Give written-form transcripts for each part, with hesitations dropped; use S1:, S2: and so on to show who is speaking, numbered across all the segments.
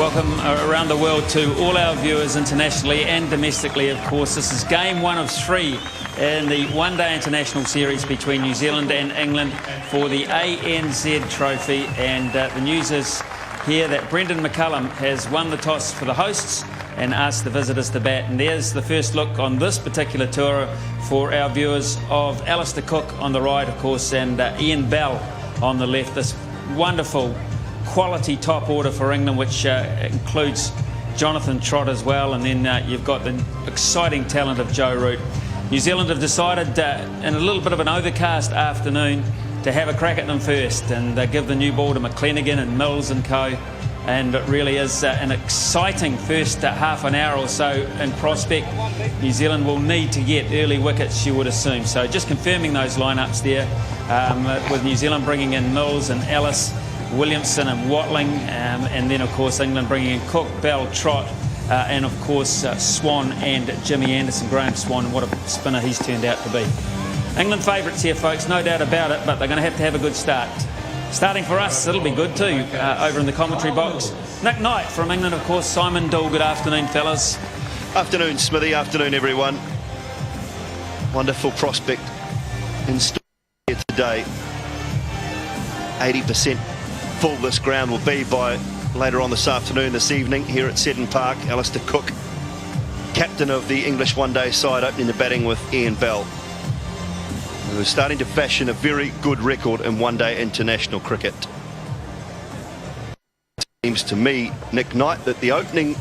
S1: welcome around the world to all our viewers internationally and domestically, of course. This is game 1 of 3 in the one-day international series between New Zealand and England for the ANZ Trophy. And the news is here that Brendan McCullum has won the toss for the hosts and asked the visitors to bat. And there's the first look on this particular tour for our viewers of Alistair Cook on the right, of course, and Ian Bell on the left. This wonderful quality top order for England, which includes Jonathan Trott as well, and then you've got the exciting talent of Joe Root. New Zealand have decided in a little bit of an overcast afternoon to have a crack at them first and give the new ball to McClenaghan and Mills and co. And it really is an exciting first half an hour or so in prospect. New Zealand will need to get early wickets, you would assume. So just confirming those lineups there, with New Zealand bringing in Mills and Ellis, Williamson and Watling, and then of course England bringing in Cook, Bell, Trott, and of course Swan and Jimmy Anderson. Graham Swan, what a spinner he's turned out to be. England favourites here, folks, no doubt about it, but they're going to have a good start. Starting for us, it'll be good too, over in the commentary box. Nick Knight from England, of course. Simon Dool, good afternoon, fellas.
S2: Afternoon, Smithy. Afternoon, everyone. Wonderful prospect in store here today. 80% full this ground will be by later on this afternoon, this evening, here at Seddon Park. Alistair Cook, captain of the English one-day side, opening the batting with Ian Bell, who is starting to fashion a very good record in one-day international cricket. It seems to me, Nick Knight, that the opening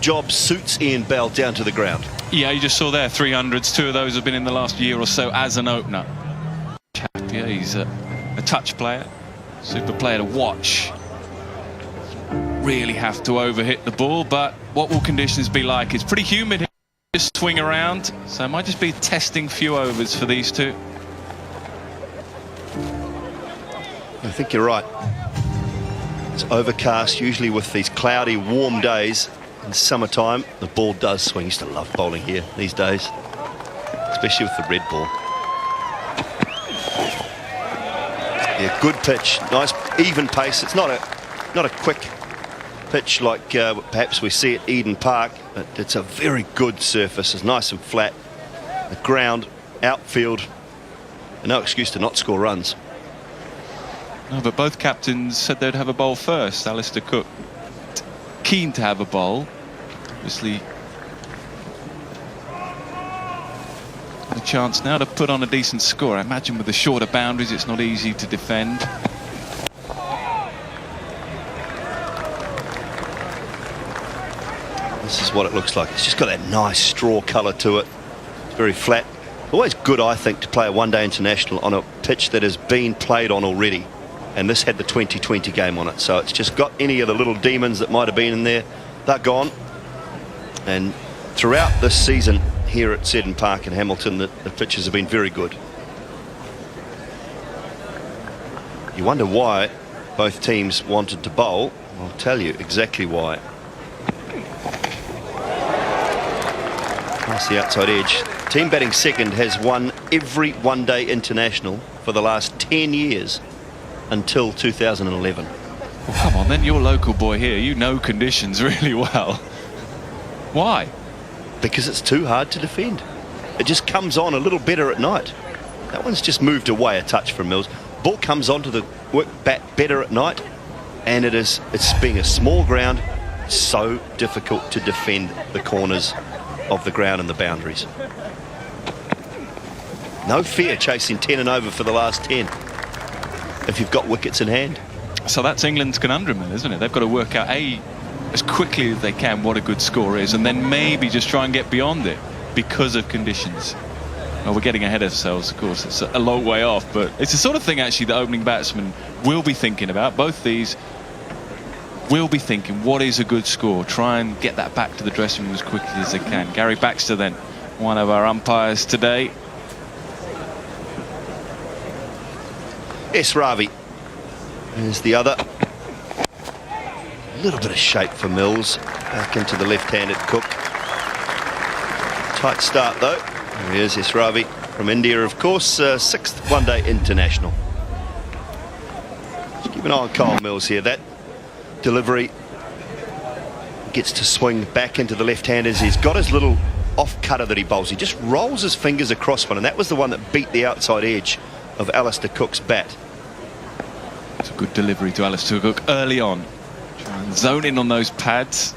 S2: job suits Ian Bell down to the ground.
S3: Yeah, you just saw there 300s. 2 of those have been in the last year or so as an opener. Yeah, he's a touch player, super player to watch. Really have to overhit the ball, but what will conditions be like? It's pretty humid here. Just swing around, so it might just be testing few overs for these two.
S2: I think you're right. It's overcast, usually with these cloudy, warm days. In summertime, the ball does swing. I used to love bowling here these days, especially with the red ball. Yeah, good pitch, nice even pace. It's not a quick pitch like perhaps we see at Eden Park, but it's a very good surface. It's nice and flat. The ground, outfield, and no excuse to not score runs.
S3: No, but both captains said they'd have a bowl first. Alistair Cook keen to have a bowl. Obviously a chance now to put on a decent score. I imagine with the shorter boundaries it's not easy to defend.
S2: This is what it looks like. It's just got that nice straw colour to it. It's very flat. Always good, I think, to play a one-day international on a pitch that has been played on already. And this had the 2020 game on it, so it's just got any of the little demons that might have been in there. They're gone. And throughout this season here at Seddon Park in Hamilton, the pitches have been very good. You wonder why both teams wanted to bowl. I'll tell you exactly why. That's the outside edge. Team batting second has won every one-day international for the last 10 years. Until 2011.
S3: Well, come on then, you're a local boy here, you know conditions really well. Why?
S2: Because it's too hard to defend. It just comes on a little better at night. That one's just moved away a touch from Mills. Ball comes onto the bat better at night, and it's being a small ground, so difficult to defend the corners of the ground and the boundaries. No fear chasing 10 and over for the last 10. If you've got wickets in hand.
S3: So that's England's conundrum then, isn't it? They've got to work out as quickly as they can what a good score is, and then maybe just try and get beyond it because of conditions. Well, we're getting ahead of ourselves, of course. It's a long way off, but it's the sort of thing actually the opening batsman will be thinking about. Both these will be thinking, what is a good score? Try and get that back to the dressing room as quickly as they can. Gary Baxter then, one of our umpires today.
S2: Yes, Ravi. There's the other. A little bit of shape for Mills. Back into the left-handed Cook. Tight start, though. There he is, yes, Ravi. From India, of course. 6th one-day international. Just keep an eye on Kyle Mills here. That delivery gets to swing back into the left-handers. He's got his little off-cutter that he bowls. He just rolls his fingers across one, and that was the one that beat the outside edge of Alistair Cook's bat.
S3: It's a good delivery to Alistair Cook early on. Try and zone in on those pads.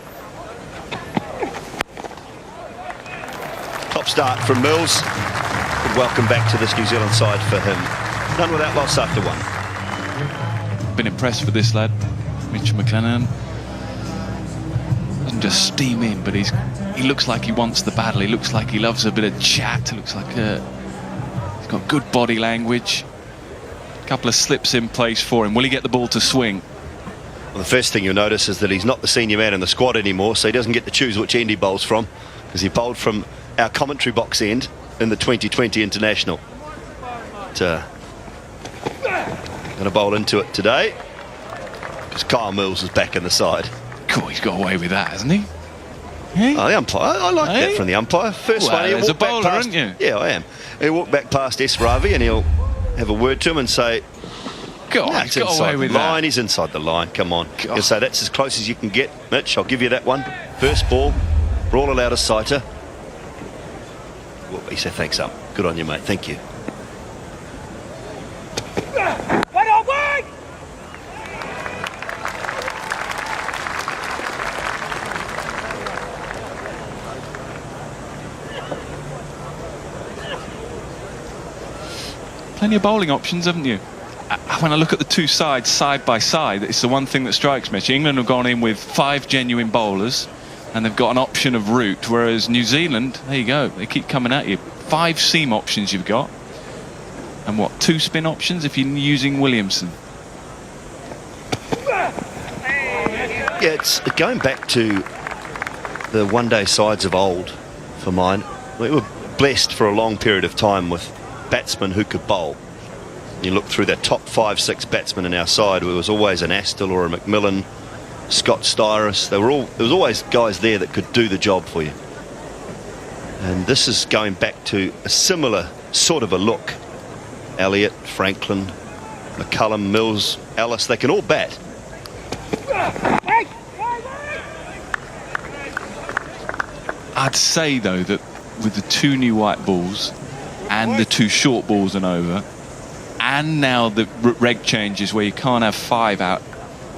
S2: Top start from Mills. Good welcome back to this New Zealand side for him. None without loss after one.
S3: Been impressed with this lad, Mitchell McLennan. Doesn't just steam in, but he looks like he wants the battle. He looks like he loves a bit of chat. He looks like he's got good body language. A couple of slips in place for him. Will he get the ball to swing?
S2: Well, the first thing you'll notice is that he's not the senior man in the squad anymore, so he doesn't get to choose which end he bowls from, because he bowled from our commentary box end in the 2020 International. But, going to bowl into it today because Kyle Mills is back in the side.
S3: Cool, he's got away with that, hasn't he? Hey?
S2: Oh, the umpire. I like that from the umpire. First one, he'll
S3: there's
S2: walk
S3: a bowler,
S2: back past,
S3: aren't you?
S2: Yeah, I am. He'll walk back past S. Ravi and he'll have a word to him and say,
S3: God, he's got away with
S2: that.
S3: that.
S2: He's inside the line. Come on. He'll say, that's as close as you can get, Mitch. I'll give you that one. First ball. Brawl allowed a sighter. Well, he said, thanks, up. Good on you, mate. Thank you.
S3: Plenty of bowling options, haven't you? When I look at the two sides side by side, it's the one thing that strikes me. England have gone in with 5 genuine bowlers and they've got an option of route, whereas New Zealand, there you go, they keep coming at you. 5 seam options you've got, and what, 2 spin options if you're using Williamson.
S2: Yeah, it's going back to the one-day sides of old for mine. We were blessed for a long period of time with batsmen who could bowl. You look through the top 5-6 batsmen in our side, there was always an Astle or a McMillan, Scott Styris. There was always guys there that could do the job for you. And this is going back to a similar sort of a look. Elliott, Franklin, McCullum, Mills, Ellis, they can all bat.
S3: I'd say though that with the 2 new white balls and the 2 short balls and over, and now the reg changes where you can't have 5 out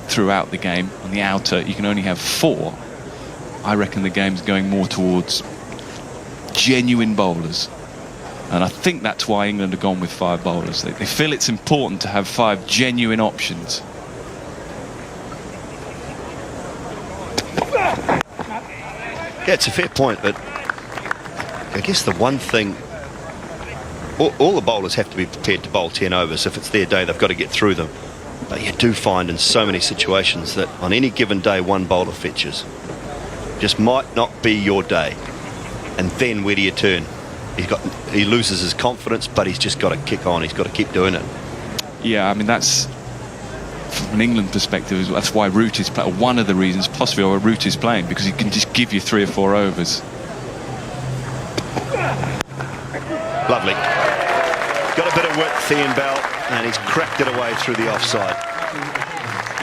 S3: throughout the game on the outer, you can only have 4. I reckon the game's going more towards genuine bowlers, and I think that's why England have gone with 5 bowlers. They feel it's important to have 5 genuine options.
S2: Yeah, it's a fair point, but I guess the one thing, all the bowlers have to be prepared to bowl 10 overs. If it's their day, they've got to get through them. But you do find in so many situations that on any given day, one bowler fetches. Just might not be your day. And then where do you turn? He loses his confidence, but he's just got to kick on. He's got to keep doing it.
S3: Yeah, I mean, that's from an England perspective, that's why Root is playing. One of the reasons, possibly, why Root is playing, because he can just give you 3 or 4 overs.
S2: Lovely. Got a bit of width, Ian Bell, and he's cracked it away through the offside.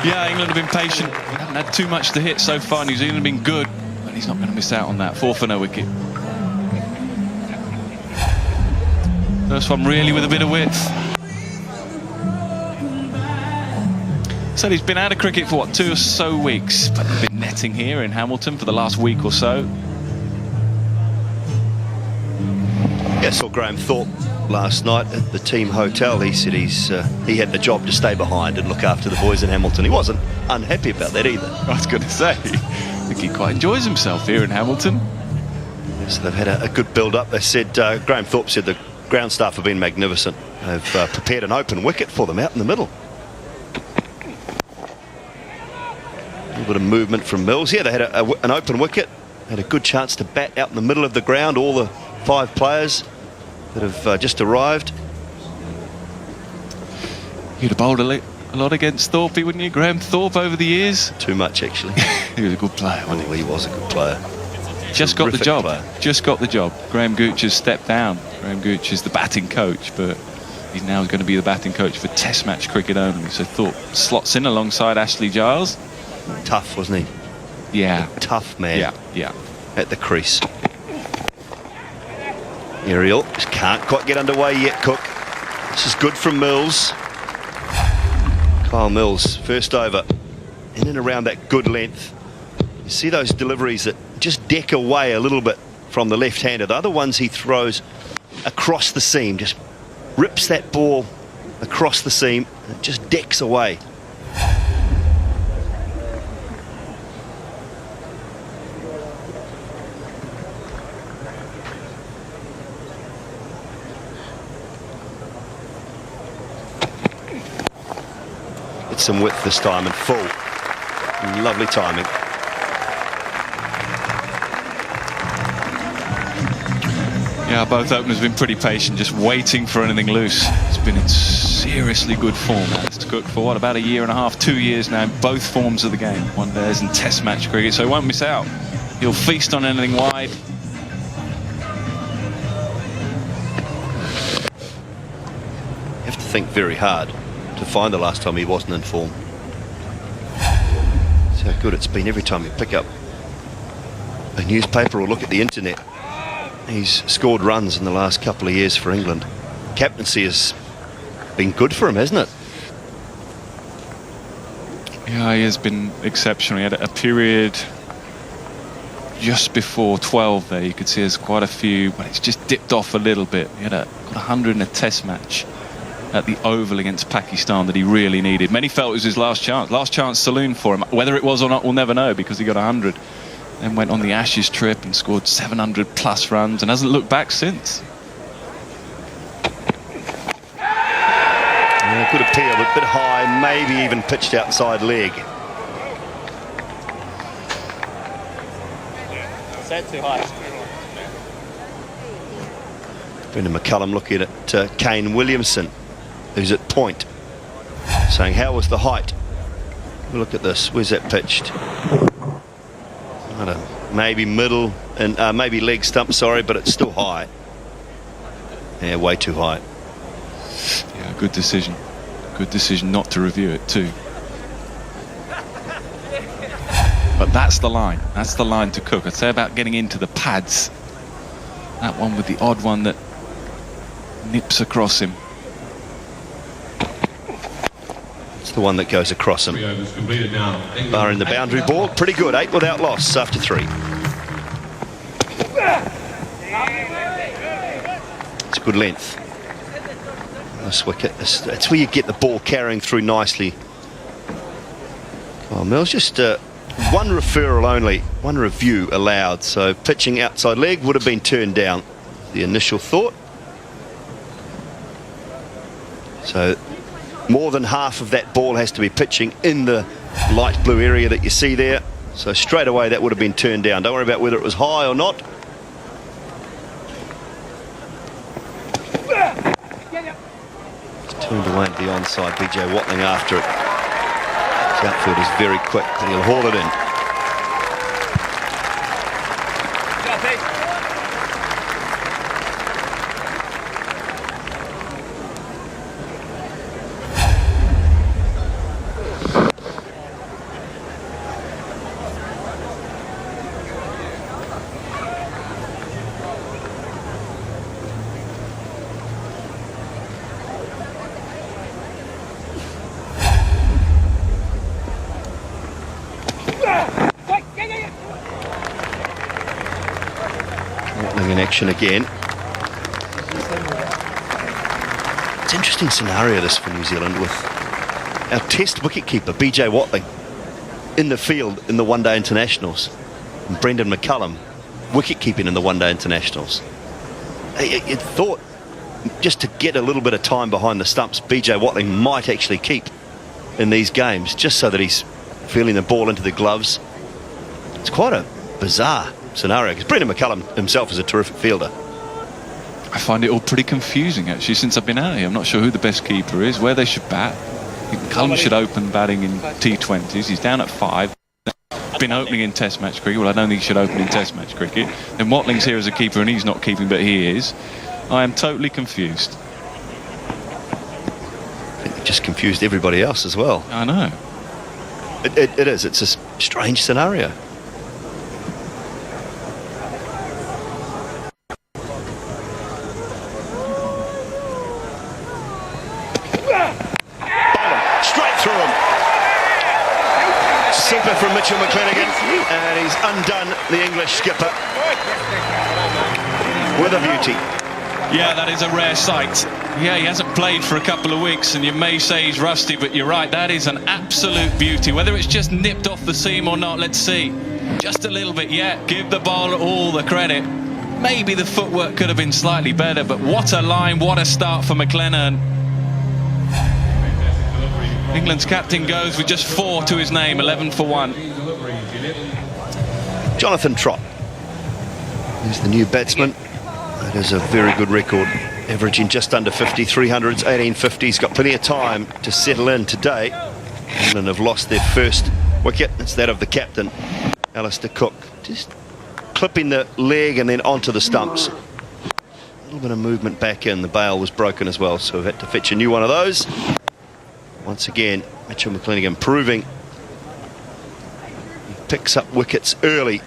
S3: Yeah, England have been patient. They haven't had too much to hit so far. New Zealand have been good, but he's not going to miss out on that. 4 for no wicket. First one really with a bit of width. So he's been out of cricket for, what, 2 or so weeks, but he's been netting here in Hamilton for the last week or so.
S2: Yeah, I saw Graham Thorpe last night at the team hotel. He said he had the job to stay behind and look after the boys in Hamilton. He wasn't unhappy about that either.
S3: I was going to say, I think he quite enjoys himself here in Hamilton.
S2: So they've had a good build-up. They said, Graham Thorpe said the ground staff have been magnificent. They've prepared an open wicket for them out in the middle. A little bit of movement from Mills. Yeah, they had an open wicket. Had a good chance to bat out in the middle of the ground. All the 5 players that have just arrived.
S3: You'd have bowled a lot against Thorpe, wouldn't you? Graham Thorpe over the years?
S2: Too much, actually.
S3: He was a good player, wasn't he?
S2: He was a good player.
S3: Just got the job.
S2: Player.
S3: Just got the job. Graham Gooch has stepped down. Graham Gooch is the batting coach, but he's now going to be the batting coach for Test match cricket only. So Thorpe slots in alongside Ashley Giles.
S2: Tough, wasn't he?
S3: Yeah.
S2: A tough man
S3: Yeah.
S2: at the crease. Aerial, just can't quite get underway yet, Cook. This is good from Mills. Kyle Mills, first over, in and around that good length. You see those deliveries that just deck away a little bit from the left-hander. The other ones he throws across the seam, just rips that ball across the seam and just decks away. Get some width this time and full. Lovely timing.
S3: Yeah, both openers have been pretty patient, just waiting for anything loose. It's been in seriously good form, Mr. Cook, for what, about a year and a half, 2 years now, in both forms of the game. One days and test match cricket, so he won't miss out. He'll feast on anything wide.
S2: You have to think very hard to find the last time he wasn't in form. That's how good it's been every time you pick up a newspaper or look at the internet. He's scored runs in the last couple of years for England. Captaincy has been good for him, hasn't it?
S3: Yeah, he has been exceptional. He had a period just before 12 there. You could see there's quite a few, but it's just dipped off a little bit. He had got 100 in a test match at the Oval against Pakistan that he really needed. Many felt it was his last chance saloon for him. Whether it was or not, we'll never know, because he got 100. Then went on the Ashes trip and scored 700 plus runs and hasn't looked back since.
S2: Yeah, good appeal, but a bit high, maybe even pitched outside leg.
S4: Set too high.
S2: Brendan McCullum looking at Kane Williamson, who's at point, saying, how was the height? Look at this, where's that pitched? I don't know, maybe middle and maybe leg stump, sorry, but it's still high. Yeah, way too high.
S3: Yeah, good decision. Good decision not to review it too. But that's the line. That's the line to Cook. I'd say about getting into the pads. That one with the odd one that nips across him.
S2: It's the one that goes across him. Bar in the boundary ball. Pretty good. 8 without loss after 3. It's good length. This wicket. That's where you get the ball carrying through nicely. Oh, Mills, just one referral only. One review allowed. So pitching outside leg would have been turned down. The initial thought. So more than half of that ball has to be pitching in the light blue area that you see there. So straight away that would have been turned down. Don't worry about whether it was high or not. It's turned away to the onside. BJ Watling after it. His outfield is very quick, but he'll haul it in. In action again. It's an interesting scenario this for New Zealand, with our test wicketkeeper BJ Watling in the field in the one-day internationals, and Brendan McCullum wicket-keeping in the one-day internationals. You thought just to get a little bit of time behind the stumps, BJ Watling might actually keep in these games, just so that he's feeling the ball into the gloves. It's quite a bizarre scenario, because Brendan McCullum himself is a terrific fielder.
S3: I find it all pretty confusing, actually, since I've been out here. I'm not sure who the best keeper is, where they should bat. McCullum should open batting in T20s. He's down at 5. Been opening in test match cricket. Well, I don't think he should open in test match cricket. Then Watling's here as a keeper and he's not keeping, but he is. I am totally confused.
S2: I think you've just confused everybody else as well.
S3: I know.
S2: It is. It's a strange scenario. Mitchell McClenaghan, and he's undone the English skipper with a beauty.
S3: Yeah, that is a rare sight. Yeah, he hasn't played for a couple of weeks, and you may say he's rusty, but you're right, that is an absolute beauty. Whether it's just nipped off the seam or not, let's see. Just a little bit, yeah, give the bowler all the credit. Maybe the footwork could have been slightly better, but what a line, what a start for McClenaghan. England's captain goes with just 4 to his name, 11 for 1.
S2: Jonathan Trott is the new batsman. That is a very good record, averaging just under 50, 300s, 1850s. Got plenty of time to settle in today. England have lost their first wicket. It's that of the captain, Alistair Cook. Just clipping the leg and then onto the stumps. A little bit of movement back in. The bail was broken as well, so we've had to fetch a new one of those. Once again, Mitchell McClenaghan proving he picks up wickets early.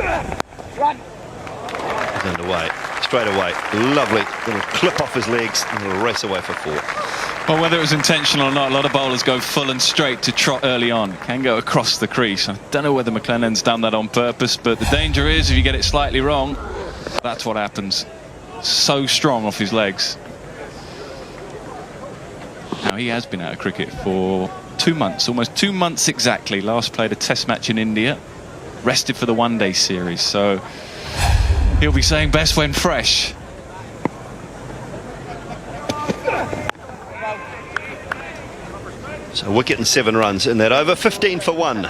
S2: He's underway, straight away. Lovely little clip off his legs and he'll race away for 4.
S3: Well, whether it was intentional or not, a lot of bowlers go full and straight to Trot early on. Can go across the crease. I don't know whether McClenaghan's done that on purpose, but the danger is if you get it slightly wrong, that's what happens. So strong off his legs. Now, he has been out of cricket for 2 months, almost 2 months exactly. Last played a test match in India, rested for the one-day series, so he'll be saying best when fresh.
S2: So wicket and 7 runs in that over, 15 for 1.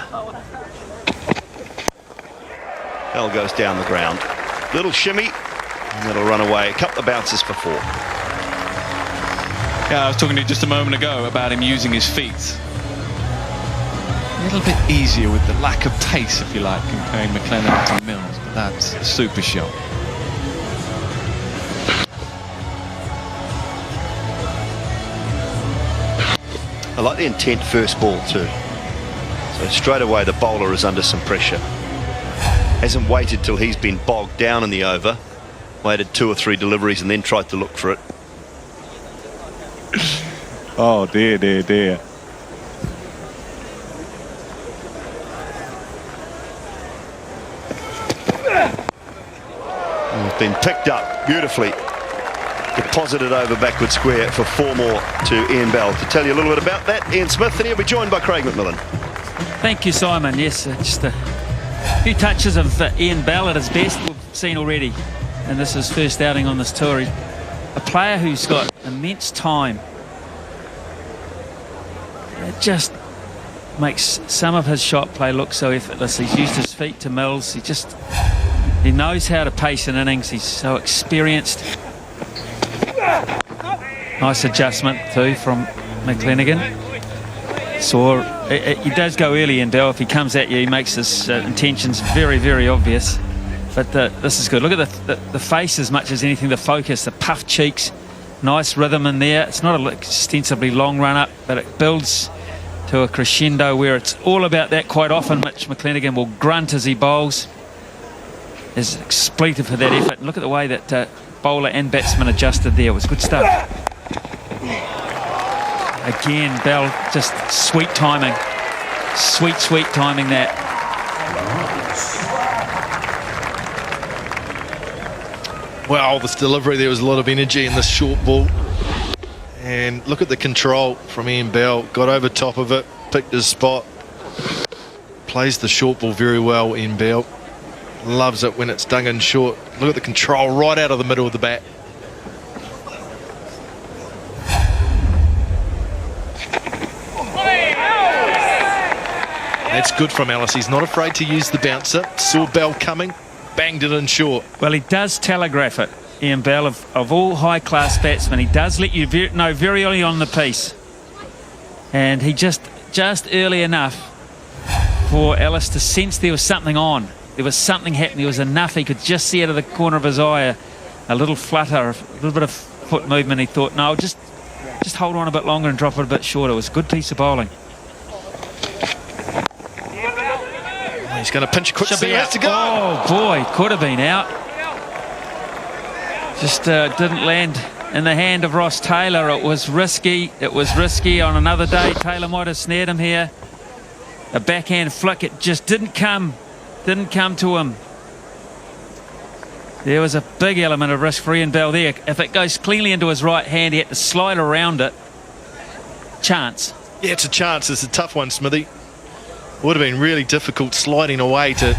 S2: Bell goes down the ground. Little shimmy, and that'll run away. A couple of bounces for 4.
S3: Yeah, I was talking to you just a moment ago about him using his feet. A little bit easier with the lack of pace, if you like, comparing McClenaghan to Mills, but that's a super shot.
S2: I like the intent first ball too. So straight away the bowler is under some pressure. Hasn't waited till he's been bogged down in the over. Waited 2 or 3 deliveries and then tried to look for it.
S3: Oh dear, dear, dear.
S2: It's been picked up beautifully. Deposited over backward square for 4 more to Ian Bell. To tell you a little bit about that, Ian Smith, and he'll be joined by Craig McMillan.
S1: Thank you, Simon. Yes, just a few touches of Ian Bell at his best we've seen already. And this is his first outing on this tour. He's a player who's got immense time. It just makes some of his shot play look so effortless. He's used his feet to Mills. He knows how to pace an innings. He's so experienced. Nice adjustment too from McClenaghan. So he does go early in Bell. If he comes at you, he makes his intentions very, very obvious. But this is good. Look at the face as much as anything, the focus, the puffed cheeks. Nice rhythm in there. It's not an extensively long run up, but it builds to a crescendo where it's all about that quite often. Mitch McClenaghan will grunt as he bowls. Is expletive for that effort. Look at the way that bowler and batsman adjusted there. It was good stuff. Again, Bell, just sweet timing. Sweet, sweet timing that.
S4: Wow, this delivery, there was a lot of energy in this short ball. And look at the control from Ian Bell. Got over top of it, picked his spot. Plays the short ball very well, Ian Bell. Loves it when it's dug in short. Look at the control right out of the middle of the bat. That's good from Alice. He's not afraid to use the bouncer. Saw Bell coming, banged it in short.
S1: Well, he does telegraph it, Ian Bell, of all high-class batsmen. He does let you know very early on the piece. And he just early enough for Alice to sense there was something on. There was something happening. There was enough. He could just see out of the corner of his eye a little flutter, a little bit of foot movement. He thought, no, just hold on a bit longer and drop it a bit shorter. It was a good piece of bowling.
S4: He's going to pinch quick. He has to go.
S1: Oh boy, could have been out. Just didn't land in the hand of Ross Taylor. It was risky. It was risky. On another day, Taylor might have snared him here. A backhand flick. It just didn't come to him. There was a big element of risk for Ian Bell there. If it goes cleanly into his right hand, he had to slide around it. Chance.
S4: Yeah, it's a chance. It's a tough one, Smithy. Would have been really difficult sliding away to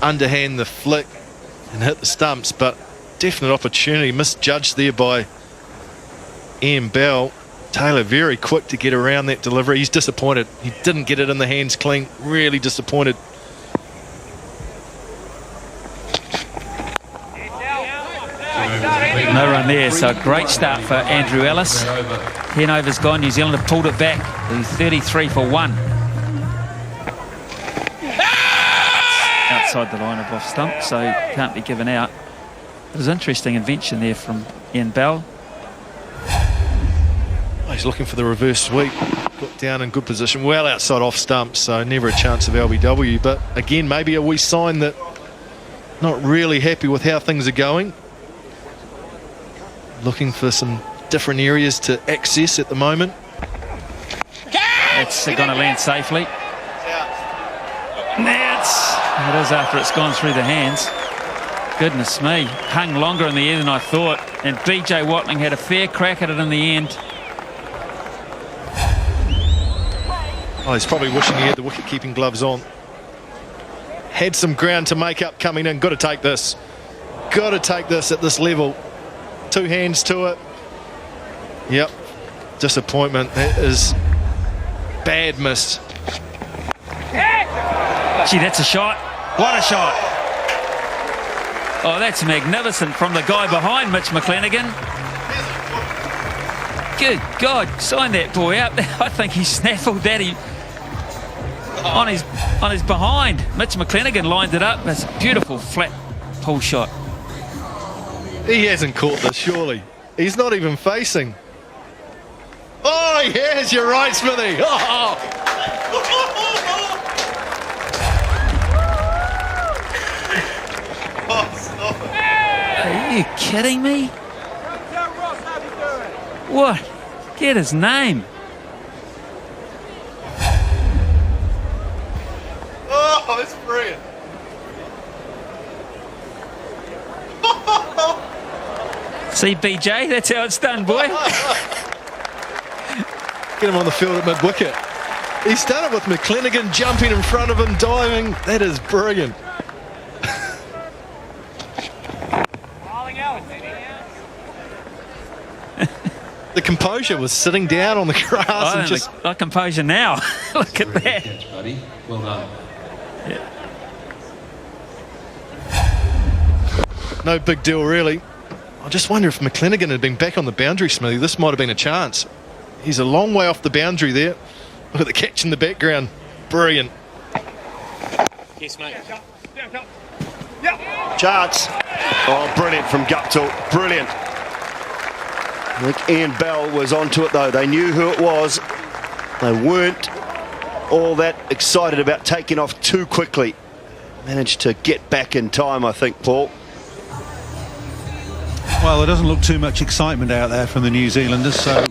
S4: underhand the flick and hit the stumps, but definite opportunity. Misjudged there by Ian Bell. Taylor very quick to get around that delivery. He's disappointed. He didn't get it in the hands clean. Really disappointed.
S1: No run there, so a great start for Andrew Ellis. 10 overs gone. New Zealand have pulled it back to 33 for 1. Outside the line of off stump, so can't be given out. It was an interesting invention there from Ian Bell.
S4: Oh, he's looking for the reverse sweep. Got down in good position, well outside off stump, so never a chance of LBW. But again, maybe a wee sign that not really happy with how things are going. Looking for some different areas to access at the moment.
S1: It's going to land safely. It is after it's gone through the hands. Goodness me, hung longer in the air than I thought, and BJ Watling had a fair crack at it in the end.
S4: Oh, he's probably wishing he had the wicket-keeping gloves on. Had some ground to make up coming in. Got to take this. Got to take this at this level. 2 hands to it. Yep. Disappointment. That is bad miss.
S1: Gee, that's a shot. What a shot. Oh, that's magnificent from the guy behind Mitch McClenaghan. Good God, sign that boy up. I think he snaffled that. On his behind. Mitch McClenaghan lined it up. It's a beautiful flat pull shot.
S4: He hasn't caught this, surely. He's not even facing. Oh, he has. You're right, Smithy. Oh.
S1: Are you kidding me? What? Get his name.
S4: Oh, that's brilliant.
S1: See, BJ, that's how it's done, boy.
S4: Get him on the field at mid-wicket. He's done it with McClenaghan jumping in front of him, diving. That is brilliant. The composure was sitting down on the grass and just...
S1: Like composure now. Look at that.
S5: Catch, buddy. Well done.
S1: Yeah.
S4: No big deal, really. I just wonder if McClenaghan had been back on the boundary, Smithy. This might have been a chance. He's a long way off the boundary there. Look at the catch in the background. Brilliant.
S6: Yes, mate.
S2: Chance. Oh, brilliant from Guptill. Brilliant. I think Ian Bell was onto it, though. They knew who it was. They weren't all that excited about taking off too quickly. Managed to get back in time, I think, Paul.
S7: Well, there doesn't look too much excitement out there from the New Zealanders, so it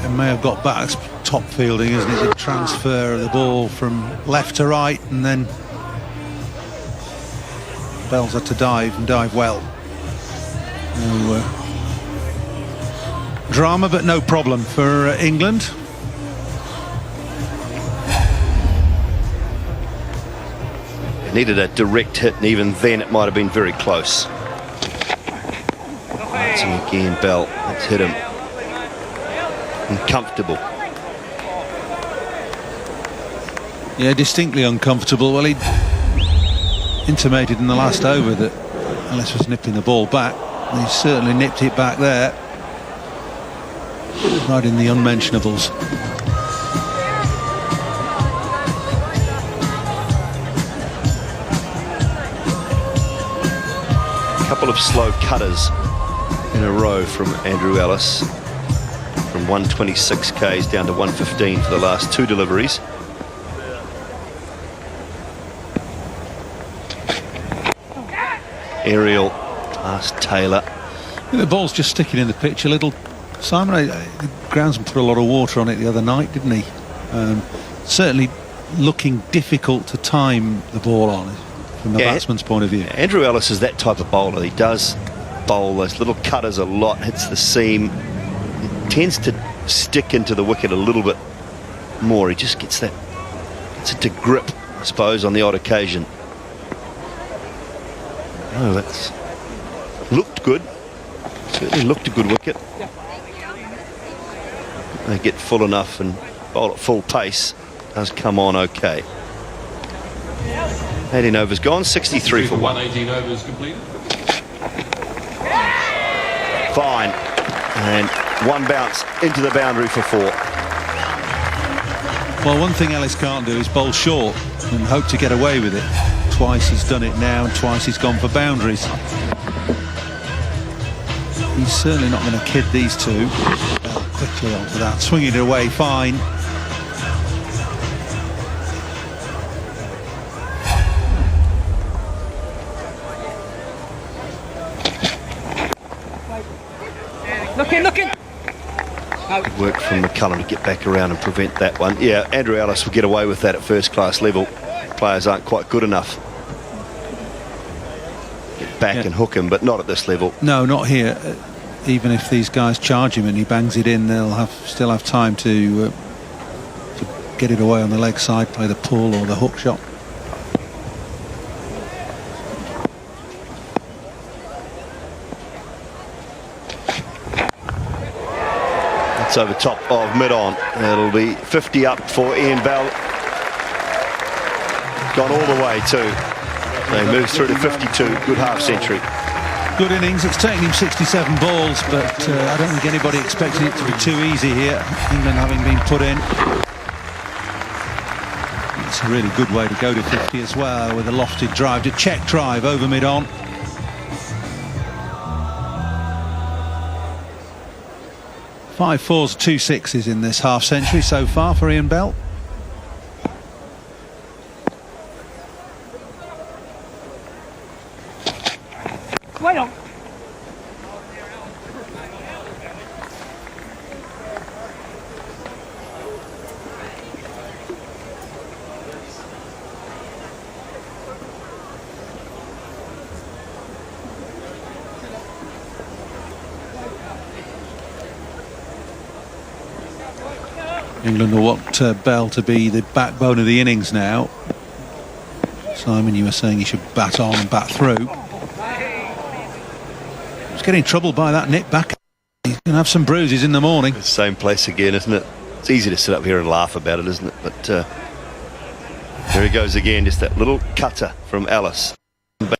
S7: may have got back. It's top fielding, isn't it? The transfer of the ball from left to right, and then Bell's had to dive and dive well. Drama, but no problem for England.
S2: It needed a direct hit, and even then it might have been very close. That's him again, Bell. Let's hit him. Uncomfortable.
S7: Yeah, distinctly uncomfortable. Well, he intimated in the last over that Ellis was nipping the ball back. And he certainly nipped it back there. Right in the unmentionables.
S2: A couple of slow cutters in a row from Andrew Ellis. From 126 Ks down to 115 for the last 2 deliveries. Aerial Past Taylor.
S7: The ball's just sticking in the pitch a little. Simon, the groundsman put a lot of water on it the other night, didn't he? Certainly looking difficult to time the ball on from the batsman's point of view.
S2: Andrew Ellis is that type of bowler. He does bowl those little cutters a lot, hits the seam. He tends to stick into the wicket a little bit more. He just gets it to grip, I suppose, on the odd occasion. Oh, that's looked good. Certainly looked a good wicket. They get full enough and bowl at full pace. Does come on okay. 18 overs gone, 63 for 1.
S5: 18 overs completed.
S2: Fine. And one bounce into the boundary for 4.
S7: Well, one thing Ellis can't do is bowl short and hope to get away with it. Twice he's done it now, and twice he's gone for boundaries. He's certainly not going to kid these two. Quickly onto that, swinging it away, fine.
S6: Looking.
S2: Good work from McCullum to get back around and prevent that one. Yeah, Andrew Ellis will get away with that at first class level. Players aren't quite good enough. Get back and hook him, but not at this level.
S7: No, not here. Even if these guys charge him and he bangs it in, they'll still have time to get it away on the leg side, play the pull or the hook shot.
S2: It's over top of mid-on. It'll be 50 up for Ian Bell. Gone all the way too. They move through to 52. Good half century.
S7: Good innings. It's taken him 67 balls, but I don't think anybody expected it to be too easy here. England having been put in. It's a really good way to go to 50 as well, with a lofted drive, to check drive over mid-on. Five fours, 2 sixes in this half century so far for Ian Bell.
S6: Wait on.
S7: England will want Bell to be the backbone of the innings now. Simon, you were saying he should bat on and bat through. He's getting troubled by that nip back. He's going to have some bruises in the morning.
S2: It's the same place again, isn't it? It's easy to sit up here and laugh about it, isn't it? But there he goes again, just that little cutter from Ellis.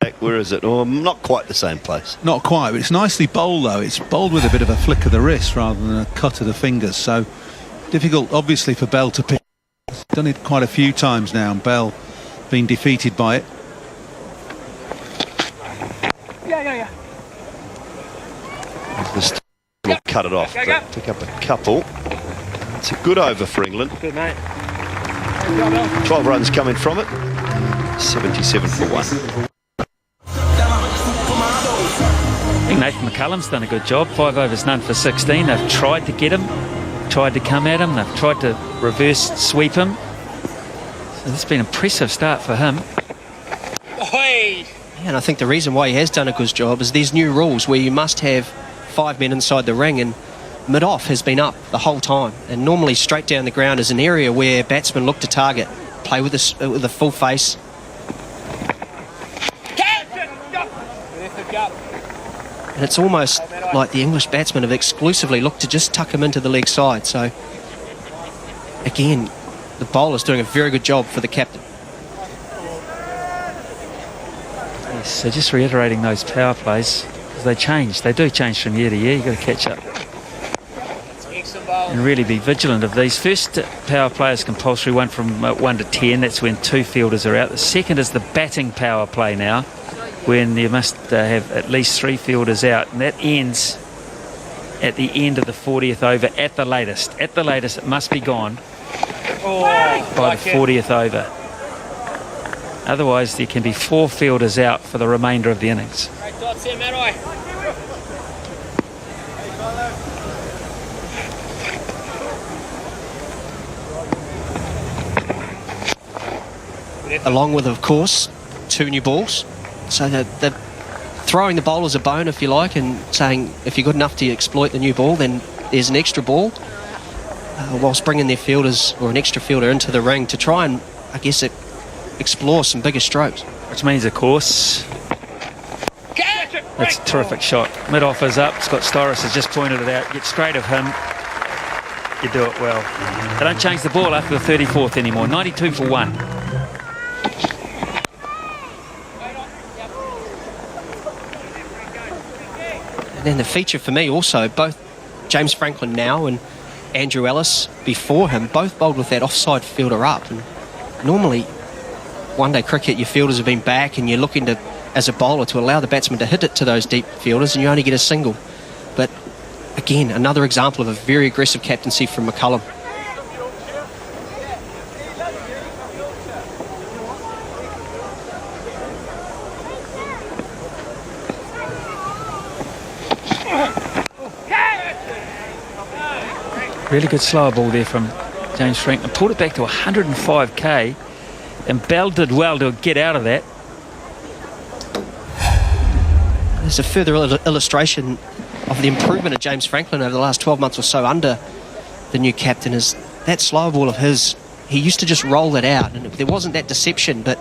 S2: Back, where is it? Oh, not quite the same place.
S7: Not quite, but it's nicely bowled though. It's bowled with a bit of a flick of the wrist rather than a cut of the fingers. So difficult, obviously, for Bell to pick. He's done it quite a few times now, and Bell been defeated by it.
S6: Yeah.
S2: Just cut it off.
S6: Go.
S2: Pick up a couple. It's a good over for England.
S6: Good, mate.
S2: 12 runs coming from it. 77 for 1.
S1: I think Nathan McCullum's done a good job. 5 overs, none for 16. They've tried to get him, tried to come at him. They've tried to reverse sweep him. So this has been an impressive start for him.
S6: Oi.
S8: Yeah, and I think the reason why he has done a good job is these new rules where you must have 5 men inside the ring, and mid-off has been up the whole time, and normally straight down the ground is an area where batsmen look to target, play with a full face. And it's almost like the English batsmen have exclusively looked to just tuck him into the leg side. So again, the bowler's doing a very good job for the captain.
S1: Yes, so just reiterating those power plays, because they change. They do change from year to year. You've got to catch up and really be vigilant of these. First power play is compulsory, one from 1 to 10. That's when 2 fielders are out. The second is the batting power play now, when you must have at least 3 fielders out, and that ends at the end of the 40th over at the latest. At the latest, it must be gone by the 40th over. Otherwise, there can be 4 fielders out for the remainder of the innings.
S8: Along with, of course, 2 new balls. So they're throwing the bowlers a bone, if you like, and saying if you're good enough to exploit the new ball, then there's an extra ball, whilst bringing their fielders or an extra fielder into the ring to try and, I guess, explore some bigger strokes.
S1: Which means, of course, that's a terrific shot. Mid-off is up. Scott Storris has just pointed it out. Get straight of him. You do it well. They don't change the ball after the 34th anymore. 92 for 1.
S8: And then the feature for me also, both James Franklin now and Andrew Ellis before him, both bowled with that offside fielder up. And normally, one-day cricket, your fielders have been back and you're looking to, as a bowler, to allow the batsman to hit it to those deep fielders and you only get a single. But again, another example of a very aggressive captaincy from McCullum.
S1: Really good slower ball there from James Franklin. Pulled it back to 105k, and Bell did well to get out of that.
S8: There's a further illustration of the improvement of James Franklin over the last 12 months or so under the new captain. Is that slower ball of his, he used to just roll it out, and there wasn't that deception, but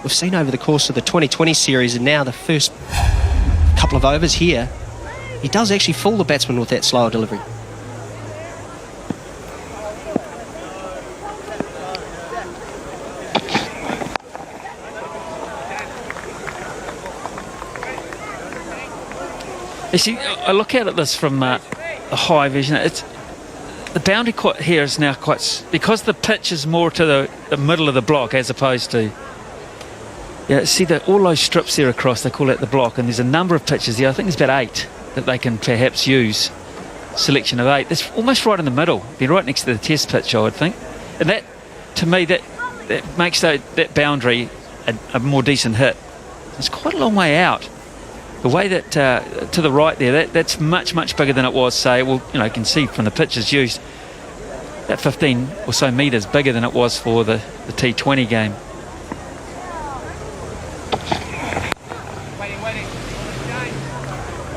S8: we've seen over the course of the 2020 series and now the first couple of overs here, he does actually fool the batsman with that slower delivery.
S1: You see, I look at this from the high vision. It's the boundary here is now quite, because the pitch is more to the middle of the block as opposed to, yeah, see all those strips there across, they call that the block, and there's a number of pitches there. I think there's about 8 that they can perhaps use. Selection of 8. That's almost right in the middle. Be right next to the test pitch, I would think. And that, to me, that makes that boundary a more decent hit. It's quite a long way out. The way that to the right there, that's much bigger than it was, say, well, you know, you can see from the pitches used, that 15 or so metres bigger than it was for the T20 game.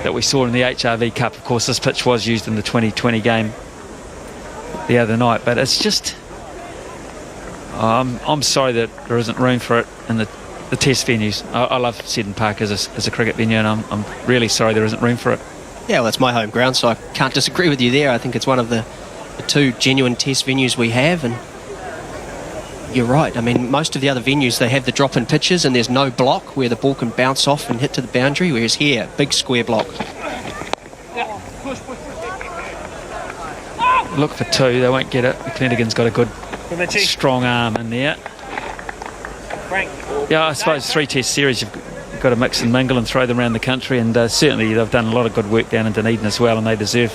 S1: That we saw in the HRV Cup. Of course, this pitch was used in the 2020 game the other night, but it's just, I'm sorry that there isn't room for it in the test venues. I love Seddon Park as a cricket venue, and I'm really sorry there isn't room for it.
S8: Yeah, well, it's my home ground, so I can't disagree with you there. I think it's one of the 2 genuine test venues we have, and you're right. I mean, most of the other venues, they have the drop-in pitches and there's no block where the ball can bounce off and hit to the boundary, whereas here, big square block.
S1: Look for 2, they won't get it. McClenaghan's got a good strong arm in there. Yeah, I suppose 3 test series, you've got to mix and mingle and throw them around the country, and certainly they've done a lot of good work down in Dunedin as well, and they deserve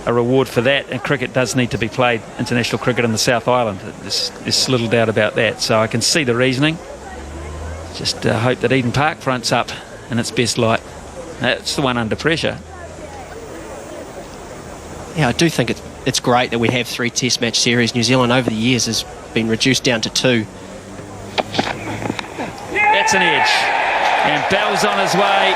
S1: a reward for that. And cricket does need to be played, international cricket in the South Island. There's little doubt about that, so I can see the reasoning. Just hope that Eden Park fronts up in its best light. That's the one under pressure.
S8: Yeah, I do think it's great that we have 3 test match series. New Zealand over the years has been reduced down to 2.
S1: That's an edge, and Bell's on his way.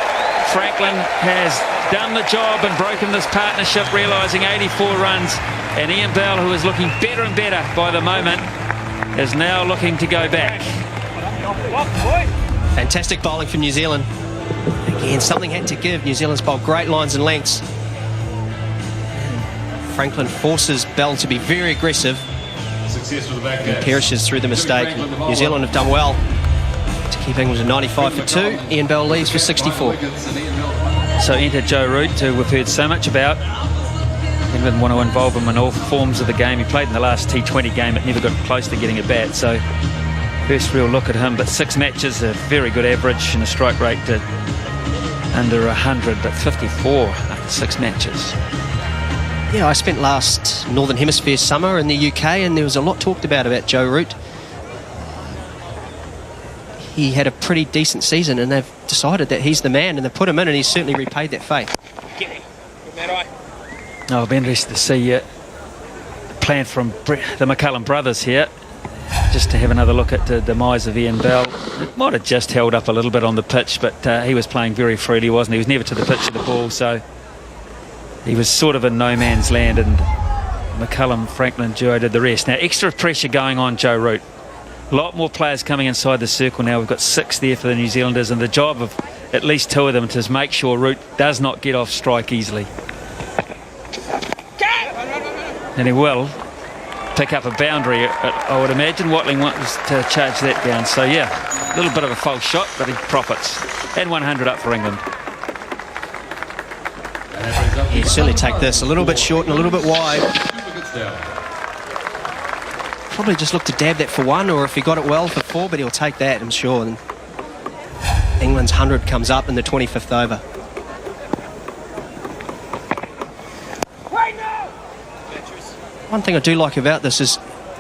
S1: Franklin has done the job and broken this partnership, realising 84 runs, and Ian Bell, who is looking better and better by the moment, is now looking to go back.
S8: Fantastic bowling from New Zealand. Again, something had to give. New Zealand's bowled great lines and lengths. Franklin forces Bell to be very aggressive and perishes through the mistake. New Zealand have done well to keep England to 95 for 2. Ian Bell leaves for 64.
S1: So enter Joe Root, who we've heard so much about. England want to involve him in all forms of the game. He played in the last T20 game, but never got close to getting a bat. So first real look at him, but 6 matches, a very good average, and a strike rate to under 100, but 54 after 6 matches.
S8: Yeah, I spent last Northern Hemisphere summer in the UK, and there was a lot talked about Joe Root. he had a pretty decent season, and they've decided that he's the man, and they've put him in, and he's certainly repaid that faith.
S1: I'll be interested to see the plan from the McCullum brothers here, just to have another look at the demise of Ian Bell. It might have just held up a little bit on the pitch, but he was playing very freely, wasn't he? He was never to the pitch of the ball, so he was sort of in no man's land, and McCullum-Franklin duo did the rest. Now, extra pressure going on Joe Root. A lot more players coming inside the circle now. We've got 6 there for the New Zealanders, and the job of at least 2 of them is make sure Root does not get off strike easily. And he will pick up a boundary, I would imagine. Watling wants to charge that down. So, yeah, a little bit of a false shot, but he profits. And 100 up for England.
S8: He'd certainly take this a little bit short and a little bit wide. Probably just look to dab that for 1, or if he got it well for 4, but he'll take that, I'm sure. And England's 100 comes up in the 25th over. One thing I do like about this is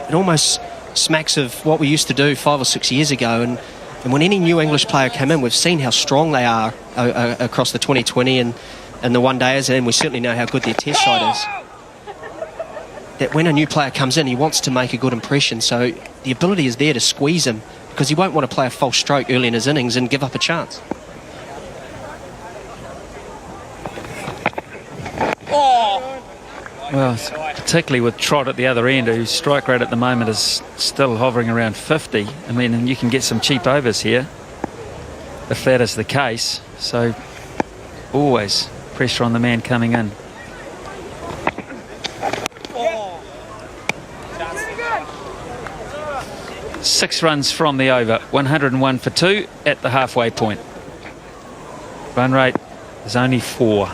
S8: it almost smacks of what we used to do 5 or 6 years ago, and when any new English player came in, we've seen how strong they are across the 2020 and the one-dayers, and we certainly know how good their test side is. That when a new player comes in, he wants to make a good impression, so the ability is there to squeeze him, because he won't want to play a false stroke early in his innings and give up a chance.
S1: Well, particularly with Trott at the other end, whose strike rate at the moment is still hovering around 50. I mean, and you can get some cheap overs here if that is the case. So always pressure on the man coming in. Six runs from the over, 101 for 2 at the halfway point. Run rate is only 4.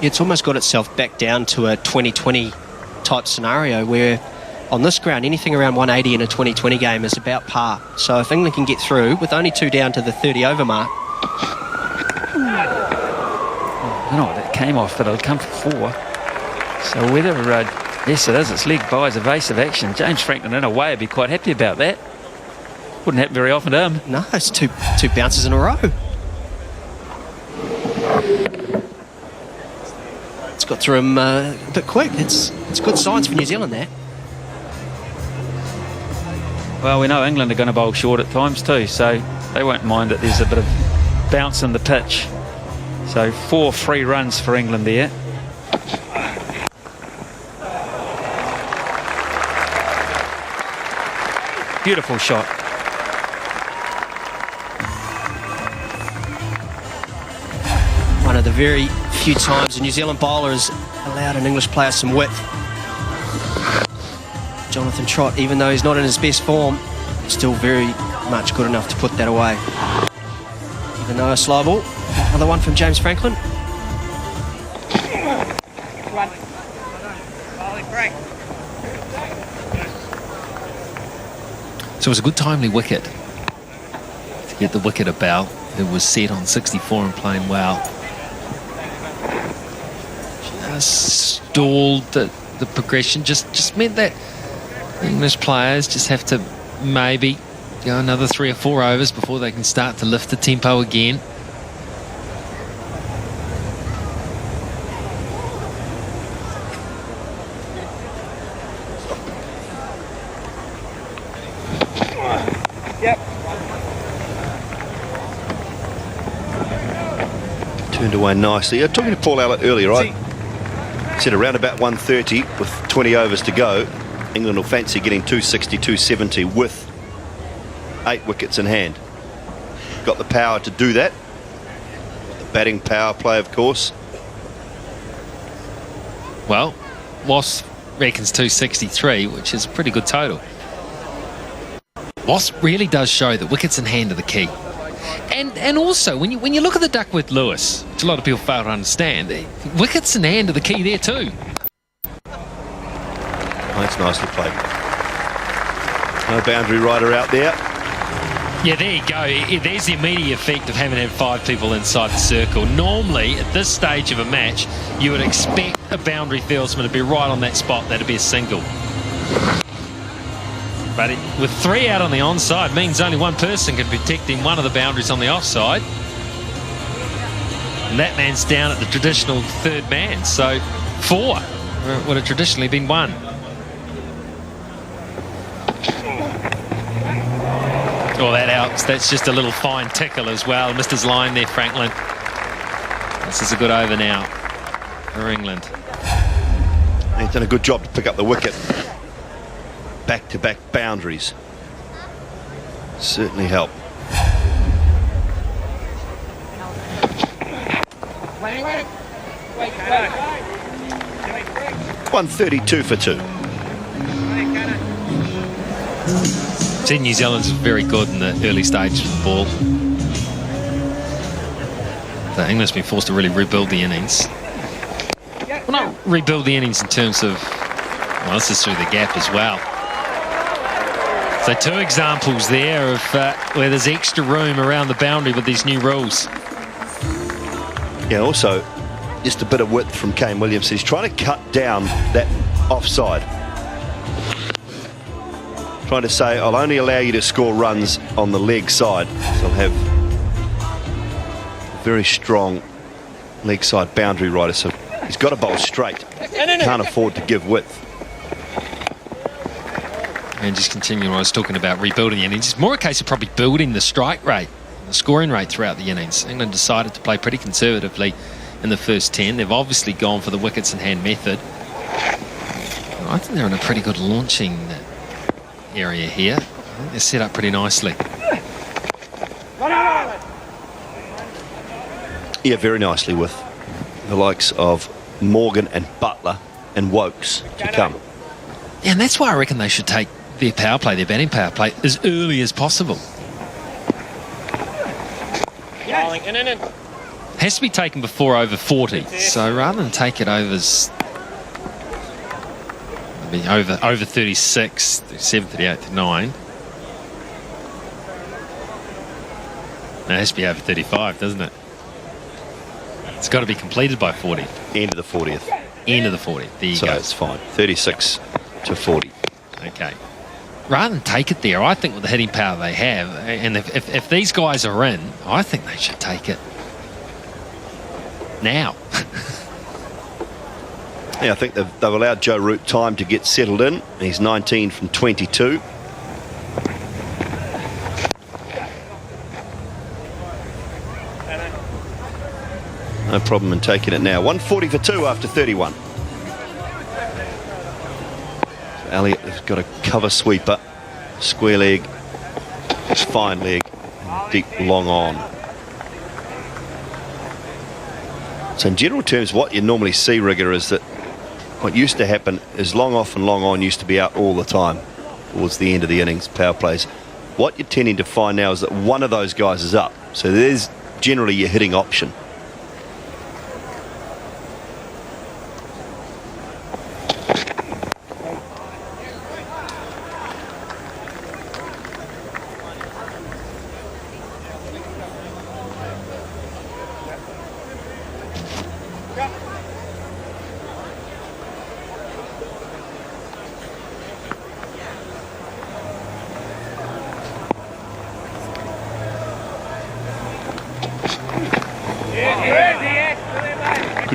S8: It's almost got itself back down to a 2020 type scenario where on this ground anything around 180 in a 2020 game is about par. So if England can get through with only 2 down to the 30 over mark.
S1: I don't know what that came off, but it'll come for 4. So whether yes it is, it's leg by's evasive action. James Franklin in a way would be quite happy about that. Wouldn't happen very often to him.
S8: No, it's two bounces in a row. It's got through him a bit quick. It's good signs for New Zealand there.
S1: Well, we know England are going to bowl short at times too, so they won't mind that there's a bit of bounce in the pitch. So 4 free runs for England there. Beautiful shot.
S8: One of the very few times a New Zealand bowler has allowed an English player some width. Jonathan Trott, even though he's not in his best form, still very much good enough to put that away. Even though a slow ball. Another one from James Franklin.
S5: So it was a good timely wicket to get the wicket about. It was set on 64 and playing well. Just stalled the progression. Just meant that English players just have to maybe go another 3 or 4 overs before they can start to lift the tempo again.
S2: Turned away nicely. Talking to Paul Allett earlier, right? Said around about 130 with 20 overs to go. England will fancy getting 260, 270 with 8 wickets in hand. Got the power to do that. Got the batting power play, of course.
S5: Well, Wasp reckons 263, which is a pretty good total. Wasp really does show that wickets in hand are the key. And also, when you look at the Duckworth-Lewis, which a lot of people fail to understand, wickets in hand are the key there too.
S2: That's nicely played. No boundary rider out there.
S5: Yeah, there you go. There's the immediate effect of having had 5 people inside the circle. Normally, at this stage of a match, you would expect a boundary fieldsman to be right on that spot. That'd be a single. But with 3 out on the onside means only one person can protect him one of the boundaries on the offside. And that man's down at the traditional third man. So 4 would have traditionally been 1. Oh, that helps. That's just a little fine tickle as well. Missed his line there, Franklin. This is a good over now for England.
S2: He's done a good job to pick up the wicket. Back-to-back boundaries certainly help.
S6: Wait.
S2: 132 for 2.
S5: See, New Zealand's very good in the early stages of the ball. So England's been forced to really rebuild the innings. Well, not rebuild the innings in terms of, well, this is through the gap as well. So 2 examples there of where there's extra room around the boundary with these new rules.
S2: Yeah, also just a bit of width from Kane Williamson. He's trying to cut down that offside. Trying to say, I'll only allow you to score runs on the leg side. So I'll have a very strong leg side boundary rider. So he's got to bowl straight. Can't afford to give width.
S5: And just continuing what I was talking about, rebuilding the innings. It's more a case of probably building the strike rate, the scoring rate throughout the innings. England decided to play pretty conservatively in the first 10. They've obviously gone for the wickets in hand method. I think they're in a pretty good launching area here. I think they're set up pretty nicely.
S2: Yeah, very nicely with the likes of Morgan and Butler and Wokes to come.
S5: Yeah, and that's why I reckon they should take their power play, their batting power play, as early as possible. Has to be taken before over 40. So rather than take it over 36, 37, 38, 39. It has to be over 35, doesn't it? It's got to be completed by 40.
S2: End of the 40th.
S5: End of the 40. There you
S2: So
S5: go.
S2: it's fine. 36 to 40.
S5: Okay. Rather than take it there, I think with the hitting power they have, and if these guys are in, I think they should take it now.
S2: Yeah, I think they've allowed Joe Root time to get settled in. He's 19 from 22. No problem in taking it now. 140 for 2 after 31. So Elliott has got a cover sweeper. Square leg. Fine leg. Deep long on. So in general terms, what you normally see, Rigger, is that what used to happen is long off and long on used to be out all the time towards the end of the innings, power plays. What you're tending to find now is that one of those guys is up. So there's generally your hitting option.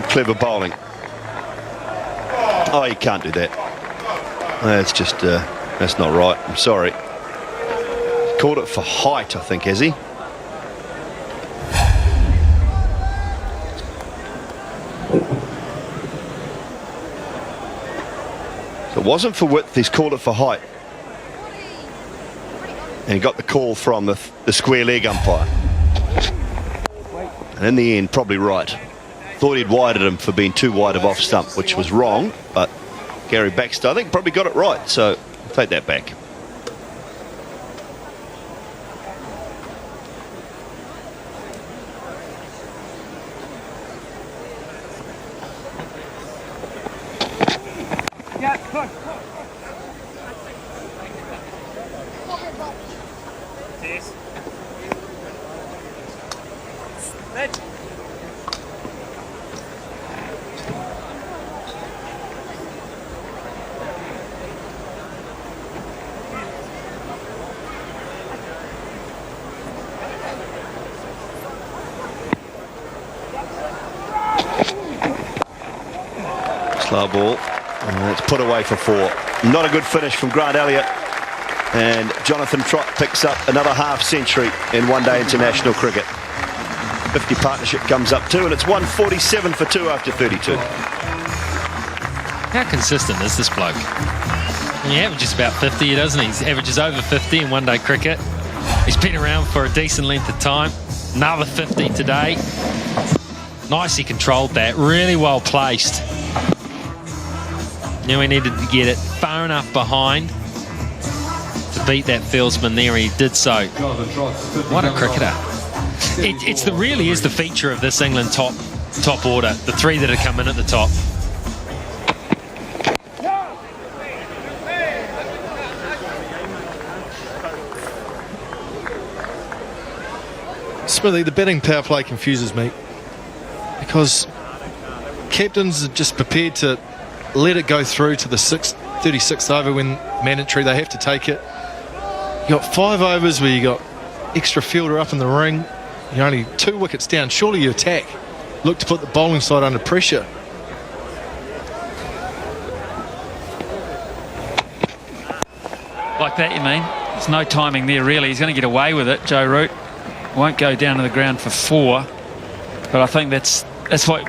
S2: Clever bowling. Oh, you can't do that. That's just, that's not right. I'm sorry. Called it for height, I think, has he? So it wasn't for width, he's called it for height. And he got the call from the square leg umpire. And in the end, probably right. Thought he'd widened him for being too wide of off stump, which was wrong, but Gary Baxter, I think, probably got it right, so I'll take that back. Slow ball. It's put away for 4. Not a good finish from Grant Elliott. And Jonathan Trott picks up another half century in one-day international cricket. 50 partnership comes up too, and it's 147 for 2 after 32.
S5: How consistent is this bloke? He averages about 50, doesn't he? He averages over 50 in one-day cricket. He's been around for a decent length of time. Another 50 today. Nicely controlled that. Really well placed. Knew he needed to get it far enough behind to beat that fieldsman there, and he did so. What a cricketer. It really is the feature of this England top order. The 3 that have come in at the top.
S4: Smithy, the batting power play confuses me because captains are just prepared to let it go through to the 36th over when mandatory they have to take it. You got 5 overs where you got extra fielder up in the ring. You're only 2 wickets down. Surely you attack. Look to put the bowling side under pressure.
S1: Like that, you mean? There's no timing there, really. He's going to get away with it, Joe Root. Won't go down to the ground for 4. But I think that's what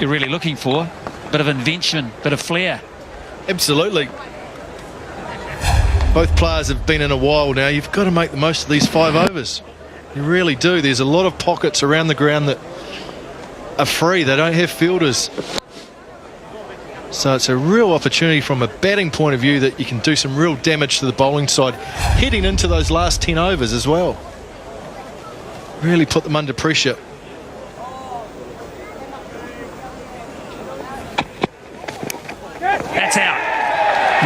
S1: you're really looking for. Bit of invention, bit of flair.
S4: Absolutely. Both players have been in a while now. You've got to make the most of these 5 overs. You really do. There's a lot of pockets around the ground that are free. They don't have fielders. So it's a real opportunity from a batting point of view that you can do some real damage to the bowling side heading into those last 10 overs as well. Really put them under pressure.
S1: That's out.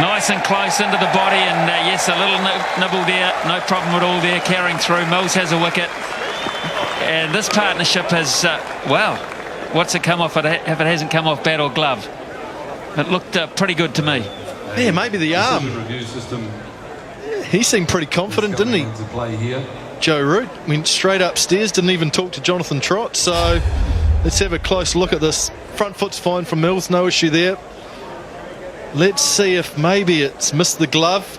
S1: Nice and close into the body, and yes, a little nibble there. No problem at all there, carrying through. Mills has a wicket. And this partnership has, well, what's it come off if it hasn't come off bat or glove? It looked pretty good to me.
S4: Yeah, maybe the arm. He seemed pretty confident, didn't he? Joe Root went straight upstairs, didn't even talk to Jonathan Trott. So let's have a close look at this. Front foot's fine from Mills, no issue there. Let's see if maybe it's missed the glove,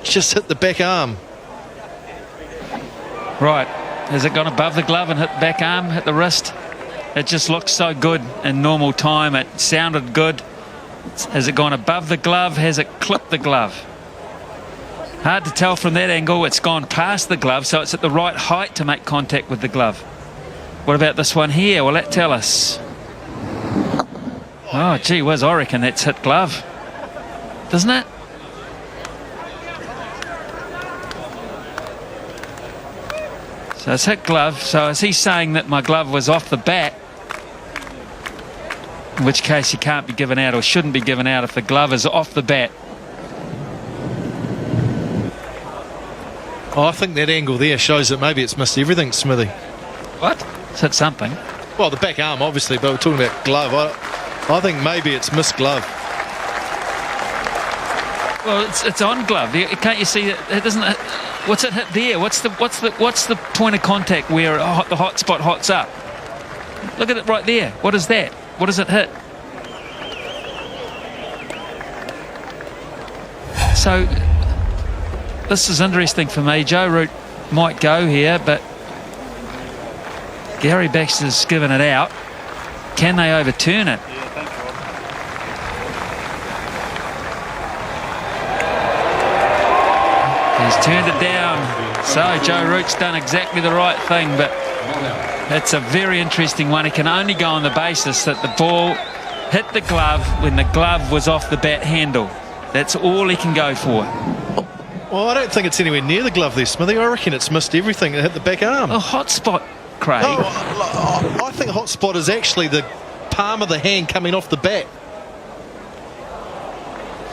S4: just hit the back arm.
S1: Right, has it gone above the glove and hit the back arm, hit the wrist? It just looks so good in normal time. It sounded good. Has it gone above the glove? Has it clipped the glove? Hard to tell from that angle. It's gone past the glove, so it's at the right height to make contact with the glove. What about this one here? Will that tell us? Oh, gee whiz, I reckon that's hit glove. Doesn't it? So it's hit glove. So is he saying that my glove was off the bat? In which case he can't be given out, or shouldn't be given out, if the glove is off the bat.
S4: Oh, I think that angle there shows that maybe it's missed everything, Smithy.
S1: What? It's hit something.
S4: Well, the back arm, obviously, but we're talking about glove. I think maybe it's missed glove.
S1: Well, it's on glove. Can't you see that? It doesn't. What's it hit there? What's the point of contact where the hot spot hots up? Look at it right there. What is that? What does it hit? So this is interesting for me. Joe Root might go here, but Gary Baxter's given it out. Can they overturn it? He's turned it down. So Joe Root's done exactly the right thing, but it's a very interesting one. He can only go on the basis that the ball hit the glove when the glove was off the bat handle. That's all he can go for.
S4: Well, I don't think it's anywhere near the glove there, Smithy. I reckon it's missed everything and hit the back arm.
S1: A hot spot, Craig.
S4: Oh, I think hot spot is actually the palm of the hand coming off the bat.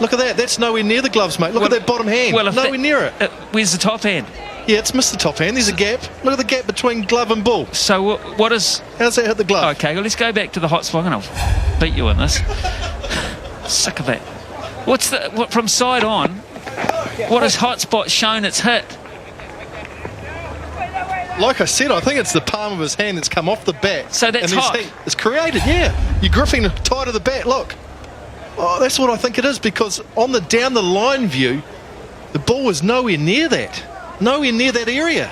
S4: Look at that. That's nowhere near the gloves, mate. Look at that bottom hand. Well, nowhere near it.
S1: Where's the top hand?
S4: Yeah, it's missed the top hand. There's a gap. Look at the gap between glove and ball.
S1: So what is...
S4: How's that hit the glove?
S1: Okay, well, let's go back to the hot spot and I'll beat you in this. Sick of that. What from side on, what has hot spot shown it's hit?
S4: Like I said, I think it's the palm of his hand that's come off the bat.
S1: So that's hot?
S4: It's created, yeah. You're gripping tight of the bat, look. Oh, that's what I think it is, because on the down the line view, the ball was nowhere near that. Nowhere near that area.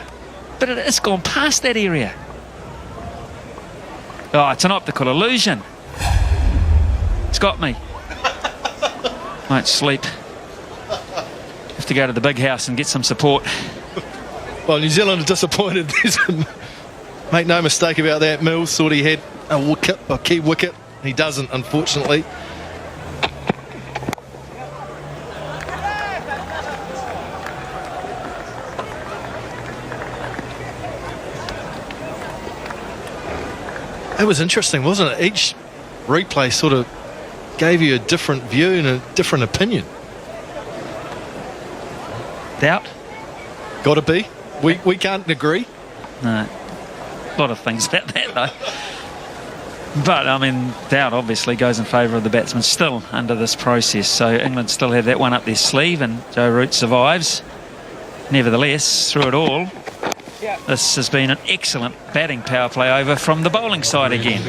S1: But it's gone past that area. Oh, it's an optical illusion. It's got me. Won't sleep. Have to go to the big house and get some support.
S4: Well, New Zealand are disappointed. Make no mistake about that. Mills thought he had a key wicket. He doesn't, unfortunately. It was interesting, wasn't it? Each replay sort of gave you a different view and a different opinion.
S1: Doubt?
S4: Got to be. We can't agree.
S1: No. A lot of things about that, though. But, I mean, doubt obviously goes in favour of the batsman still under this process. So England still have that one up their sleeve, and Joe Root survives. Nevertheless, through it all, this has been an excellent batting power play over from the bowling side again.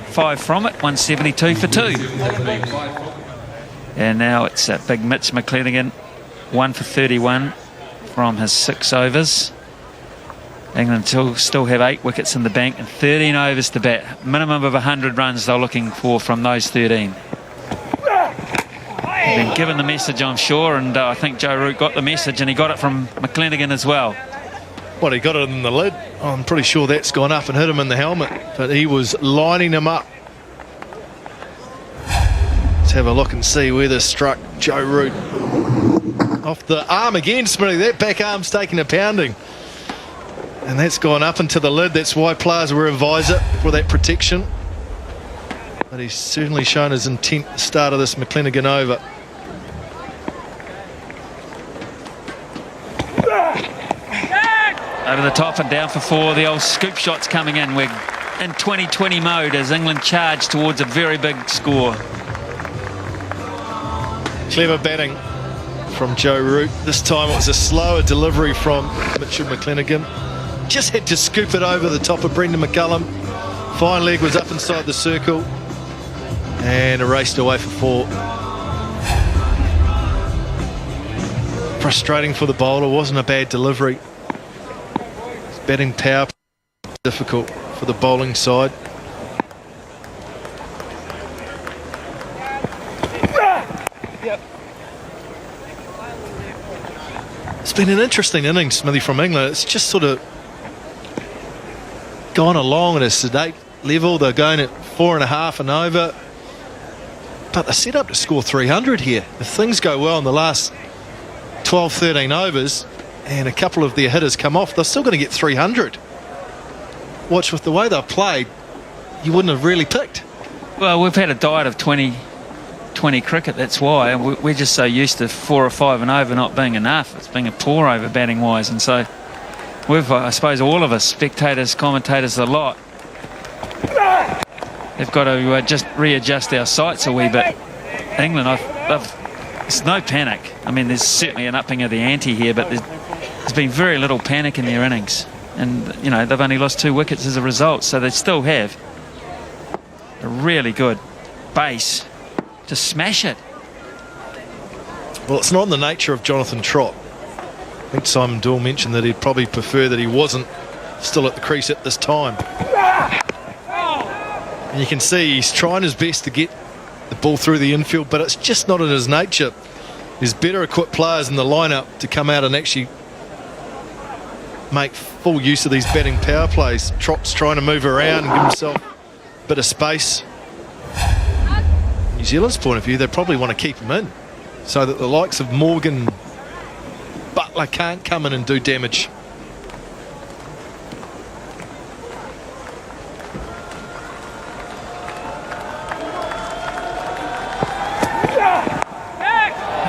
S1: 5 from it, 172 for 2. And now it's big Mitch McClenaghan, 1 for 31 from his 6 overs. England still have 8 wickets in the bank and 13 overs to bat. Minimum of 100 runs they're looking for from those 13. They've been given the message, I'm sure, and I think Joe Root got the message, and he got it from McClenaghan as well.
S4: Well, he got it in the lid. I'm pretty sure that's gone up and hit him in the helmet, but he was lining him up. Let's have a look and see where this struck Joe Root. Off the arm again, Smitty. That back arm's taking a pounding. And that's gone up into the lid. That's why players wear a visor, for that protection. But he's certainly shown his intent at the start of this McClenaghan over.
S1: Over the top and down for 4. The old scoop shots coming in. We're in 2020 mode as England charge towards a very big score.
S4: Clever batting from Joe Root. This time it was a slower delivery from Mitchell McClenaghan. Just had to scoop it over the top of Brendan McCullum. Fine leg was up inside the circle and erased away for 4. Frustrating for the bowler. Wasn't a bad delivery. Batting power difficult for the bowling side. It's been an interesting innings, Smithy, from England. It's just sort of gone along at a sedate level. They're going at 4.5 and over, but they're set up to score 300 here. If things go well in the last 12-13 overs and a couple of their hitters come off, they're still going to get 300. Watch, with the way they've played, you wouldn't have really picked.
S1: Well, we've had a diet of 20 cricket, that's why. And we're just so used to 4 or 5 and over not being enough. It's being a pour over batting wise, and so we've, I suppose, all of us, spectators, commentators, a lot, they've got to just readjust our sights a wee bit. England, it's no panic. I mean, there's certainly an upping of the ante here, but there's been very little panic in their innings, and you know, they've only lost 2 wickets as a result, so they still have a really good base to smash it.
S4: Well, it's not in the nature of Jonathan Trott. I think Simon Doyle mentioned that he'd probably prefer that he wasn't still at the crease at this time. And you can see he's trying his best to get the ball through the infield, but it's just not in his nature. There's better equipped players in the lineup to come out and actually make full use of these batting power plays. Trott's trying to move around and give himself a bit of space. New Zealand's point of view, they probably want to keep him in so that the likes of Morgan, Butler can't come in and do damage.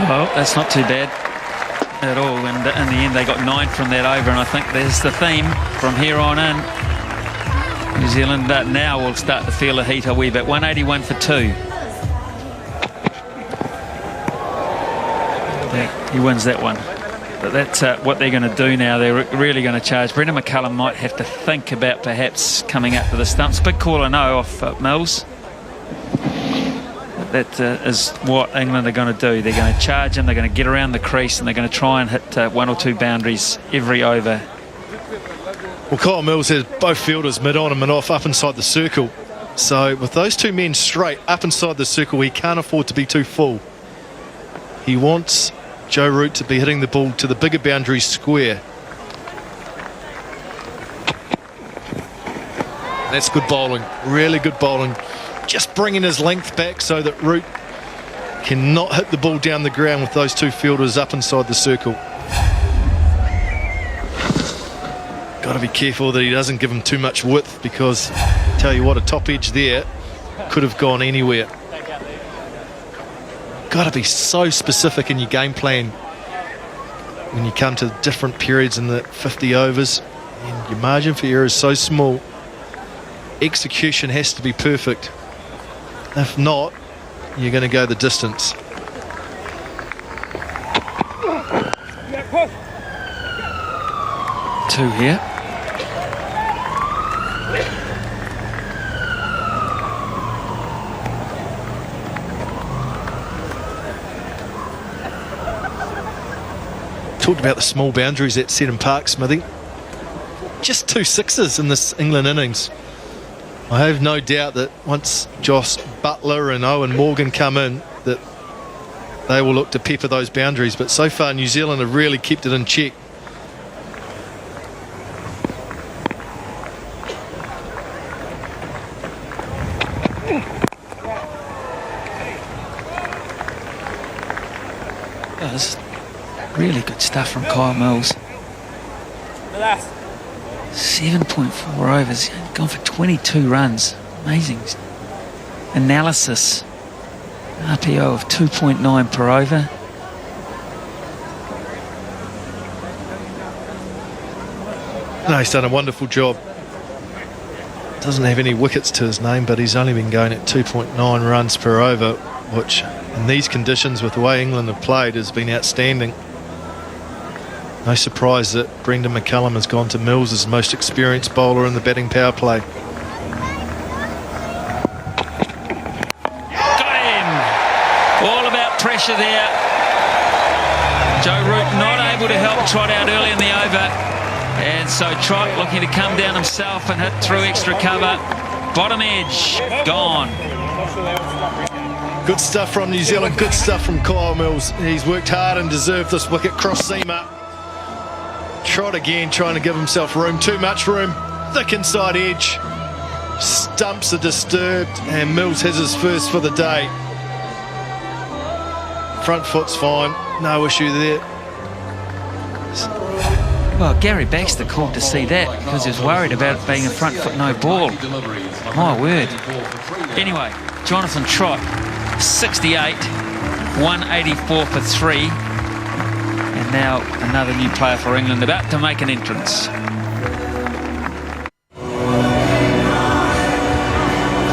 S1: Well, that's not too bad at all, and in the end they got 9 from that over, and I think there's the theme from here on in. New Zealand now will start to feel the heat a wee bit. 181 for 2. He wins that one. But that's what they're going to do now. They're really going to charge. Brendan McCullum might have to think about perhaps coming up to the stumps. Big call, I know, off Mills. that is what England are going to do. They're going to charge in, they're going to get around the crease, and they're going to try and hit 1 or 2 boundaries every over.
S4: Well, Kyle Mills has both fielders mid-on and mid-off up inside the circle. So with those 2 men straight up inside the circle, he can't afford to be too full. He wants Joe Root to be hitting the ball to the bigger boundary square. That's good bowling, really good bowling. Just bringing his length back so that Root cannot hit the ball down the ground with those 2 fielders up inside the circle. Got to be careful that he doesn't give him too much width, because tell you what, a top edge there could have gone anywhere. Got to be so specific in your game plan when you come to different periods in the 50 overs, and your margin for error is so small. Execution has to be perfect. If not, you're going to go the distance.
S1: Two here.
S4: Talked about the small boundaries at Seddon Park, Smithy. Just 2 sixes in this England innings. I have no doubt that once Josh Butler and Owen Morgan come in, that they will look to pepper those boundaries. But so far, New Zealand have really kept it in check.
S1: That's really good stuff from Kyle Mills. 7.4 overs, gone for 22 runs. Amazing analysis. RPO of 2.9 per over.
S4: No, he's done a wonderful job. Doesn't have any wickets to his name, but he's only been going at 2.9 runs per over, which in these conditions, with the way England have played, has been outstanding. No surprise that Brendan McCullum has gone to Mills as the most experienced bowler in the batting power play.
S1: Got him! All about pressure there. Joe Root not able to help Trott out early in the over. And so Trott looking to come down himself and hit through extra cover. Bottom edge, gone.
S4: Good stuff from New Zealand, good stuff from Kyle Mills. He's worked hard and deserved this wicket. Cross seamer. Trott again trying to give himself room, too much room. Thick inside edge. Stumps are disturbed, and Mills has his first for the day. Front foot's fine, no issue there.
S1: Well, Gary Baxter called to see that because he was worried about it being a front foot no ball. My word. Anyway, Jonathan Trott, 68, 184 for 3. And now another new player for England about to make an entrance.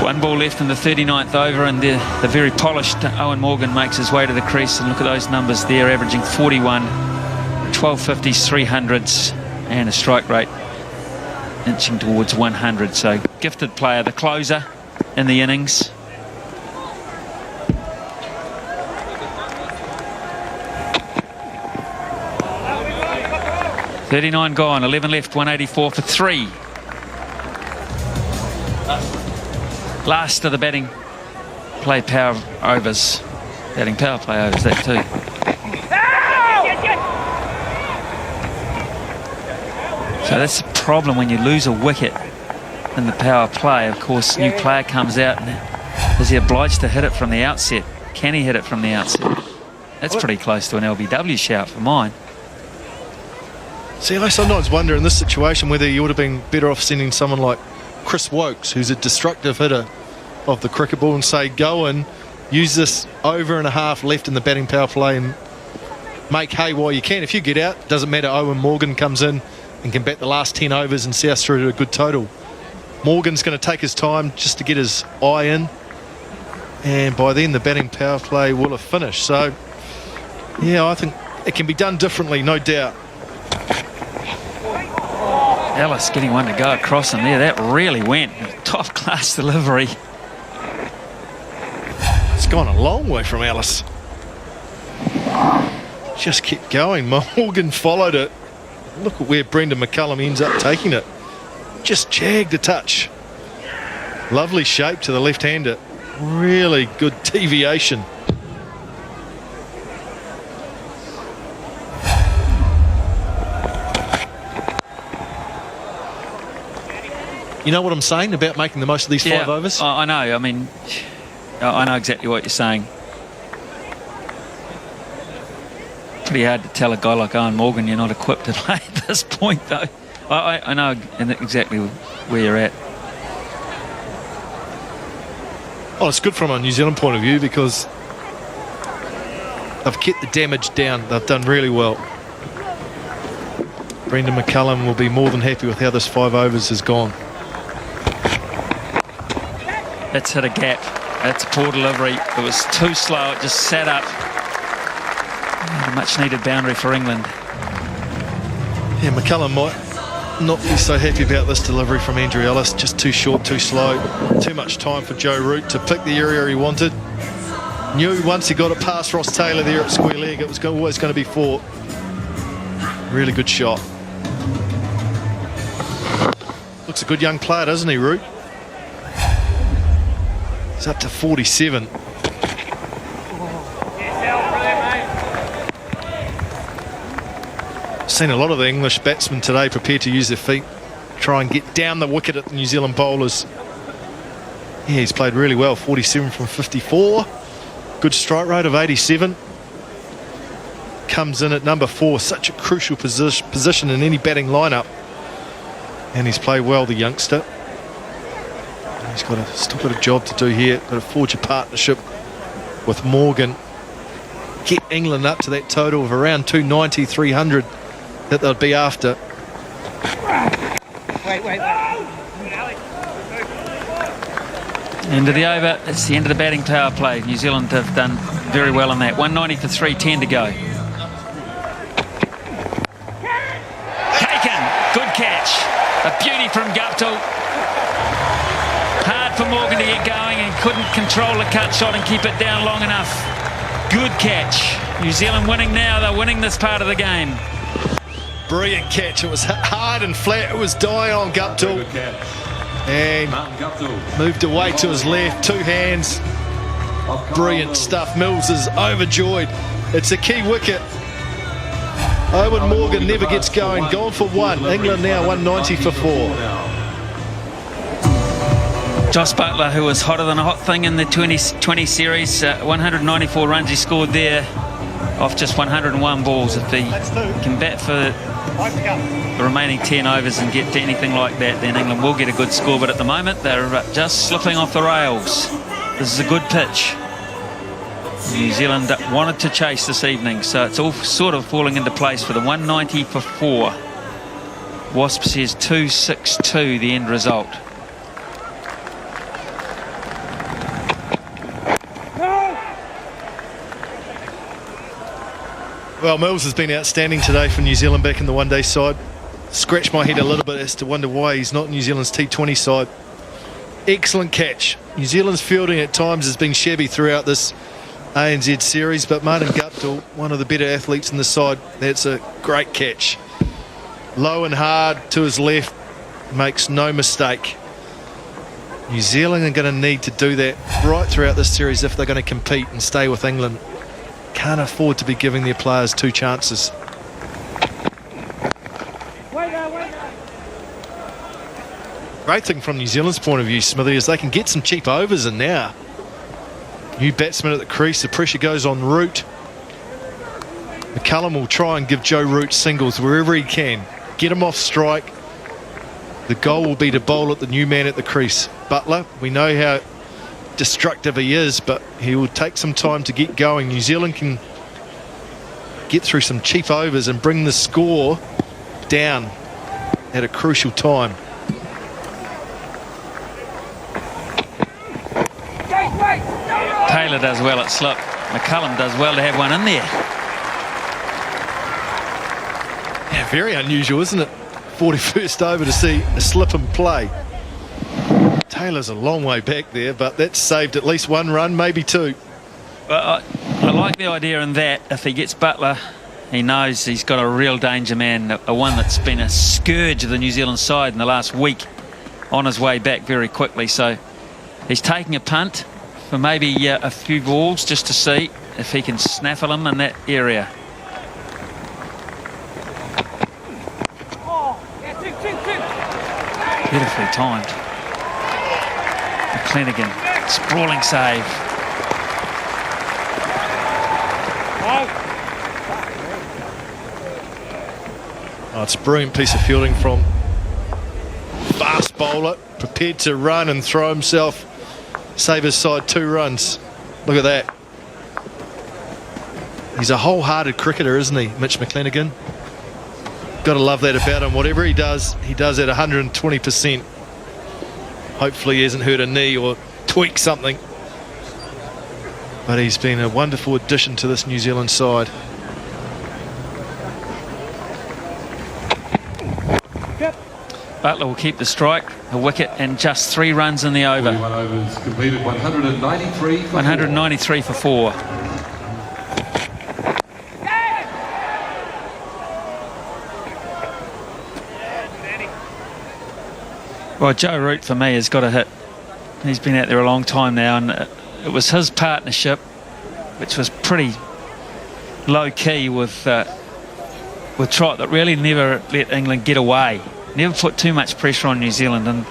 S1: One ball left in the 39th over, and the very polished Owen Morgan makes his way to the crease. And look at those numbers there, averaging 41, 12 50s, 300s, and a strike rate inching towards 100. So gifted player, the closer in the innings. $39 gone, 11 left, 184 for 3. Last of the batting play power overs. Batting power play overs, that too. So that's the problem when you lose a wicket in the power play. Of course, new player comes out, and is he obliged to hit it from the outset? Can he hit it from the outset? That's pretty close to an LBW shout for mine.
S4: See, I sometimes wonder in this situation whether you would have been better off sending someone like Chris Wokes, who's a destructive hitter of the cricket ball, and say, go and use this over and a half left in the batting power play and make hay while you can. If you get out, doesn't matter. Owen Morgan comes in and can bat the last 10 overs and see us through to a good total. Morgan's going to take his time just to get his eye in, and by then the batting power play will have finished. So, yeah, I think it can be done differently, no doubt.
S1: Ellis getting one to go across him there. That really went. Top class delivery.
S4: It's gone a long way from Ellis. Just kept going. Morgan followed it. Look at where Brendan McCullum ends up taking it. Just jagged a touch. Lovely shape to the left-hander. Really good deviation. You know what I'm saying about making the most of these 5 overs?
S1: I know. I mean, I know exactly what you're saying. Pretty hard to tell a guy like Owen Morgan you're not equipped to play at this point, though. I know exactly where you're at.
S4: Well, it's good from a New Zealand point of view because they've kept the damage down. They've done really well. Brendan McCullum will be more than happy with how this 5 overs has gone.
S1: That's hit a gap. That's a poor delivery. It was too slow. It just sat up. A much needed boundary for England.
S4: Yeah, McCullum might not be so happy about this delivery from Andrew Ellis. Just too short, too slow. Too much time for Joe Root to pick the area he wanted. Knew once he got it past Ross Taylor there at square leg, it was always going to be 4. Really good shot. Looks a good young player, doesn't he, Root? He's up to 47. Seen a lot of the English batsmen today prepared to use their feet, try and get down the wicket at the New Zealand bowlers. Yeah, he's played really well. 47 from 54. Good strike rate of 87. Comes in at number 4, such a crucial position in any batting lineup. And he's played well, the youngster. He's still got a job to do here. Got to forge a partnership with Morgan. Get England up to that total of around 290, 300 that they'll be after.
S6: Wait.
S1: End of the over. It's the end of the batting power play. New Zealand have done very well in that. 190 for 310 to go. Taken. Good catch. A beauty from Guptill. Hard for Morgan to get going and couldn't control the cut shot and keep it down long enough. Good catch. New Zealand winning now. They're winning this part of the game.
S4: Brilliant catch. It was hard and flat. It was dying on Guptill. And moved away to his left. 2 hands. Brilliant stuff. Mills is overjoyed. It's a key wicket. Owen Morgan never gets going. Gone for 1. England now 190 for 4.
S1: Joss Butler, who was hotter than a hot thing in the 2020 series, 194 runs he scored there off just 101 balls. If he can bat for the remaining 10 overs and get to anything like that, then England will get a good score. But at the moment, they're just slipping off the rails. This is a good pitch. New Zealand wanted to chase this evening, so it's all sort of falling into place for the 190 for 4. Wasp says 262, the end result.
S4: Well, Mills has been outstanding today for New Zealand back in the one-day side. Scratched my head a little bit as to wonder why he's not New Zealand's T20 side. Excellent catch. New Zealand's fielding at times has been shabby throughout this ANZ series, but Martin Guptill, one of the better athletes in the side, that's a great catch. Low and hard to his left, makes no mistake. New Zealand are going to need to do that right throughout this series if they're going to compete and stay with England. Can't afford to be giving their players 2 chances. Great thing from New Zealand's point of view, Smithy, is they can get some cheap overs in now. New batsman at the crease, the pressure goes on Root. McCullum will try and give Joe Root singles wherever he can. Get him off strike. The goal will be to bowl at the new man at the crease. Butler, we know how destructive he is, but he will take some time to get going. New Zealand can get through some cheap overs and bring the score down at a crucial time.
S1: Taylor does well at slip. McCullum does well to have one in there.
S4: Yeah, very unusual, isn't it? 41st over to see a slip and play. Taylor's a long way back there, but that's saved at least 1 run, maybe 2.
S1: Well, I like the idea in that if he gets Butler, he knows he's got a real danger man, a one that's been a scourge of the New Zealand side in the last week, on his way back very quickly. So he's taking a punt for maybe a few balls just to see if he can snaffle him in that area. Beautifully timed. McClenaghan, sprawling save.
S4: Oh, it's a brilliant piece of fielding from fast bowler, prepared to run and throw himself, save his side 2 runs. Look at that. He's a wholehearted cricketer, isn't he, Mitch McClenaghan? Got to love that about him. Whatever he does at 120%. Hopefully he hasn't hurt a knee or tweaked something. But he's been a wonderful addition to this New Zealand side.
S1: Butler will keep the strike, a wicket, and just 3 runs in the over.
S9: 41 overs completed, 193 for
S1: 193 for 4. Well, Joe Root for me has got a hit. He's been out there a long time now, and it was his partnership, which was pretty low key with Trott, that really never let England get away. Never put too much pressure on New Zealand, and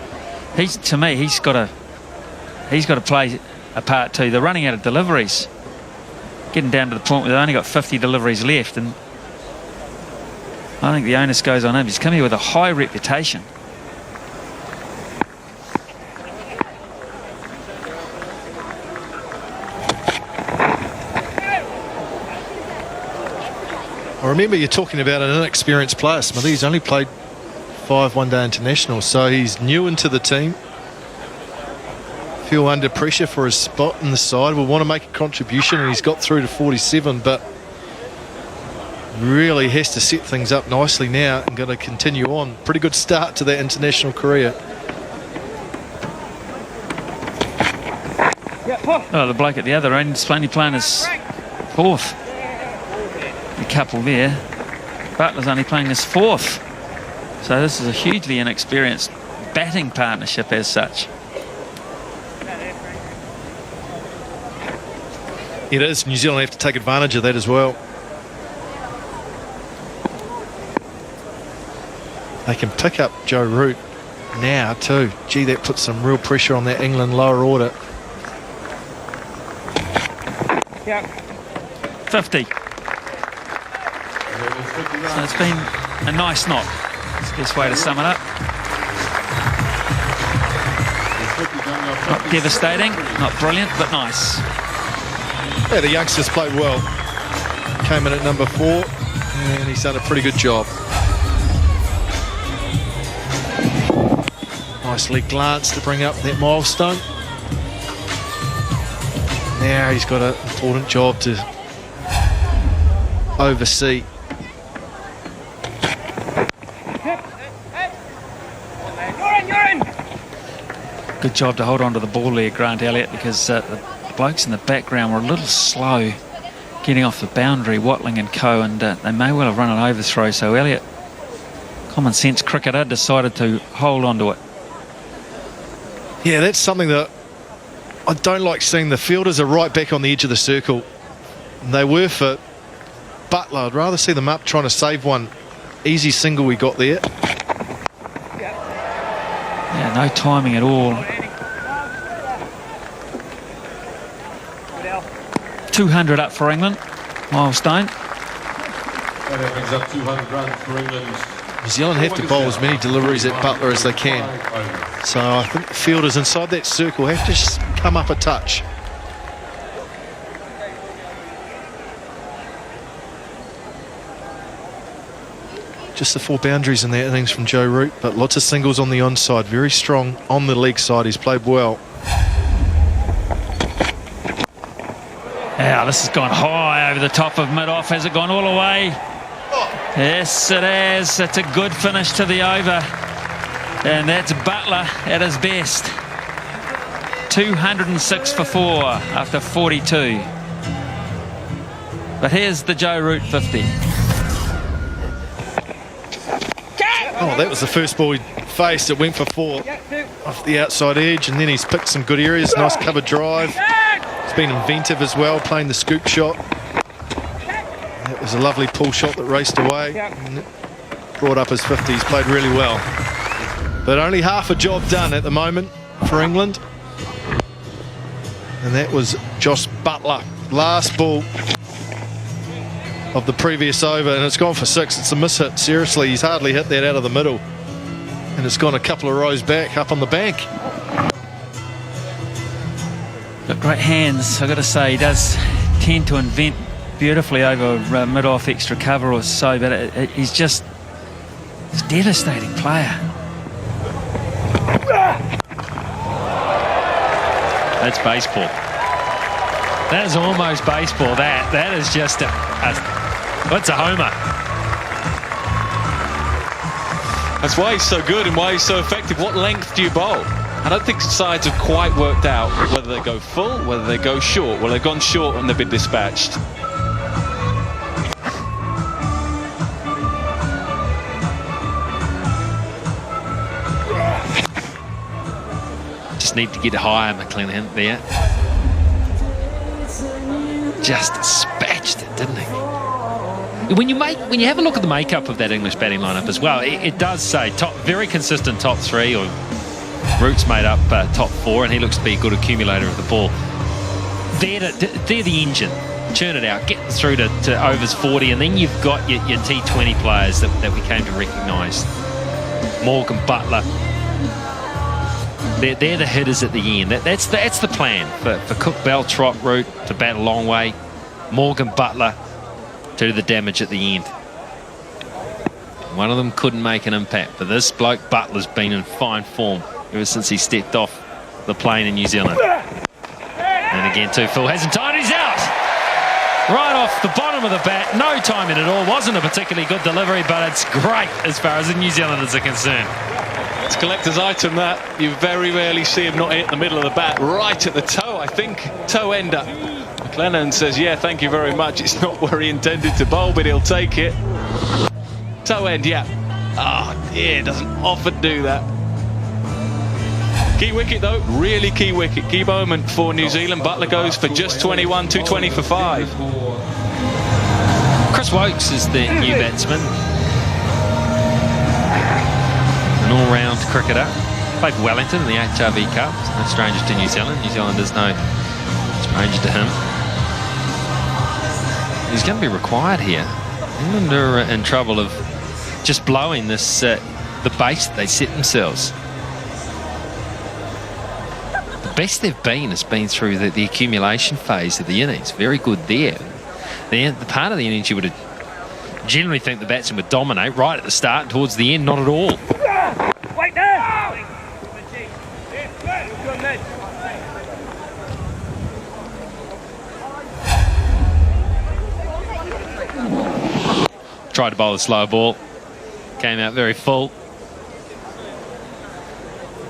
S1: to me he's got to play a part too. They're running out of deliveries, getting down to the point where they've only got 50 deliveries left, and I think the onus goes on him. He's come here with a high reputation.
S4: I remember you're talking about an inexperienced player, Smithy. He's only played 5 one-day internationals, so he's new into the team. Feel under pressure for his spot in the side. Will want to make a contribution, and he's got through to 47, but really has to set things up nicely now and going to continue on. Pretty good start to that international career.
S1: Oh, the bloke at the other end is only playing his 4th. The couple there. Butler's only playing his 4th. So this is a hugely inexperienced batting partnership as such.
S4: It is. New Zealand have to take advantage of that as well. They can pick up Joe Root now too. Gee, that puts some real pressure on that England lower order.
S1: 50. So it's been a nice knock. That's the best way to sum it up. Not devastating, not brilliant, but nice.
S4: Yeah, the youngsters played well. Came in at number 4, and he's done a pretty good job. Nicely glanced to bring up that milestone. Now he's got an important job to oversee.
S1: Good job to hold on to the ball there, Grant Elliott, because the blokes in the background were a little slow getting off the boundary, Watling and co, and they may well have run an overthrow. So Elliott, common sense cricketer, decided to hold on to it.
S4: Yeah, that's something that I don't like seeing. The fielders are right back on the edge of the circle. They were for Butler. I'd rather see them up trying to save one. Easy single we got there.
S1: Yeah, no timing at all. 200 up for England. Milestone.
S9: That brings up 200 runs for England.
S4: New Zealand have to bowl as many deliveries at Butler as they can. So I think the fielders inside that circle have to just come up a touch. Just the 4 boundaries in that innings from Joe Root, but lots of singles on the onside. Very strong on the leg side. He's played well.
S1: Yeah, this has gone high over the top of mid-off. Has it gone all the way? Yes, it has. It's a good finish to the over. And that's Butler at his best. 206 for 4 after 42.
S5: But here's the Joe Root 50.
S4: Oh, that was the first ball he faced. It went for 4 off the outside edge, and then he's picked some good areas. Nice cover drive. He's been inventive as well, playing the scoop shot. That was a lovely pull shot that raced away. And brought up his 50. He's played really well. But only half a job done at the moment for England. And that was Josh Butler. Last ball of the previous over, and it's gone for 6. It's a miss hit. Seriously, he's hardly hit that out of the middle. And it's gone a couple of rows back up on the bank.
S1: Got great hands, I've got to say. He does tend to invent beautifully over mid-off extra cover or so, but he's just a devastating player.
S5: That's baseball. That is almost baseball. That is just what's a homer?
S3: That's why he's so good and why he's so effective. What length do you bowl? I don't think sides have quite worked out whether they go full, whether they go short. Well, they've gone short and they've been dispatched.
S5: Just need to get higher, McClenaghan there. Just dispatched it, didn't he? When you have a look at the makeup of that English batting lineup as well, it does say very consistent top 3, or Root's made up top 4, and he looks to be a good accumulator of the ball. They're the engine. Churn it out, get through to overs 40, and then you've got your T20 players that we came to recognise. Morgan, Butler. They're the hitters at the end. That's the plan for Cook, Bell, Trott, Root to bat a long way. Morgan, Butler to do the damage at the end. One of them couldn't make an impact, but this bloke Butler's been in fine form ever since he stepped off the plane in New Zealand. And again, too, Phil hasn't timed. He's out! Right off the bottom of the bat, no timing at all. Wasn't a particularly good delivery, but it's great as far as the New Zealanders are concerned.
S3: It's a collector's item that you very rarely see him not hit the middle of the bat, right at the toe, I think. Toe ender. McClenaghan says, yeah, thank you very much. It's not where he intended to bowl, but he'll take it. Toe end, yeah. Oh, yeah, doesn't often do that. Key wicket, though. Really key wicket. Key moment for New Zealand. Butler goes for just 21, 220 for 5.
S5: Chris Wokes is the new batsman. An all-round cricketer. Played for Wellington in the HRV Cup. No strangers to New Zealand. New Zealanders no stranger to him. He's going to be required here. England are in trouble of just blowing this the base that they set themselves. The best they've been has been through the accumulation phase of the innings. Very good there. The part of the innings you would generally think the batsman would dominate right at the start and towards the end, not at all.
S6: Wait there!
S5: Tried to bowl a slow ball. Came out very full.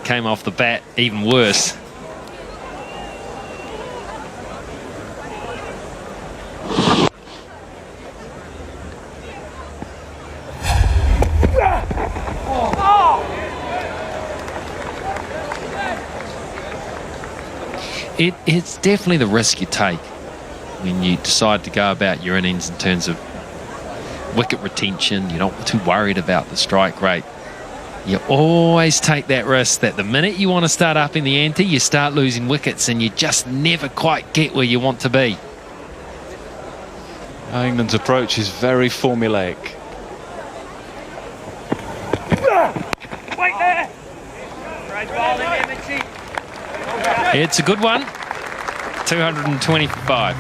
S5: Came off the bat even worse. It's definitely the risk you take when you decide to go about your innings in terms of wicket retention. You're not too worried about the strike rate. You always take that risk that the minute you want to start upping the ante, you start losing wickets and you just never quite get where you want to be.
S3: England's approach is very formulaic.
S6: Wait there!
S5: It's a good one. 225.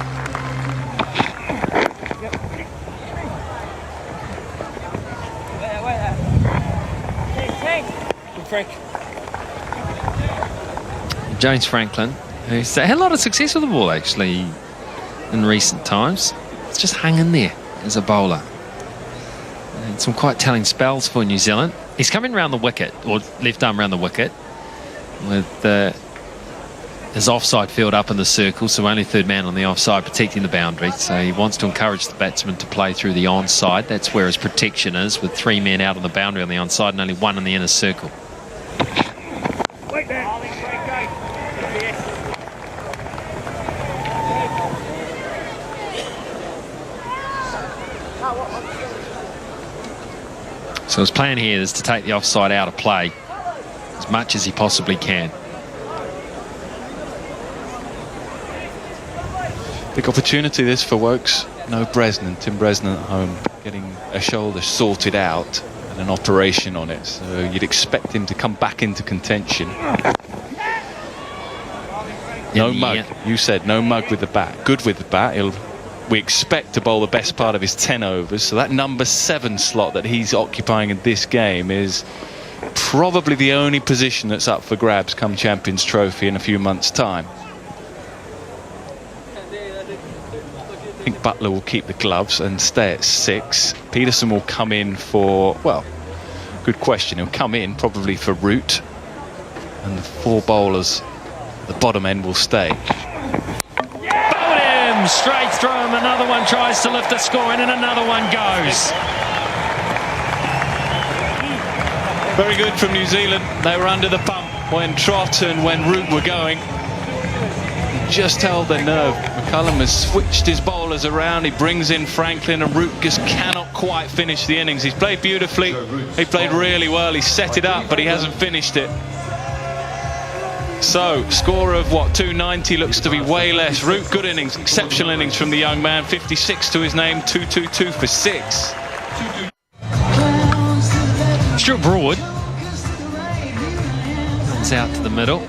S5: James Franklin, who's had a lot of success with the ball actually in recent times. It's just hung in there as a bowler. And some quite telling spells for New Zealand. He's coming round the wicket, or left arm round the wicket, with his offside field up in the circle, so only third man on the offside protecting the boundary. So he wants to encourage the batsman to play through the onside. That's where his protection is, with 3 men out on the boundary on the onside and only 1 in the inner circle.
S6: Wait there.
S5: So his plan here is to take the offside out of play as much as he possibly can.
S3: Big opportunity this for Wokes. No Bresnan, Tim Bresnan at home, getting a shoulder sorted out and an operation on it. So you'd expect him to come back into contention. No mug. You said no mug with the bat. Good with the bat. We expect to bowl the best part of his 10 overs. So that number 7 slot that he's occupying in this game is probably the only position that's up for grabs come Champions Trophy in a few months' time. I think Butler will keep the gloves and stay at 6. Peterson will come in for, well, good question. He'll come in probably for Root. And the 4 bowlers, the bottom end, will stay.
S5: Straight through him, another one tries to lift the score in, and another one goes.
S3: Very good from New Zealand. They were under the pump when Trott and when Root were going. Just held their nerve. McCullum has switched his bowlers around. He brings in Franklin, and Root just cannot quite finish the innings. He's played beautifully. He played really well. He set it up, but he hasn't finished it. So, score of what, 290 looks to be way less. Root, good innings, exceptional innings from the young man. 56 to his name, 222 for 6.
S5: Stuart Broad comes out to the middle.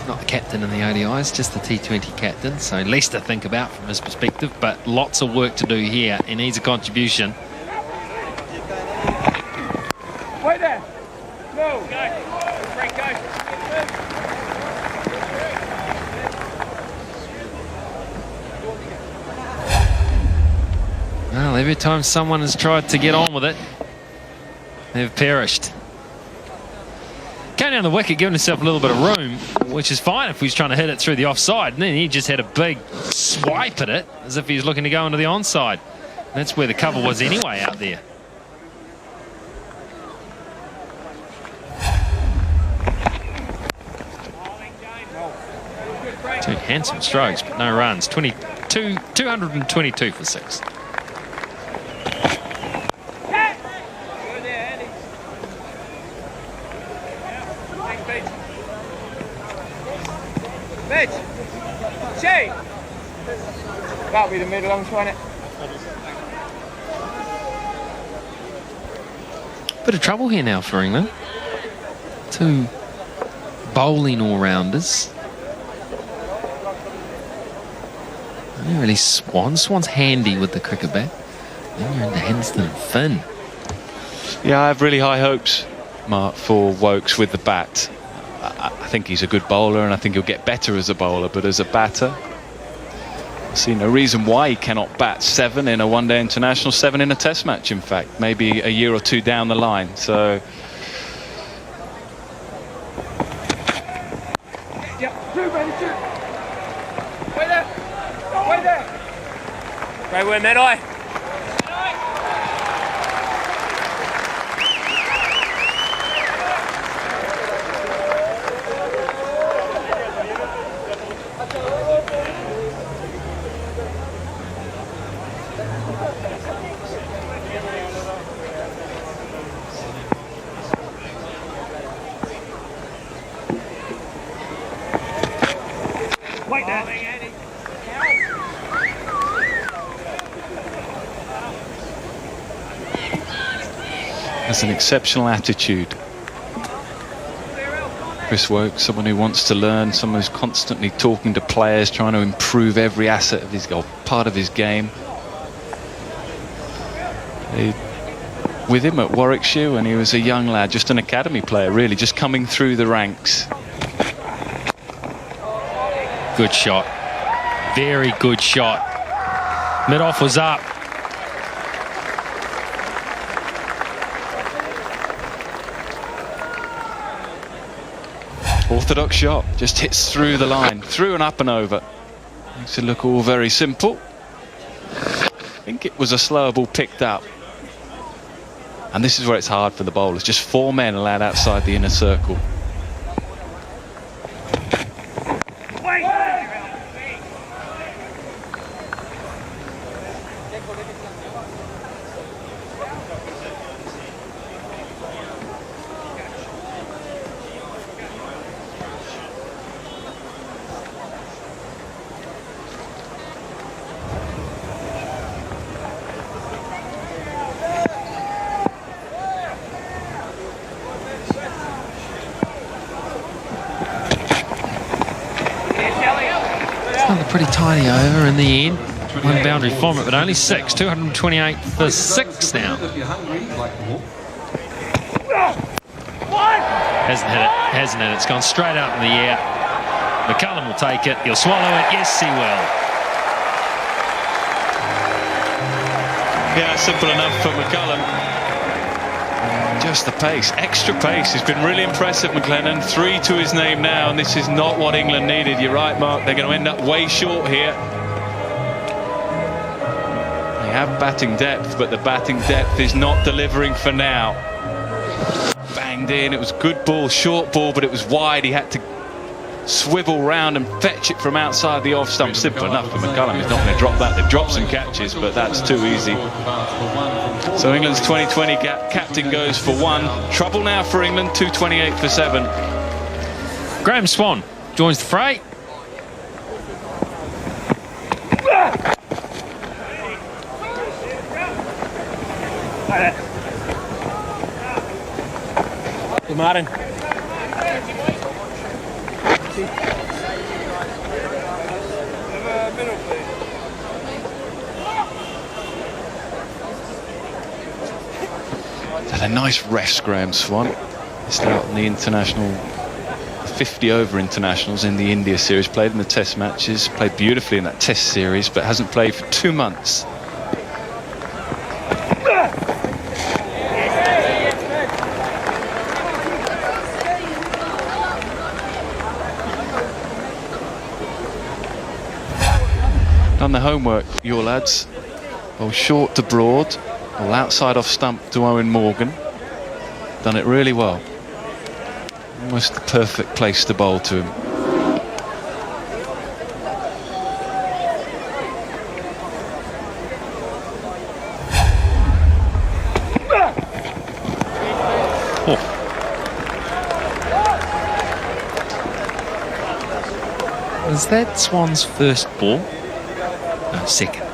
S5: Not the captain in the ODIs, just the T20 captain. So less to think about from his perspective, but lots of work to do here. He needs a contribution.
S6: Wait there. No. Go. Frank, go.
S5: Well, every time someone has tried to get on with it, they've perished. Came down the wicket, giving himself a little bit of room, which is fine if he's trying to hit it through the offside. And then he just had a big swipe at it, as if he was looking to go into the onside. And that's where the cover was anyway out there. 2 handsome strokes, but no runs. 222 for 6.
S6: Mitch! Shay! That'll be the middle, I'm trying it.
S5: Bit of trouble here now for England. 2 bowling all-rounders. Only really Swan's handy with the cricket bat. Then you're into Henston and Finn.
S3: Yeah, I have really high hopes, Mark, for Wokes with the bat. I think he's a good bowler, and I think he'll get better as a bowler, but as a batter, I see no reason why he cannot bat 7 in a one-day international, 7 in a test match, in fact, maybe a year or 2 down the line. So
S6: Yep, 2 ready, 2. Wait there. Wait there. Right where mid-eye. Wait there.
S3: has an exceptional attitude. Chris Wokes, someone who wants to learn, someone who's constantly talking to players, trying to improve every asset of his, or part of his game. With him at Warwickshire when he was a young lad, just an academy player, really, just coming through the ranks.
S5: Good shot. Very good shot. Mid-off was up.
S3: Orthodox shot, just hits through the line, through and up and over. Makes it look all very simple. I think it was a slower ball picked up. And this is where it's hard for the bowlers. Just 4 men allowed outside the inner circle.
S5: Pretty tidy over in the end. 1 boundary from it, but only 6. 228 for 6 now. Hasn't hit it. Hasn't hit it. It's gone straight up in the air. McCullum will take it. He'll swallow it. Yes, he will.
S3: Yeah, simple enough for McCullum. Just the pace, extra pace. He's been really impressive, McLennan. 3 to his name now, and this is not what England needed. You're right, Mark. They're going to end up way short here. They have batting depth, but the batting depth is not delivering for now. Banged in. It was good ball, short ball, but it was wide. He had to swivel round and fetch it from outside the off stump. Simple enough for McCullum. He's not going to drop that. They've dropped some catches, but that's too easy. So England's 2020 captain goes for 1. Trouble now for England. 228 for 7.
S5: Graham Swan joins the fray.
S6: Good Martin.
S3: Had a nice rest, Graham Swan. Missed out on the international, 50 over internationals in the India series. Played in the test matches, played beautifully in that test series, but hasn't played for 2 months. Done the homework, your lads. Bowl short to Broad. Well, outside off stump to Owen Morgan. Done it really well. Almost the perfect place to bowl to him.
S5: Oh. Was that Swan's first ball? No, second.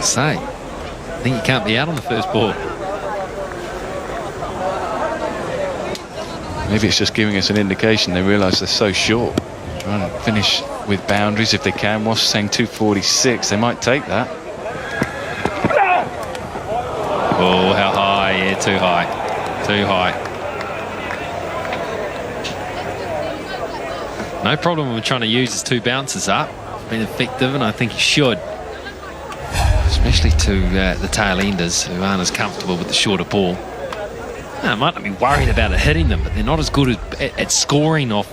S5: Say, I think you can't be out on the first ball.
S3: Maybe it's just giving us an indication they realise they're so short. Trying to finish with boundaries if they can. Wash saying 246. They might take that.
S5: Oh, how high? Yeah, too high. Too high. No problem with trying to use his 2 bounces up. Been effective, and I think he should. Especially to the tail enders who aren't as comfortable with the shorter ball. Now, I might not be worried about it hitting them, but they're not as good at scoring off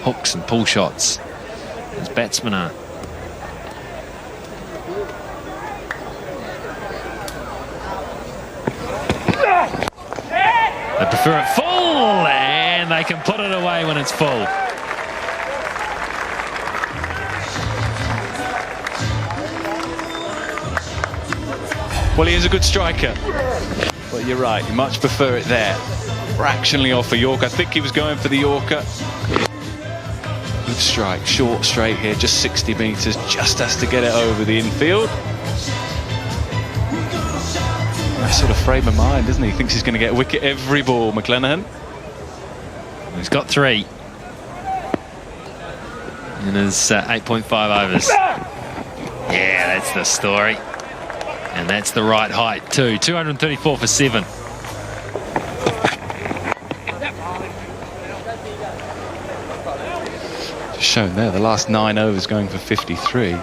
S5: hooks and pull shots as batsmen are. They prefer it full, and they can put it away when it's full.
S3: Well, he is a good striker. But you're right, you much prefer it there. Fractionally off a Yorker. I think he was going for the Yorker. Good strike, short straight here, just 60 metres. Just has to get it over the infield. That sort of frame of mind, isn't he? He thinks he's going to get a wicket every ball, McLennan.
S5: He's got 3. In his 8.5 overs. Yeah, that's the story. And that's the right height too. 234 for 7.
S3: Just shown there, the last 9 overs going for 53.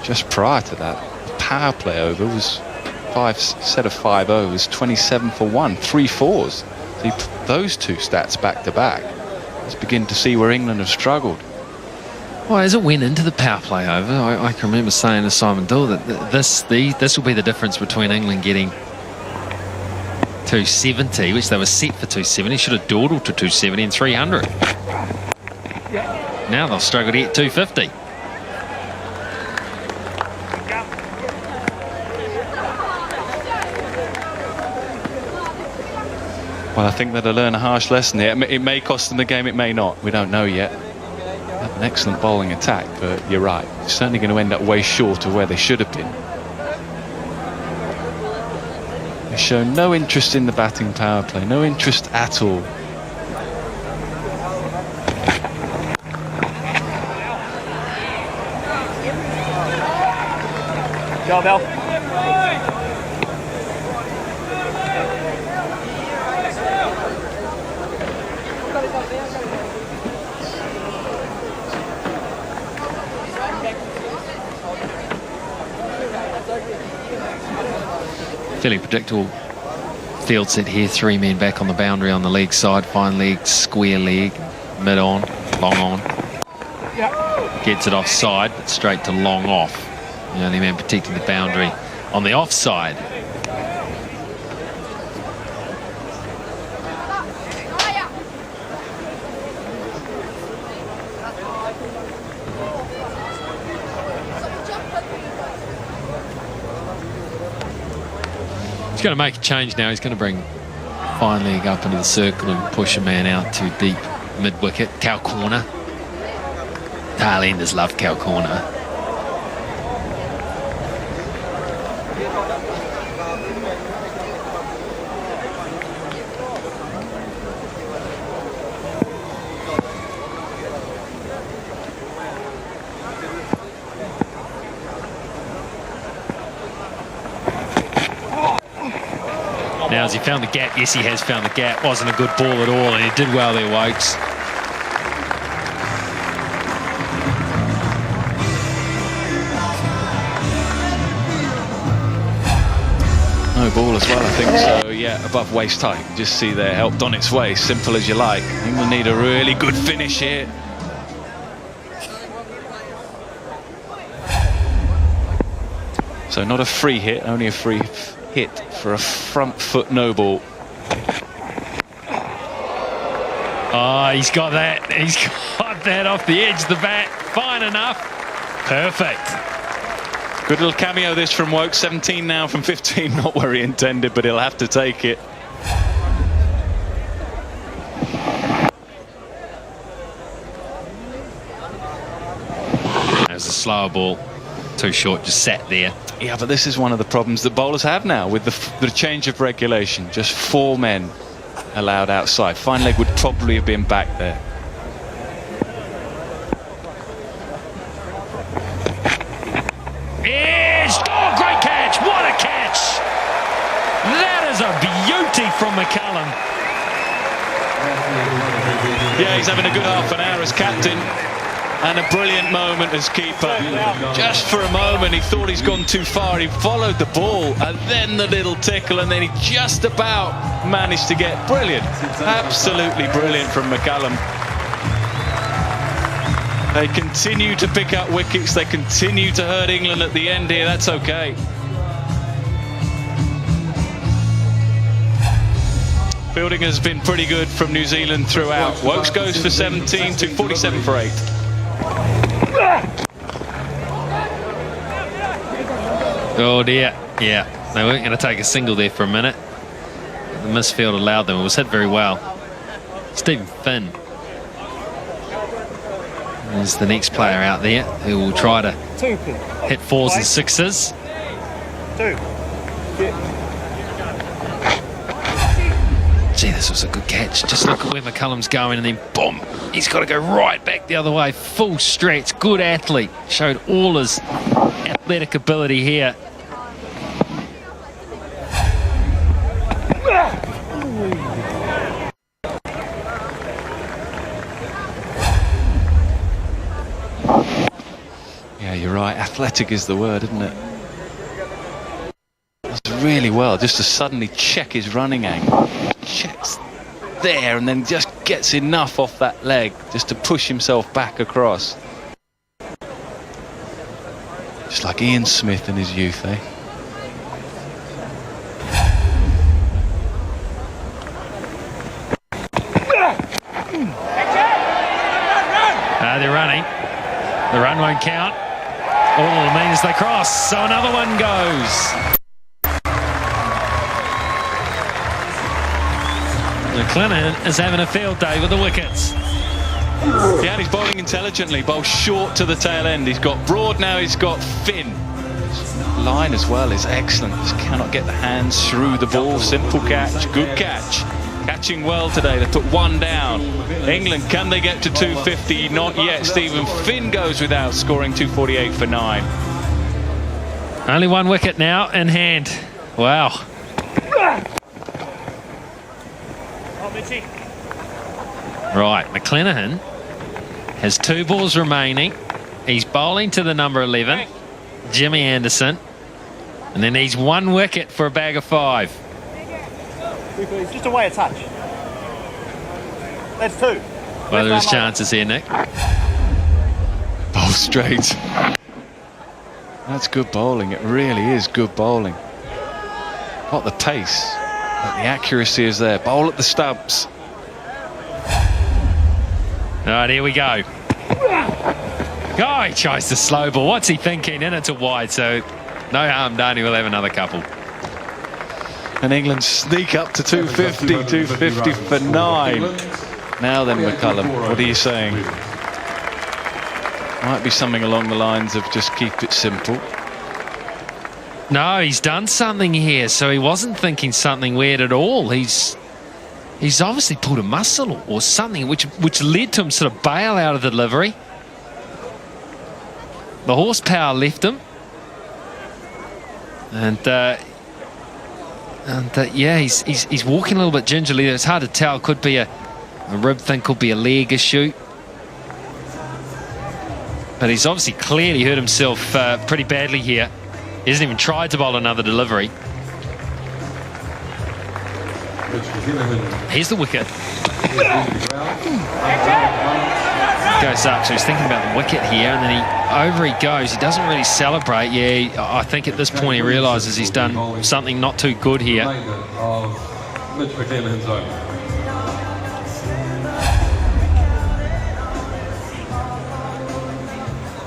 S3: Just prior to that, the power play over was set of 5 overs, 27 for 1, 3 fours. So you put those two stats back to back. Let's begin to see where England have struggled.
S5: Well, as it went into the power play over, I can remember saying to Simon Dill that this will be the difference between England getting 270, which they were set for 270, should have dawdled to 270 and 300. Now they'll struggle to get 250.
S3: Well, I think that they'll learn a harsh lesson here. It may cost them the game, it may not. We don't know yet. An excellent bowling attack, but you're right. It's certainly going to end up way short of where they should have been. They show no interest in the batting power play, no interest at all.
S6: Go, Bell.
S5: Fairly predictable field set here. 3 men back on the boundary on the leg side. Fine leg, square leg, mid on, long on. Gets it offside, but straight to long off. The only man protecting the boundary on the offside. He's going to make a change now. He's going to bring fine leg up into the circle and push a man out to deep mid-wicket. Cow corner. Tailenders love cow corner. Now, has he found the gap? Yes, he has found the gap. Wasn't a good ball at all, and he did well there, Wokes.
S3: No ball as well, I think. So, yeah, above waist height. You can just see there, helped on its way. Simple as you like. England need a really good finish here. So not a free hit, only a free hit for a front foot no ball.
S5: Oh, he's got that. He's got that off the edge of the bat. Fine enough. Perfect.
S3: Good little cameo this from Woke. 17 now from 15. Not where he intended, but he'll have to take it.
S5: There's a slower ball. Too short, just sat there.
S3: Yeah, but this is one of the problems that bowlers have now with the change of regulation. Just 4 men allowed outside. Fine leg would probably have been back there.
S5: Oh, great catch! What a catch! That is a beauty from McCullum.
S3: Yeah, he's having a good half an hour as captain. And a brilliant moment as keeper. Just for a moment, he thought he's gone too far. He followed the ball, and then the little tickle, and then he just about managed to get brilliant. Absolutely brilliant from McCullum. They continue to pick up wickets. They continue to hurt England at the end here. That's okay. Fielding has been pretty good from New Zealand throughout. Wokes goes for 17 to 47 for 8.
S5: Oh dear, yeah, they weren't going to take a single there for a minute. The misfield allowed them. It was hit very well. Stephen Finn is the next player out there who will try to hit 4s and 6s. Gee, this was a good catch. Just look at where McCullum's going, and then boom, he's got to go right back the other way. Full stretch, good athlete. Showed all his athletic ability here.
S3: Yeah, you're right. Athletic is the word, isn't it? It's really well just to suddenly check his running angle. Checks there and then just gets enough off that leg just to push himself back across. Just like Ian Smith in his youth, eh?
S5: They're running. The run won't count. All it means they cross, so another one goes. McLennan is having a field day with the wickets.
S3: Yeah, he's bowling intelligently, bowls short to the tail end. He's got broad now, he's got thin. Line as well is excellent. Just cannot get the hands through the ball. Simple catch, good catch. Catching well today. They put one down. England, can they get to 250? Not yet. Stephen Finn goes without, scoring 248 for 9.
S5: Only one wicket now in hand. Wow. Right, McClenaghan has 2 balls remaining. He's bowling to the number 11, Jimmy Anderson, and then he's 1 wicket for a bag of 5.
S10: Just away a touch. That's 2.
S5: Well, there's chances here, Nick.
S3: Bowl straight. That's good bowling. It really is good bowling. Not the pace, but the accuracy is there. Bowl at the stumps.
S5: All right, here we go. Oh, he tries to slow ball. What's he thinking? In it to wide, so no harm done. He will have another couple.
S3: And England sneak up to 250, 250 for 9. Now then, McCullum, what are you saying? Might be something along the lines of just keep it simple.
S5: No, he's done something here, so he wasn't thinking something weird at all. He's obviously pulled a muscle or something which led to him sort of bail out of the delivery. The horsepower left him. And yeah, he's walking a little bit gingerly. It's hard to tell. Could be a rib thing, could be a leg issue. But he's obviously clearly hurt himself pretty badly here. He hasn't even tried to bowl another delivery. Here's the wicket. Goes up, so he's thinking about the wicket here, and then over he goes. He doesn't really celebrate. Yeah, I think at this point he realises he's done something not too good here.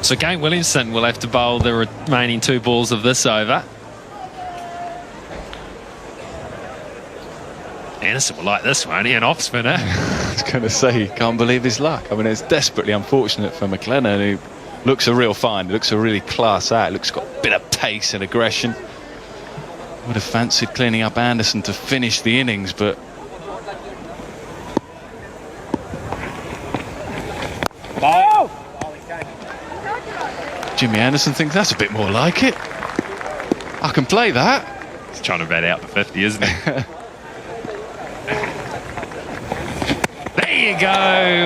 S5: So Kane Williamson will have to bowl the remaining 2 balls of this over. Anderson will like this one, an off spinner.
S3: I was going to say, can't believe his luck. I mean, it's desperately unfortunate for McLennan, who looks a real find. Looks a really class act. Looks got a bit of pace and aggression. Would have fancied cleaning up Anderson to finish the innings, but Jimmy Anderson thinks that's a bit more like it. I can play that.
S5: He's trying to bat out the 50, isn't he? There you go.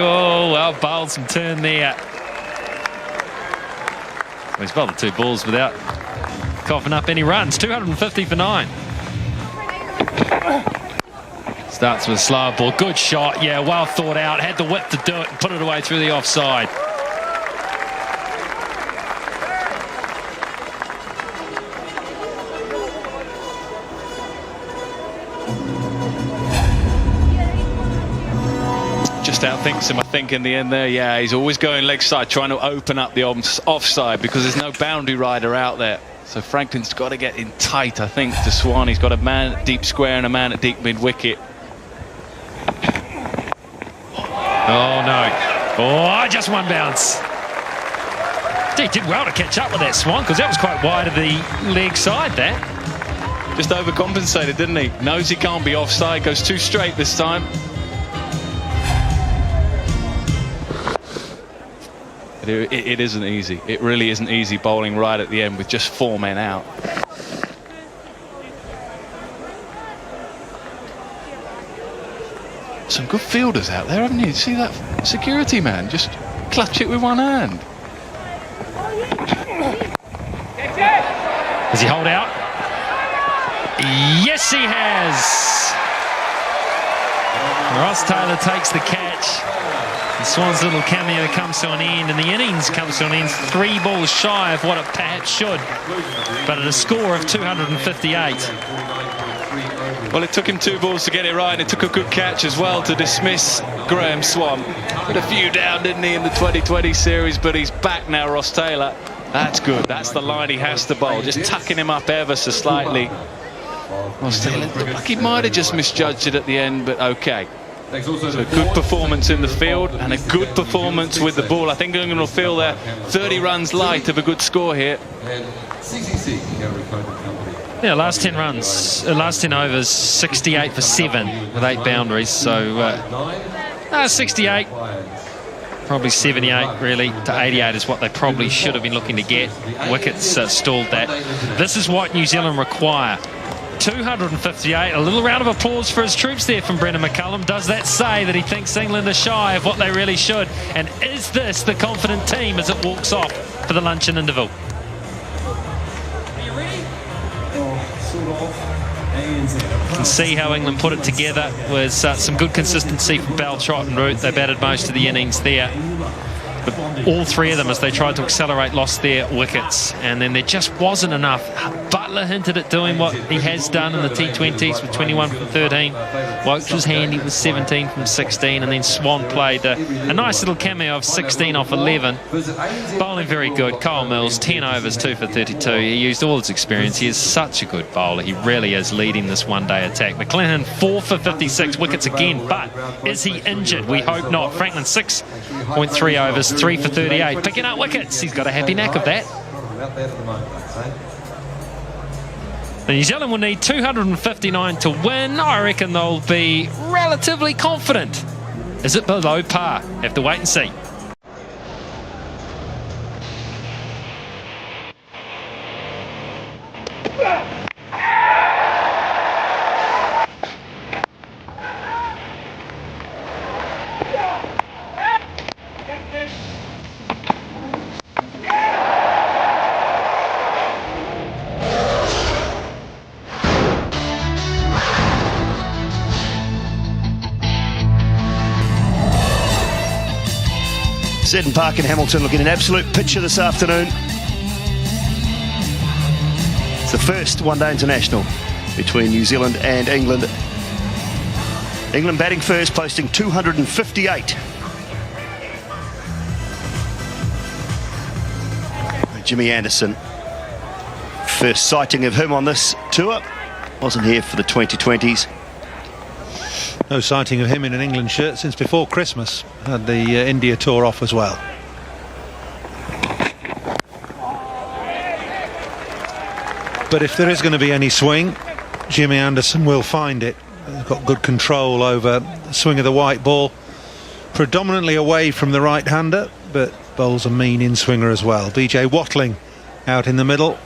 S5: Oh, well, bowled some turn there. Well, he's bowled the 2 balls without coughing up any runs. 250 for 9. Starts with a slow ball. Good shot. Yeah, well thought out. Had the width to do it and put it away through the offside.
S3: just outthinks him, I think, in the end there. Yeah, he's always going leg side, trying to open up the offside because there's no boundary rider out there. So Franklin's got to get in tight, I think, to Swan. He's got a man at deep square and a man at deep mid-wicket.
S5: Oh, no. Oh, just one bounce. He did well to catch up with that, Swan, because that was quite wide of the leg side there.
S3: Just overcompensated, didn't he? Knows he can't be offside, goes too straight this time. It isn't easy. It really isn't easy bowling right at the end with just 4 men out. Some good fielders out there, haven't you? See that security man just clutch it with one hand.
S5: Does he hold out? Yes, he has. Ross Taylor takes the catch. The Swans' little cameo comes to an end, and the innings comes to an end 3 balls shy of what it perhaps should, but at a score of 258.
S3: Well, it took him 2 balls to get it right, and it took a good catch as well to dismiss Graham Swan. Put a few down, didn't he, in the 2020 series, but he's back now, Ross Taylor. That's good. That's the line he has to bowl, just tucking him up ever so slightly. Ross Taylor looked like he might have just misjudged it at the end, but okay. So a good performance in the field and a good performance with the ball. I think England will feel they're 30 runs light of a good score here.
S5: Yeah, last 10 runs, last 10 overs, 68 for 7 with 8 boundaries. So 68, probably 78 really to 88 is what they probably should have been looking to get. Wickets stalled that. This is what New Zealand require. 258, a little round of applause for his troops there from Brendan McCullum. Does that say that he thinks England are shy of what they really should? And is this the confident team as it walks off for the luncheon interval?
S6: Are you ready?
S5: You can see how England put it together with some good consistency from Bell, Trott and Root. They batted most of the innings there. But all 3 of them, as they tried to accelerate, lost their wickets, and then there just wasn't enough. Butler hinted at doing what he has done in the T20s with 21 from 13. Wokes was handy with 17 from 16, and then Swan played a nice little cameo of 16 off 11. Bowling very good. Kyle Mills, 10 overs, 2 for 32. He used all his experience. He is such a good bowler. He really is leading this one-day attack. McLennan, 4 for 56, wickets again, but is he injured? We hope not. Franklin, 6.3 overs, 3 for 38, picking up wickets. He's got a happy knack of that. The New Zealand will need 259 to win. I reckon they'll be relatively confident. Is it below par? Have to wait and see.
S2: Seddon Park in Hamilton looking an absolute picture this afternoon. It's the first one-day international between New Zealand and England. England batting first, posting 258. Jimmy Anderson, first sighting of him on this tour. Wasn't here for the 2020s.
S7: No sighting of him in an England shirt since before Christmas. Had the India tour off as well. But if there is going to be any swing, Jimmy Anderson will find it. He's got good control over the swing of the white ball. Predominantly away from the right-hander, but bowls a mean in-swinger as well. BJ Watling out in the middle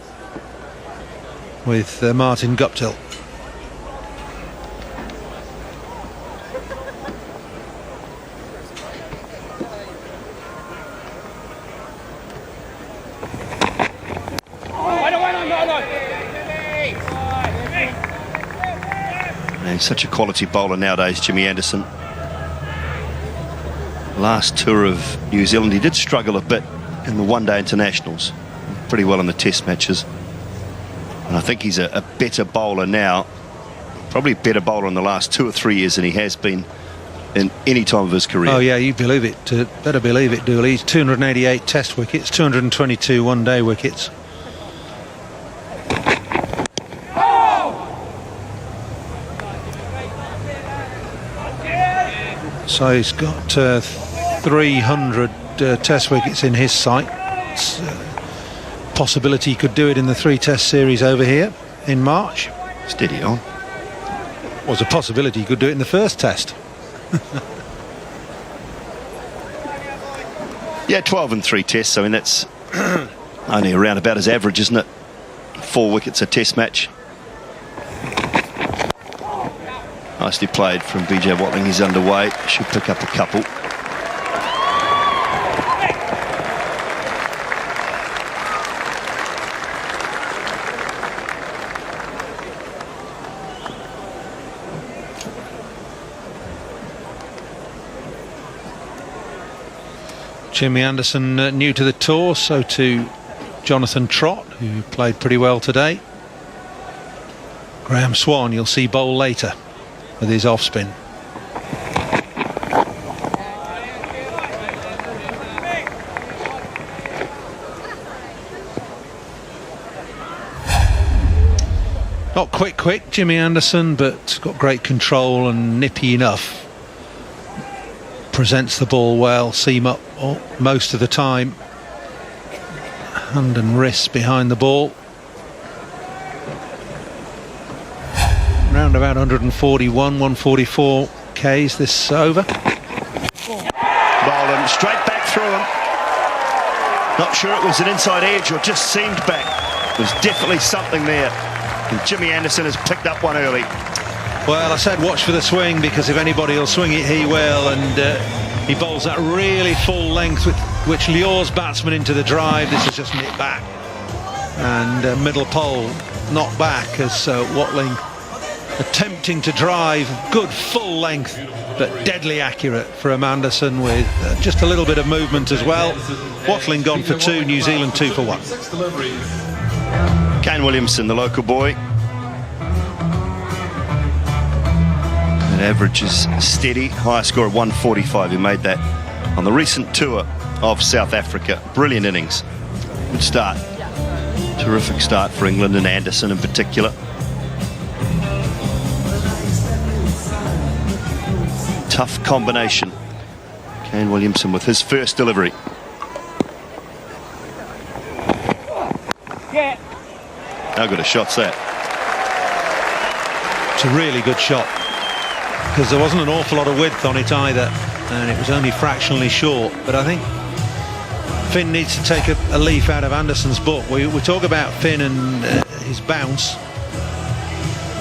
S7: with Martin Guptill.
S2: And such a quality bowler nowadays, Jimmy Anderson. Last tour of New Zealand, he did struggle a bit in the one-day internationals. Pretty well in the test matches. And I think he's a better bowler now. Probably a better bowler in the last 2 or 3 years than he has been in any time of his career.
S7: Oh yeah, you believe it. Better believe it, Dooley. 288 test wickets, 222 one-day wickets. So he's got 300 test wickets in his sight. Possibility he could do it in the 3-test series over here in March.
S2: Steady on.
S7: Was a possibility he could do it in the first test.
S2: Yeah, 12 and 3 tests. I mean, that's only around about his average, isn't it? 4 wickets a test match. Nicely played from BJ Watling. He's underway. Should pick up a couple.
S7: Jimmy Anderson new to the tour, so to Jonathan Trott, who played pretty well today. Graham Swan, you'll see bowl later with his off spin. Not quick, Jimmy Anderson, but got great control and nippy enough. Presents the ball well, seam up most of the time. Hand and wrist behind the ball. Round about 141, 144 Ks this over.
S2: Bowled him straight back through him. Not sure it was an inside edge or just seamed back. There's definitely something there. And Jimmy Anderson has picked up one early.
S7: Well, I said watch for the swing, because if anybody will swing it, he will. And he bowls that really full length which lures batsmen into the drive. This is just nipped back. And middle pole knocked back as Watling attempting to drive. Good full length, but deadly accurate from Anderson, with just a little bit of movement as well. Watling gone for 2, New Zealand 2 for 1.
S2: Kane Williamson, the local boy. That average is steady. Higher score of 145. He made that on the recent tour of South Africa. Brilliant innings. Good start. Terrific start for England, and Anderson in particular. Tough combination. Kane Williamson with his first delivery.
S6: Yeah.
S2: How good a shot's that?
S7: It's a really good shot, because there wasn't an awful lot of width on it either, and it was only fractionally short. But I think Finn needs to take a leaf out of Anderson's book. We talk about Finn and his bounce.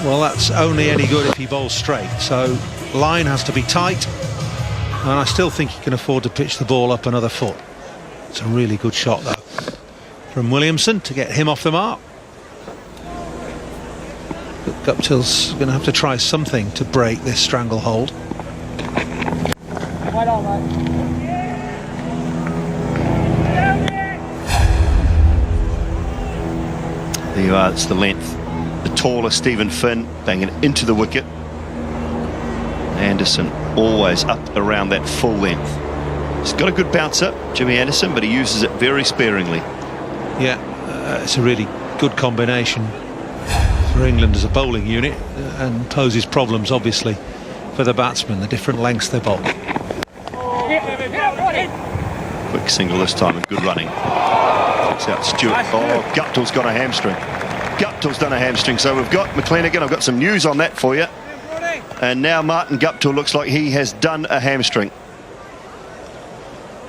S7: Well, that's only any good if he bowls straight. So line has to be tight, and I still think he can afford to pitch the ball up another foot. It's a really good shot though from Williamson to get him off the mark. But Guptill's going to have to try something to break this stranglehold.
S6: Right on, mate.
S2: There you are, it's the length. The taller Stephen Finn banging it into the wicket. Anderson always up around that full length. He's got a good bouncer, Jimmy Anderson, but he uses it very sparingly.
S7: Yeah, it's a really good combination for England as a bowling unit, and poses problems obviously for the batsmen, the different lengths they bowl.
S2: Quick single this time and good running. Takes out Stewart. Oh, Guptill's got a hamstring. Guptill's done a hamstring, so we've got McClenaghan. I've got some news on that for you. And now Martin Guptill looks like he has done a hamstring.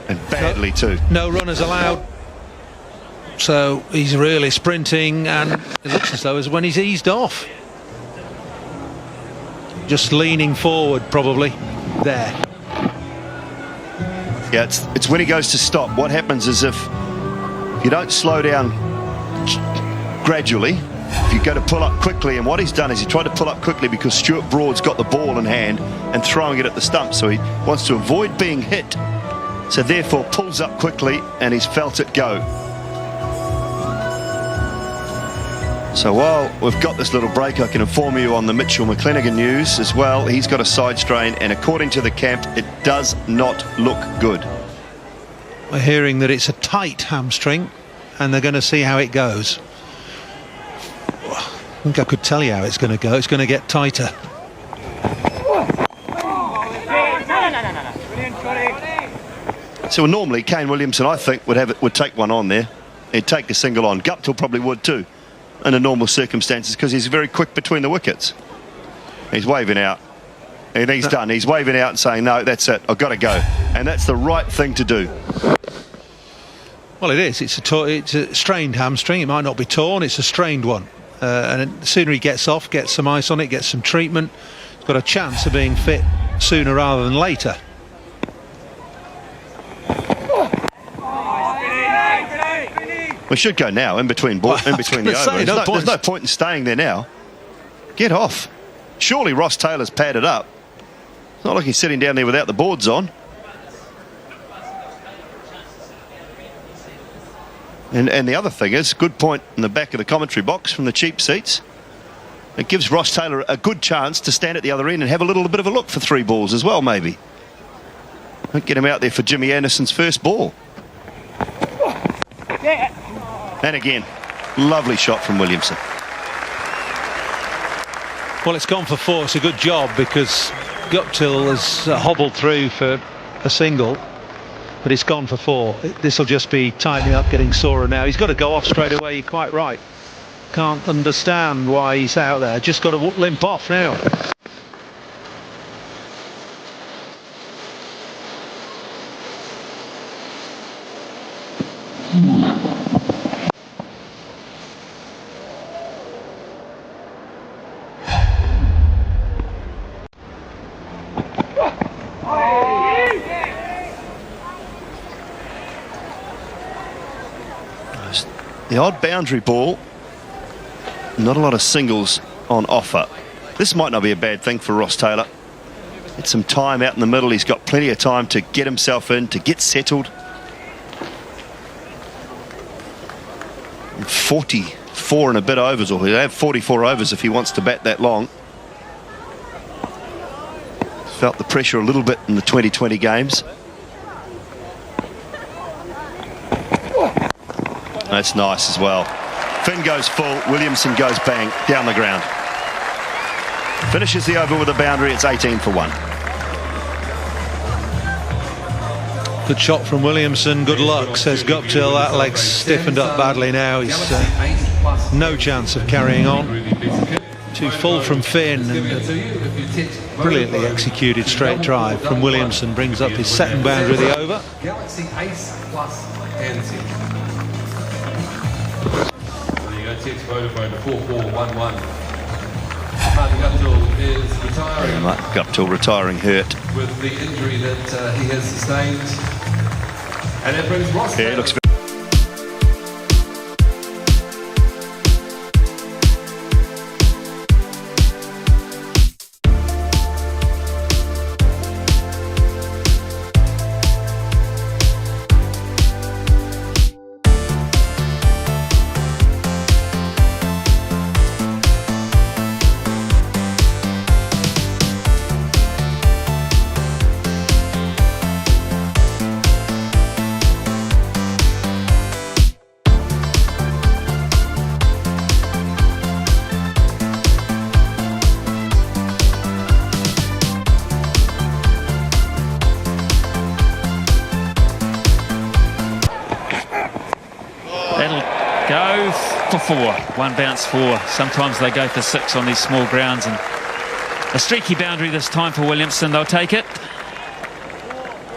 S2: And badly too.
S7: No runners allowed. So he's really sprinting, and it looks as though as when he's eased off. Just leaning forward probably. There.
S2: Yeah, it's when he goes to stop. What happens is if you don't slow down gradually, if you go to pull up quickly, and what he's done is he tried to pull up quickly because Stuart Broad's got the ball in hand and throwing it at the stump, so he wants to avoid being hit, so therefore pulls up quickly, and he's felt it go. So while we've got this little break, I can inform you on the Mitchell McClenaghan news as well. He's got a side strain, and according to the camp, it does not look good.
S7: We're hearing that it's a tight hamstring, and they're going to see how it goes. I think I could tell you how it's going to go. It's going to get tighter.
S2: So normally Kane Williamson, I think, would take one on there. He'd take a single on. Guptill probably would too, under normal circumstances, because he's very quick between the wickets. He's waving out, and he's done. He's waving out and saying, no, that's it, I've got to go. And that's the right thing to do.
S7: Well, it is. It's a strained hamstring. It might not be torn. It's a strained one. And the sooner he gets off, gets some ice on it, gets some treatment, he's got a chance of being fit sooner rather than later.
S2: We should go now, in between the overs. There's no point in staying there now. Get off. Surely Ross Taylor's padded up. It's not like he's sitting down there without the boards on. And the other thing is, good point in the back of the commentary box from the cheap seats. It gives Ross Taylor a good chance to stand at the other end and have a little bit of a look for 3 balls as well, maybe. Don't get him out there for Jimmy Anderson's first ball. And again, lovely shot from Williamson.
S7: Well, it's gone for 4. It's a good job because Guptill has hobbled through for a single, but it's gone for 4. This will just be tightening up, getting sorer now. He's got to go off straight away. You're quite right. Can't understand why he's out there. Just got to limp off now.
S2: The odd boundary ball. Not a lot of singles on offer. This might not be a bad thing for Ross Taylor. Get some time out in the middle. He's got plenty of time to get himself in, to get settled. 44 and a bit overs, or he'll have 44 overs if he wants to bat that long. Felt the pressure a little bit in the 2020 games. That's nice as well. Finn goes full, Williamson goes bang, down the ground. Finishes the over with a boundary, it's 18 for 1.
S7: Good shot from Williamson, good luck, says Guptill. That leg's stiffened up badly now. He's no chance of carrying on. Too full from Finn, and brilliantly executed straight drive from Williamson brings up his second boundary of the over.
S9: Galaxy Ace Plus Anzi. Tits Vodafone 4411. Martin Guptill is retiring.
S2: Guptill retiring hurt.
S9: With the injury that he has sustained. And that brings Ross.
S2: Yeah, it looks
S1: Go for 4. One bounce 4. Sometimes they go for 6 on these small grounds, and a streaky boundary this time for Williamson. They'll take it.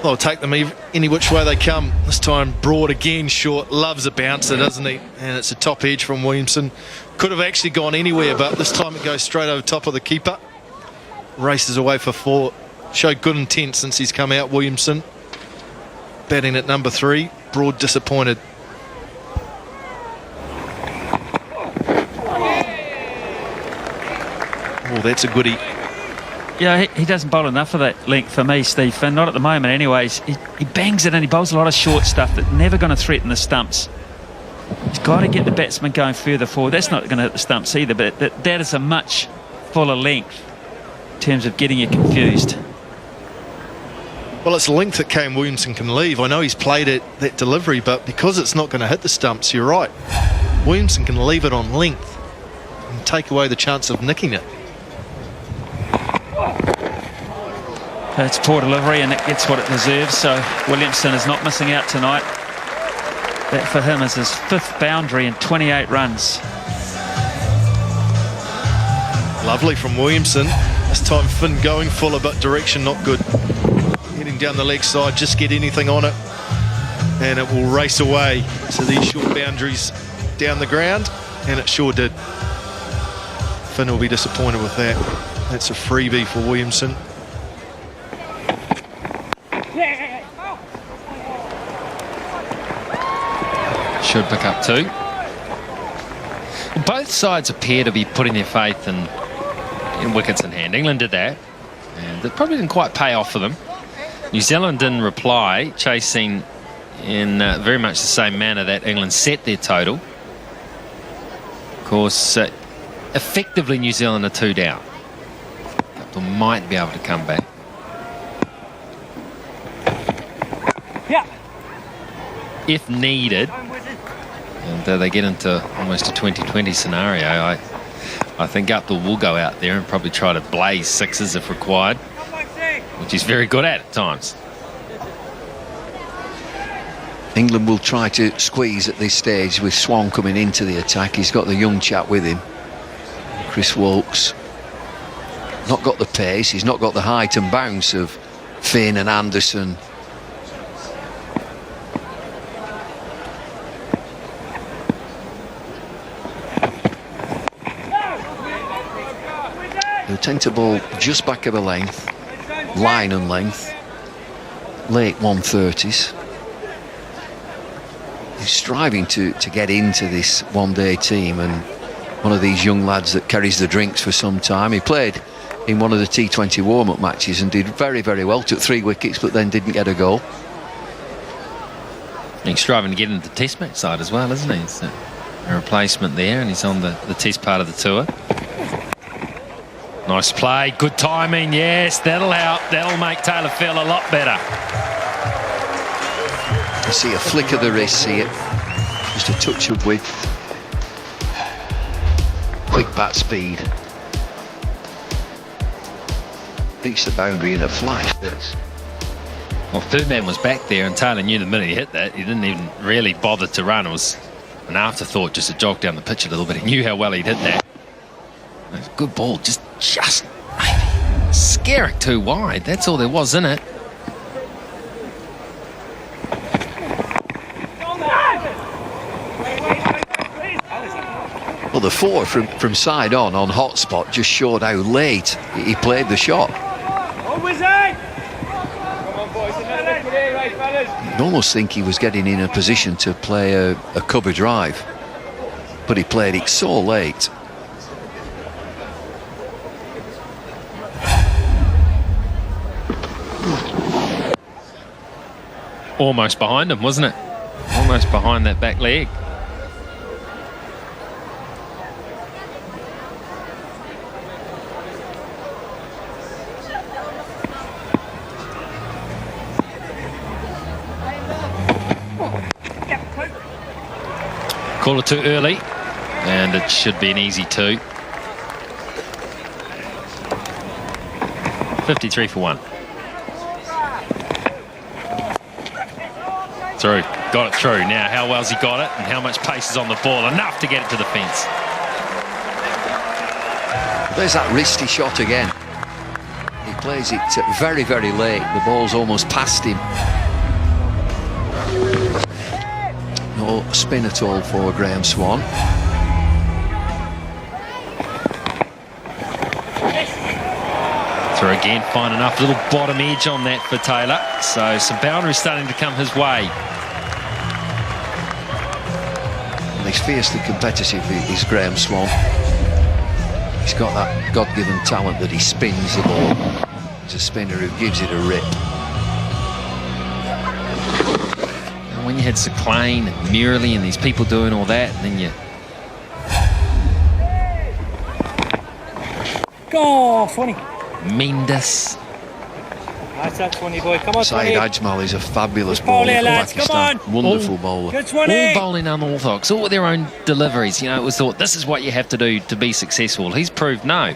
S4: They'll take them any which way they come. This time Broad again short. Loves a bouncer, doesn't he? And it's a top edge from Williamson. Could have actually gone anywhere, but this time it goes straight over top of the keeper. Races away for 4. Showed good intent since he's come out, Williamson. Batting at number 3. Broad disappointed. Oh, that's a goodie.
S1: Yeah, he doesn't bowl enough of that length for me, Steve Finn. Not at the moment anyways. He bangs it and he bowls a lot of short stuff that's never going to threaten the stumps. He's got to get the batsman going further forward. That's not going to hit the stumps either, but that is a much fuller length in terms of getting you confused.
S4: Well, it's length that Kane Williamson can leave. I know he's played it, that delivery, but because it's not going to hit the stumps, you're right. Williamson can leave it on length and take away the chance of nicking it.
S1: It's poor delivery and it gets what it deserves, so Williamson is not missing out tonight. That for him is his 5th boundary and 28 runs.
S4: Lovely from Williamson. This time Finn going fuller, but direction not good. Heading down the leg side, just get anything on it and it will race away to these short boundaries down the ground, and it sure did. Finn will be disappointed with that. That's a freebie for Williamson.
S5: Should pick up 2. Well, both sides appear to be putting their faith in wickets in hand. England did that, and it probably didn't quite pay off for them. New Zealand didn't reply, chasing in very much the same manner that England set their total. Of course, effectively New Zealand are 2 down. They might be able to come back.
S6: Yeah.
S5: If needed, and they get into almost a 20-20 scenario, I think Abdul will go out there and probably try to blaze sixes if required, which he's very good at times.
S11: England will try to squeeze at this stage with Swan coming into the attack. He's got the young chap with him, Chris Wilkes. Not got the pace, he's not got the height and bounce of Finn and Anderson. He'll tend to bowl just back of the length, line and length, late 130s. He's striving to get into this one-day team, and one of these young lads that carries the drinks for some time. He played in one of the T20 warm-up matches and did very, very well. Took 3 wickets, but then didn't get a goal.
S5: He's striving to get into the test match side as well, isn't he? It's a replacement there, and he's on the test part of the tour. Nice play, good timing, yes, that'll help. That'll make Taylor feel a lot better.
S11: You see a flick of the wrist here, just a touch of width, quick bat speed. Beats the boundary in a flash, this.
S5: Well, third man was back there, and Taylor knew the minute he hit that, he didn't even really bother to run. It was an afterthought just to jog down the pitch a little bit. He knew how well he'd hit that. It was a good ball, just maybe scare it too wide. That's all there was in it.
S11: Well, the 4 from side on hot spot just showed how late he played the shot. You'd almost think he was getting in a position to play a cover drive, but he played it so late.
S5: Almost behind him, wasn't it? Almost behind that back leg. Call it too early, and it should be an easy 2. 53 for 1. Through, got it through. Now, how well's he got it, and how much pace is on the ball? Enough to get it to the fence.
S11: There's that wristy shot again. He plays it very, very late. The ball's almost past him. No spin at all for Graham Swan.
S5: Through again, fine enough. Little bottom edge on that for Taylor. So some boundaries starting to come his way.
S11: And he's fiercely competitive, is Graham Swan. He's got that God-given talent that he spins the ball. He's a spinner who gives it a rip.
S5: And when you had Saclane and Murley and these people doing all that, then you...
S6: Go, funny.
S5: Mendes.
S6: Nice that 20 boy. Come on,
S11: Saeed
S6: 20.
S11: Ajmal is a fabulous bowler for Pakistan. Wonderful bowler.
S6: Good 20.
S5: All bowling unorthodox, all with their own deliveries. You know, it was thought this is what you have to do to be successful. He's proved no.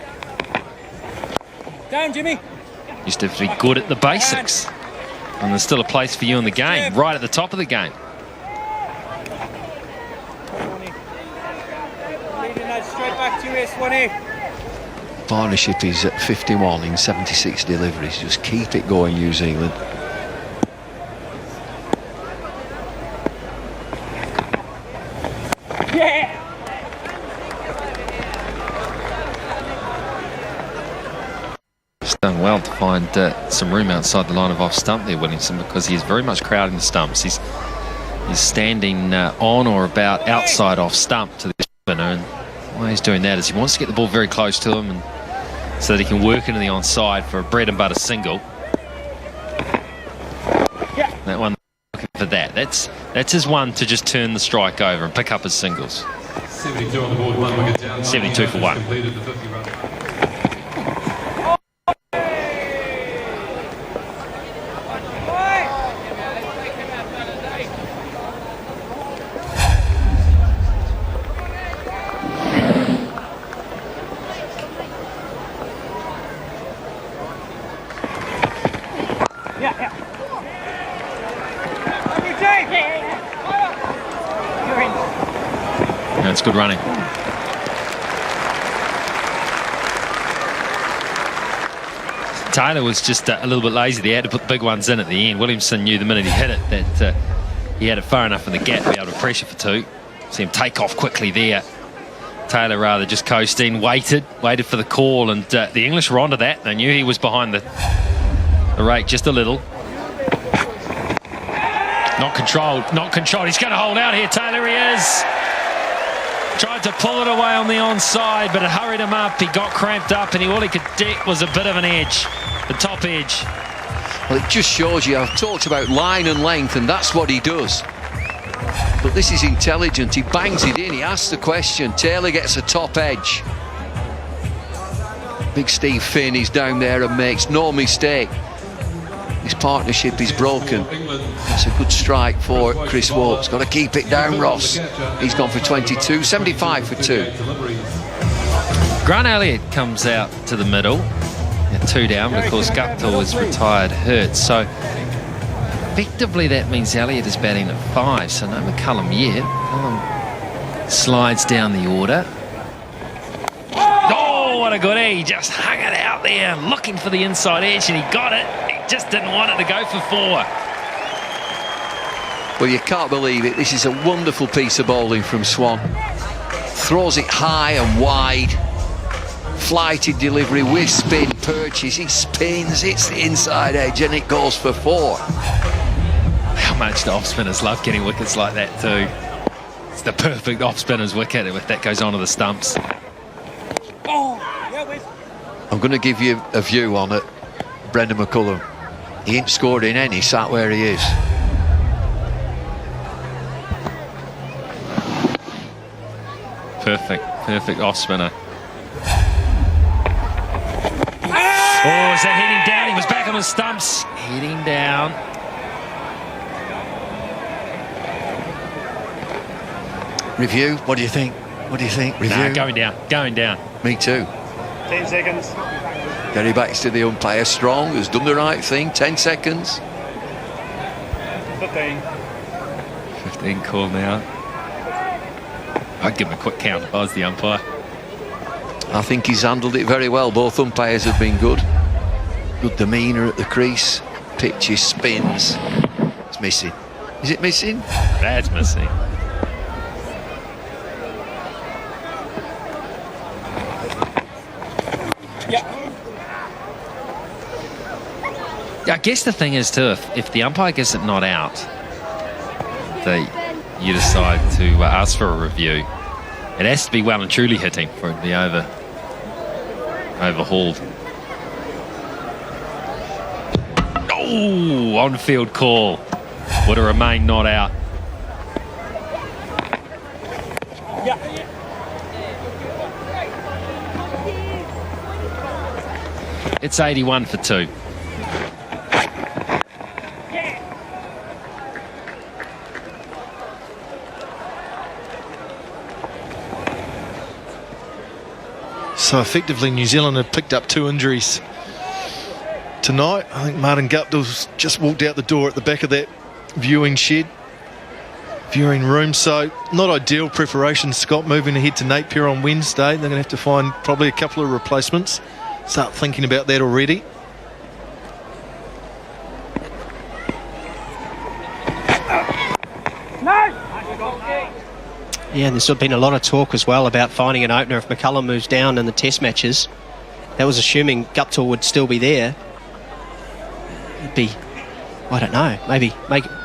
S6: Down, Jimmy.
S5: Used to have to be good at the basics. And there's still a place for you in the game, right at the top of the game.
S6: Leading that straight back to you, 20.
S11: Partnership is at 51 in 76 deliveries. Just keep it going, New Zealand.
S6: Yeah.
S5: It's done well to find some room outside the line of off stump there, Williamson, because he is very much crowding the stumps. He's standing on or about outside off stump to the spinner, and why he's doing that is he wants to get the ball very close to him, and so that he can work into the onside for a bread and butter single.
S6: Yeah.
S5: That one looking for that. that. That's his one to just turn the strike over and pick up his singles.
S9: 72 on the board, 1 wicket down.
S5: 72 for 1.
S9: Completed the 50 run.
S5: That's good running. Taylor was just a little bit lazy. They had to put the big ones in at the end. Williamson knew the minute he hit it that he had it far enough in the gap to be able to pressure for 2. See him take off quickly there. Taylor rather just coasting, waited for the call, and the English were onto that. They knew he was behind the rake just a little. Not controlled. He's going to hold out here. Taylor, he is. Tried to pull it away on the onside, but it hurried him up. He got cramped up, and all he could get was a bit of an edge, the top edge.
S11: Well, it just shows you, I've talked about line and length, and that's what he does. But this is intelligent. He bangs it in. He asks the question. Taylor gets a top edge. Big Steve Finn is down there and makes no mistake. His partnership is broken. That's a good strike for Chris Woakes. Got to keep it down, Ross. He's gone for 22, 75 for 2.
S5: Grant Elliott comes out to the middle. 2 down because Guptill is retired hurt. So effectively that means Elliott is batting at 5. So no McCullum yet. McCullum slides down the order. Oh, what a goodie. He just hung it out there looking for the inside edge, and he got it. He just didn't want it to go for 4.
S11: Well, you can't believe it. This is a wonderful piece of bowling from Swan. Throws it high and wide. Flighted delivery with spin, perches. He spins, it's the inside edge, and it goes for 4.
S5: How much the off-spinners love getting wickets like that too. It's the perfect off-spinner's wicket if that goes onto the stumps.
S11: I'm going to give you a view on it. Brendan McCullum. He ain't scored in any, sat where he is.
S5: Perfect off-spinner. Oh, is that heading down? He was back on the stumps. Heading down.
S11: Review, what do you think? Review?
S5: Nah, going down.
S11: Me too.
S10: 10 seconds.
S11: Gary backs to the umpire, strong, has done the right thing. 10 seconds.
S5: 15 call now. I'd give him a quick count if I was the umpire.
S11: I think he's handled it very well. Both umpires have been good. Good demeanour at the crease. Pitches, spins. It's missing. Is it missing?
S5: That's missing. I guess the thing is too, if the umpire gets it not out, you decide to ask for a review. It has to be well and truly hitting for it to be overhauled. Oh, on-field call. Would have remained not out. It's 81 for 2.
S4: So effectively New Zealand have picked up 2 injuries tonight. I think Martin Guptill's just walked out the door at the back of that viewing room. So not ideal preparation, Scott, moving ahead to Napier on Wednesday. They're going to have to find probably a couple of replacements. Start thinking about that already.
S8: Yeah, and there's been a lot of talk as well about finding an opener if McCullum moves down in the test matches. That was assuming Guptill would still be there. It'd be, I don't know, maybe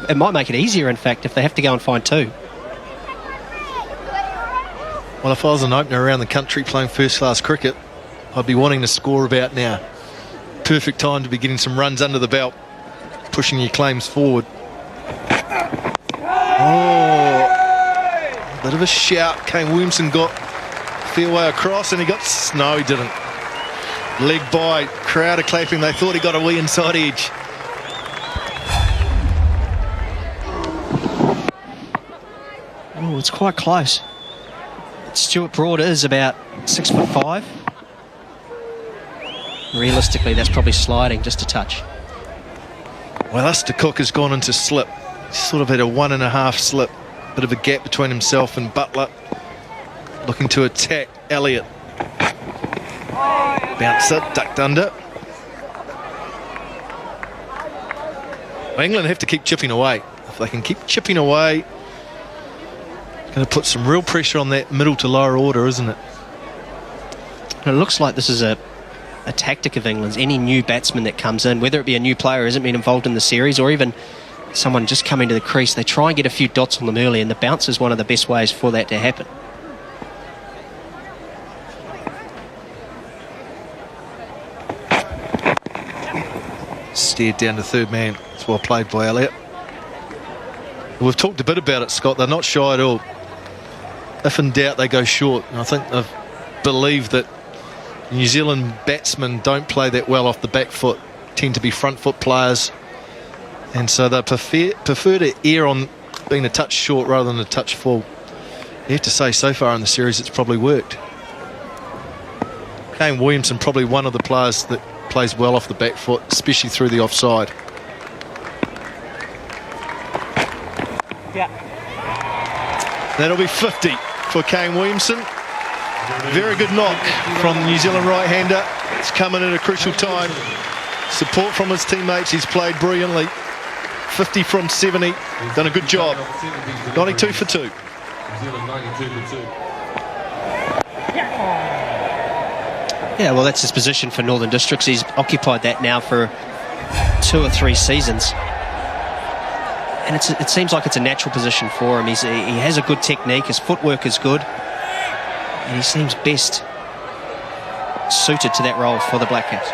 S8: it might make it easier, in fact, if they have to go and find 2.
S4: Well, if I was an opener around the country playing first-class cricket, I'd be wanting to score about now. Perfect time to be getting some runs under the belt, pushing your claims forward. Bit of a shout. Kane Williamson got a fair way across, and he got... No, he didn't. Leg by. Crowd are clapping. They thought he got a wee inside edge.
S8: Oh, it's quite close. Stuart Broad is about 6'5". Realistically, that's probably sliding just a touch.
S4: Well, Alistair Cook has gone into slip. He's sort of had a 1.5 slip. Bit of a gap between himself and Butler. Looking to attack Elliott. Bounce it, ducked under. Well, England have to keep chipping away. If they can keep chipping away, it's going to put some real pressure on that middle to lower order, isn't it?
S8: And it looks like this is a tactic of England's. Any new batsman that comes in, whether it be a new player who hasn't been involved in the series or even someone just coming to the crease, they try and get a few dots on them early, and the bounce is one of the best ways for that to happen.
S4: Steered down to third man. It's well played by Elliott. We've talked a bit about it, Scott. They're not shy at all. If in doubt, they go short. And I think they've believed that New Zealand batsmen don't play that well off the back foot, tend to be front foot players, and so they prefer to err on being a touch short rather than a touch full. You have to say, so far in the series, it's probably worked. Kane Williamson, probably one of the players that plays well off the back foot, especially through the offside.
S10: Yeah.
S4: That'll be 50 for Kane Williamson. Very good knock from the New Zealand right-hander. It's coming at a crucial time. Support from his teammates. He's played brilliantly. 50 from 70. Done a good job. 92 for 2.
S8: Yeah, well, that's his position for Northern Districts. He's occupied that now for 2 or 3 seasons. And it seems like it's a natural position for him. He has a good technique. His footwork is good. And he seems best suited to that role for the Black Caps.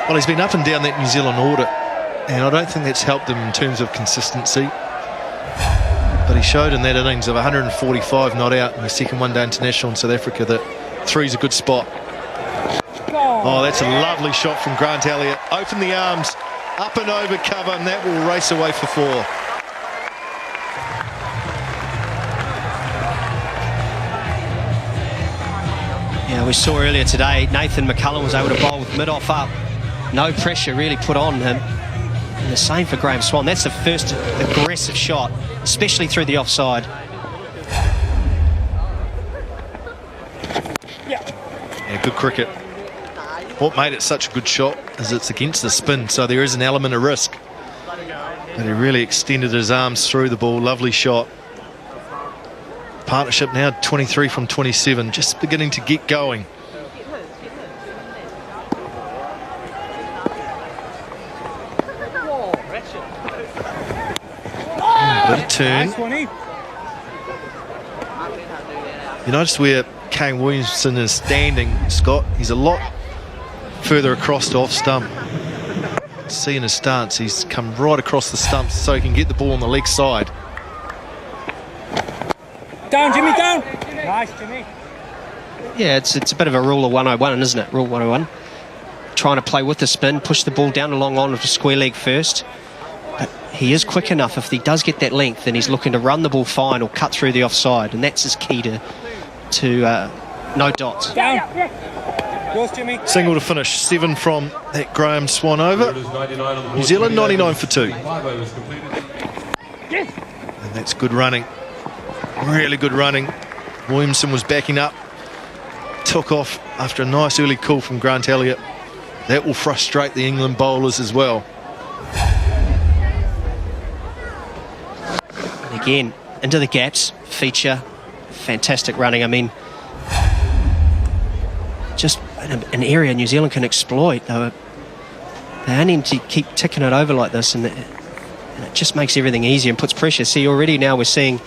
S4: Well, he's been up and down that New Zealand order, and I don't think that's helped him in terms of consistency. But he showed in that innings of 145 not out in the second one-day international in South Africa that 3's a good spot. Oh, that's a lovely shot from Grant Elliott. Open the arms, up and over cover, and that will race away for 4.
S8: Yeah, we saw earlier today Nathan McCullum was able to bowl with mid-off up. No pressure really put on him. And the same for Graham Swan. That's the first aggressive shot, especially through the offside.
S4: Yeah, good cricket. What made it such a good shot is it's against the spin, so there is an element of risk. But he really extended his arms through the ball. Lovely shot. Partnership now 23 from 27, just beginning to get going. Bit of turn. You notice where Kane Williamson is standing, Scott. He's a lot further across to off stump. Seeing his stance, he's come right across the stumps so he can get the ball on the leg side.
S6: Down, Jimmy, down. Nice, Jimmy.
S8: Yeah, it's a bit of a rule of 101, isn't it? Rule 101. Trying to play with the spin, push the ball down along on with the square leg first. But he is quick enough. If he does get that length, then he's looking to run the ball fine or cut through the offside, and that's his key to no dots.
S6: Down. Yours, Jimmy.
S4: Single to finish. 7 from that Graham Swan over. New Zealand 99 for 2.
S6: Yes.
S4: And that's good running. Really good running. Williamson was backing up. Took off after a nice early call from Grant Elliott. That will frustrate the England bowlers as well.
S8: And again, into the gaps. Feature. Fantastic running. I mean, just an area New Zealand can exploit. They only need to keep ticking it over like this, and it just makes everything easier and puts pressure. See, already now we're seeing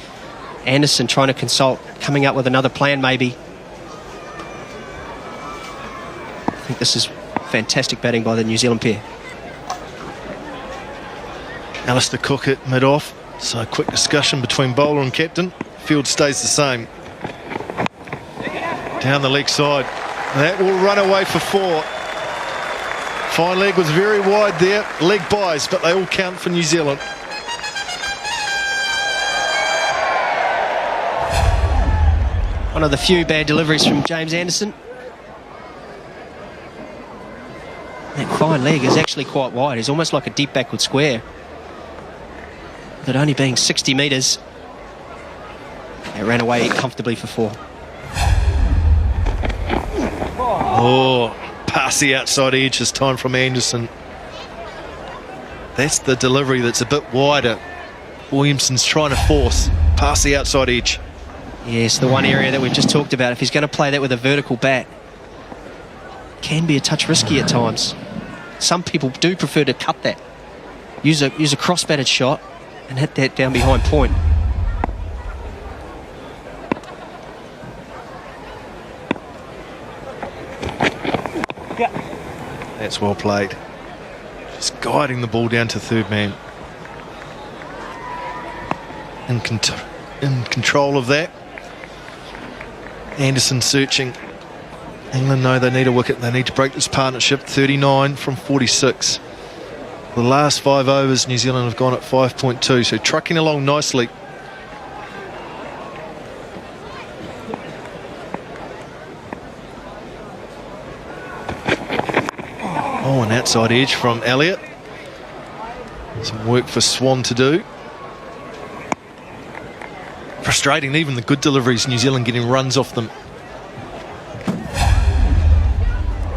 S8: Anderson trying to consult, coming up with another plan maybe. I think this is fantastic batting by the New Zealand pair.
S4: Alistair Cook at mid-off. So a quick discussion between bowler and captain. Field stays the same. Down the leg side. That will run away for 4. Fine leg was very wide there. Leg buys, but they all count for New Zealand.
S8: One of the few bad deliveries from James Anderson. That fine leg is actually quite wide. It's almost like a deep backward square. But only being 60 metres, it ran away comfortably for 4.
S4: Oh, past the outside edge this time from Anderson. That's the delivery that's a bit wider. Williamson's trying to force past the outside edge.
S8: Yes, the one area that we've just talked about. If he's going to play that with a vertical bat, can be a touch risky at times. Some people do prefer to cut that. Use a cross-batted shot and hit that down behind point.
S4: That's well played. Just guiding the ball down to third man. In control of that. Anderson searching. England know they need a wicket. They need to break this partnership. 39 from 46. The last 5 overs, New Zealand have gone at 5.2, so trucking along nicely. Oh, an outside edge from Elliott. Some work for Swan to do. Frustrating, even the good deliveries, New Zealand getting runs off them.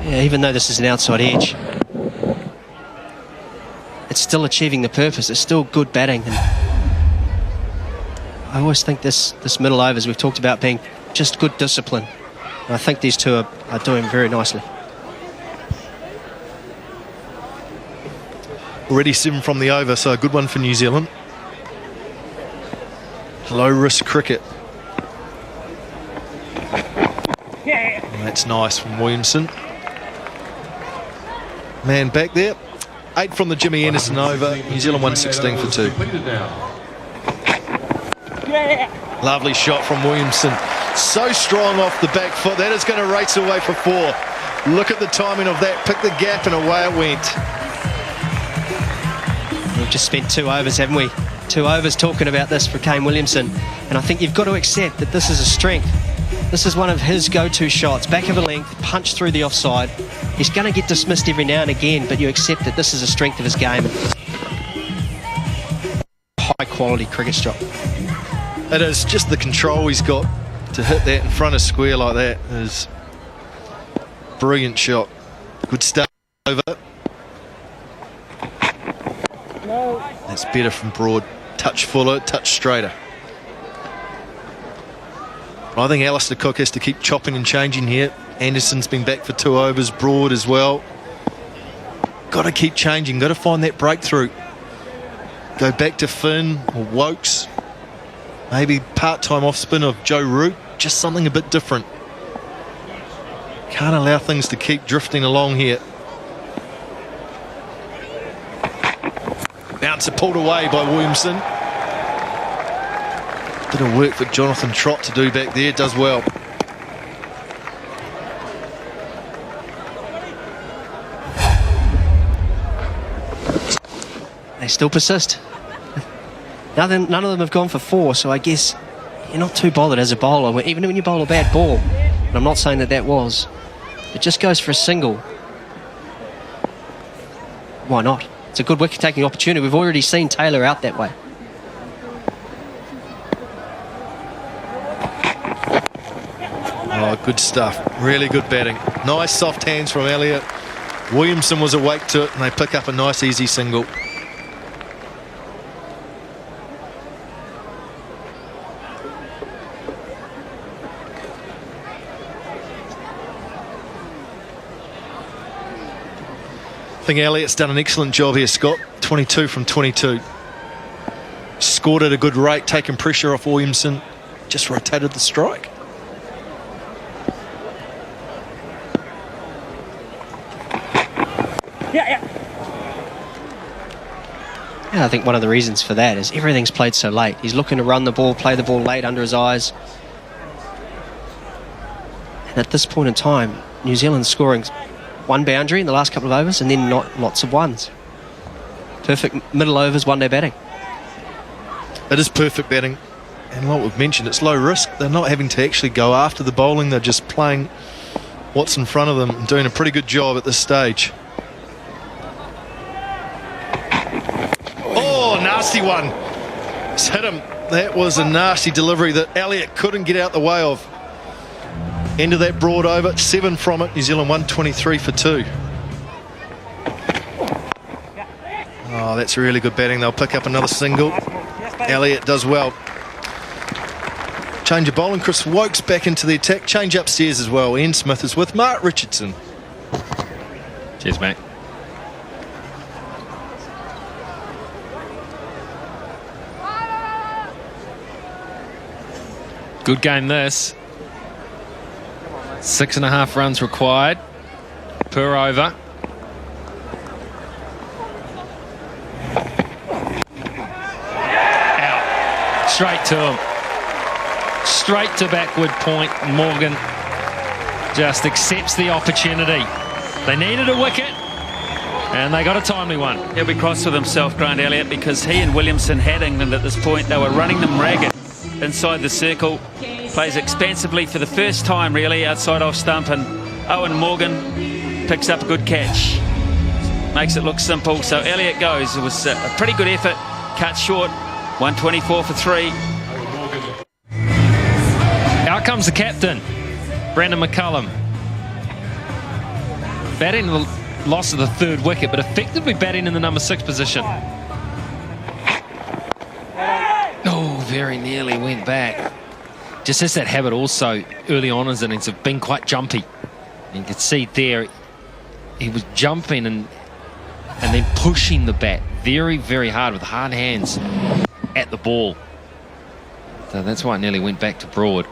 S8: Yeah, even though this is an outside edge, it's still achieving the purpose. It's still good batting. And I always think this middle overs we've talked about being just good discipline. And I think these two are doing very nicely.
S4: Already 7 from the over, so a good one for New Zealand. Low risk cricket. And that's nice from Williamson. Man back there. 8 from the Jimmy Anderson over. New Zealand 116 for 2. Lovely shot from Williamson. So strong off the back foot. That is going to race away for 4. Look at the timing of that. Pick the gap and away it went.
S8: We've just spent 2 overs, haven't we? 2 overs talking about this for Kane Williamson. And I think you've got to accept that this is a strength. This is one of his go-to shots. Back of a length, punch through the offside. He's going to get dismissed every now and again, but you accept that this is a strength of his game. High-quality cricket shot.
S4: It is just the control he's got to hit that in front of square like that. It is brilliant shot. Good start over. That's better from Broad. Touch fuller, touch straighter. I think Alistair Cook has to keep chopping and changing here. Anderson's been back for 2 overs. Broad as well. Got to keep changing. Got to find that breakthrough. Go back to Finn or Wokes. Maybe part-time off-spin of Joe Root. Just something a bit different. Can't allow things to keep drifting along here. Bouncer pulled away by Williamson. Bit of work for Jonathan Trott to do back there. Does well.
S8: They still persist. None of them have gone for 4, so I guess you're not too bothered as a bowler, even when you bowl a bad ball. And I'm not saying that was. It just goes for a single. Why not? It's a good wicket-taking opportunity. We've already seen Taylor out that way.
S4: Oh, good stuff. Really good batting. Nice soft hands from Elliott. Williamson was awake to it, and they pick up a nice, easy single. I think Elliott's done an excellent job here, Scott. 22 from 22. Scored at a good rate, taking pressure off Williamson. Just rotated the strike.
S8: Yeah, I think one of the reasons for that is everything's played so late. He's looking to run the ball, play the ball late under his eyes. And at this point in time, New Zealand's scoring one boundary in the last couple of overs and then not lots of ones. Perfect middle overs, one-day batting.
S4: It is perfect batting. And like we've mentioned, it's low risk. They're not having to actually go after the bowling. They're just playing what's in front of them and doing a pretty good job at this stage. Oh, nasty one. It's hit him. That was a nasty delivery that Elliott couldn't get out the way of. End of that broad over, 7 from it. New Zealand 123 for 2. Oh, that's really good batting. They'll pick up another single. Elliott does well. Change of bowling. Chris Wokes back into the attack. Change upstairs as well. Ian Smith is with Mark Richardson.
S5: Cheers, mate. Good game this. 6.5 runs required per over. Out. Straight to him. Straight to backward point. Morgan just accepts the opportunity. They needed a wicket and they got a timely one.
S1: He'll be cross with himself, Grant Elliott, because he and Williamson had England at this point. They were running them ragged inside the circle. Plays expansively for the first time, really, outside off stump, and Owen Morgan picks up a good catch. Makes it look simple. So Elliott goes. It was a pretty good effort. Cut short. 124 for 3.
S5: Out comes the captain, Brendon McCullum. Batting the loss of the 3rd wicket, but effectively batting in the number 6 position. Oh, very nearly went back. Just has that habit also early on in his innings of being quite jumpy. And you could see there he was jumping and then pushing the bat very, very hard with hard hands at the ball. So that's why it nearly went back to Broad.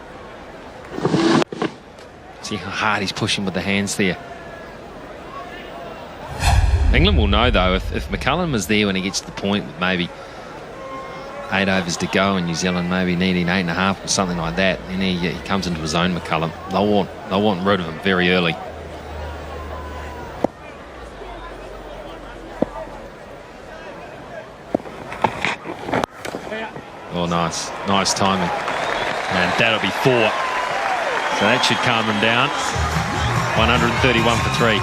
S5: See how hard he's pushing with the hands there. England will know, though, if McCullum is there when he gets to the point with maybe 8 overs to go and New Zealand maybe needing 8.5 or something like that, and he comes into his own, McCullum. They'll want rid of him very early. Oh, nice timing, and that'll be 4. So that should calm him down. 131 for 3.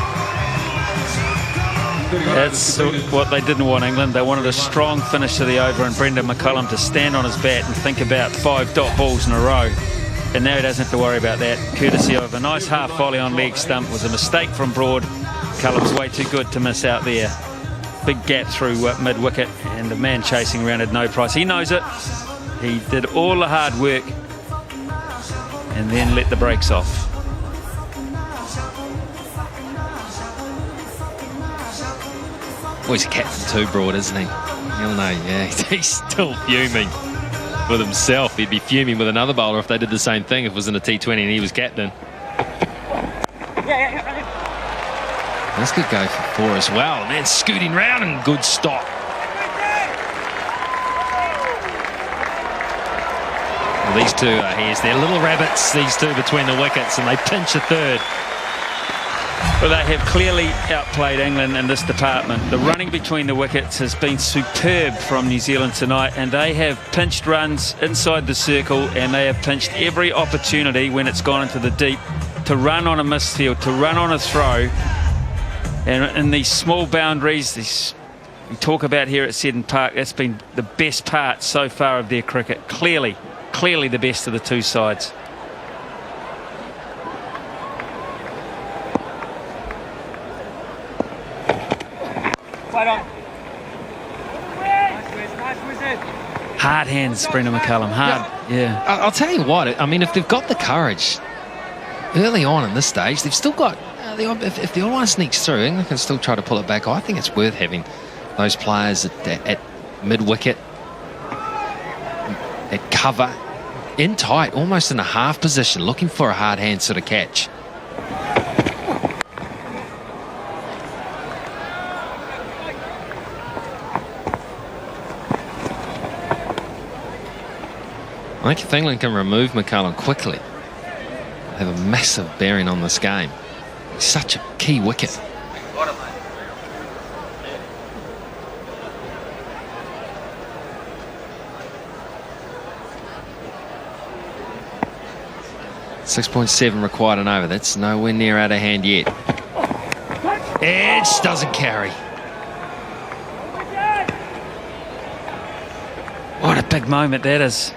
S1: That's what they didn't want, England. They wanted a strong finish to the over and Brendon McCullum to stand on his bat and think about 5 dot balls in a row. And now he doesn't have to worry about that, courtesy of a nice half volley on leg stump. Was a mistake from Broad. McCullum's way too good to miss out there. Big gap through mid-wicket, and the man chasing around had no price. He knows it. He did all the hard work and then let the brakes off.
S5: Well, he's a captain too, Broad, isn't he? You'll know, yeah. He's still fuming with himself. He'd be fuming with another bowler if they did the same thing, if it was in a T20 and he was captain. That's good go for 4 as well. And then scooting round and good stop. Well, these two are here. They're little rabbits, these two between the wickets, and they pinch a 3rd.
S1: Well, they have clearly outplayed England in this department. The running between the wickets has been superb from New Zealand tonight, and they have pinched runs inside the circle, and they have pinched every opportunity when it's gone into the deep to run on a misfield, to run on a throw. And in these small boundaries, we talk about here at Seddon Park, that's been the best part so far of their cricket. Clearly the best of the two sides. Hard hands, Brendon McCullum. Hard, yeah.
S5: I'll tell you what, I mean, if they've got the courage early on in this stage, they've still got, if the all-line sneaks through, England can still try to pull it back. I think it's worth having those players at mid-wicket, at cover, in tight, almost in a half position, looking for a hard hand sort of catch. I think if England can remove McCullum quickly, they have a massive bearing on this game. He's such a key wicket. .7 required and over. That's nowhere near out of hand yet. Edge doesn't carry.
S1: What a big moment that is.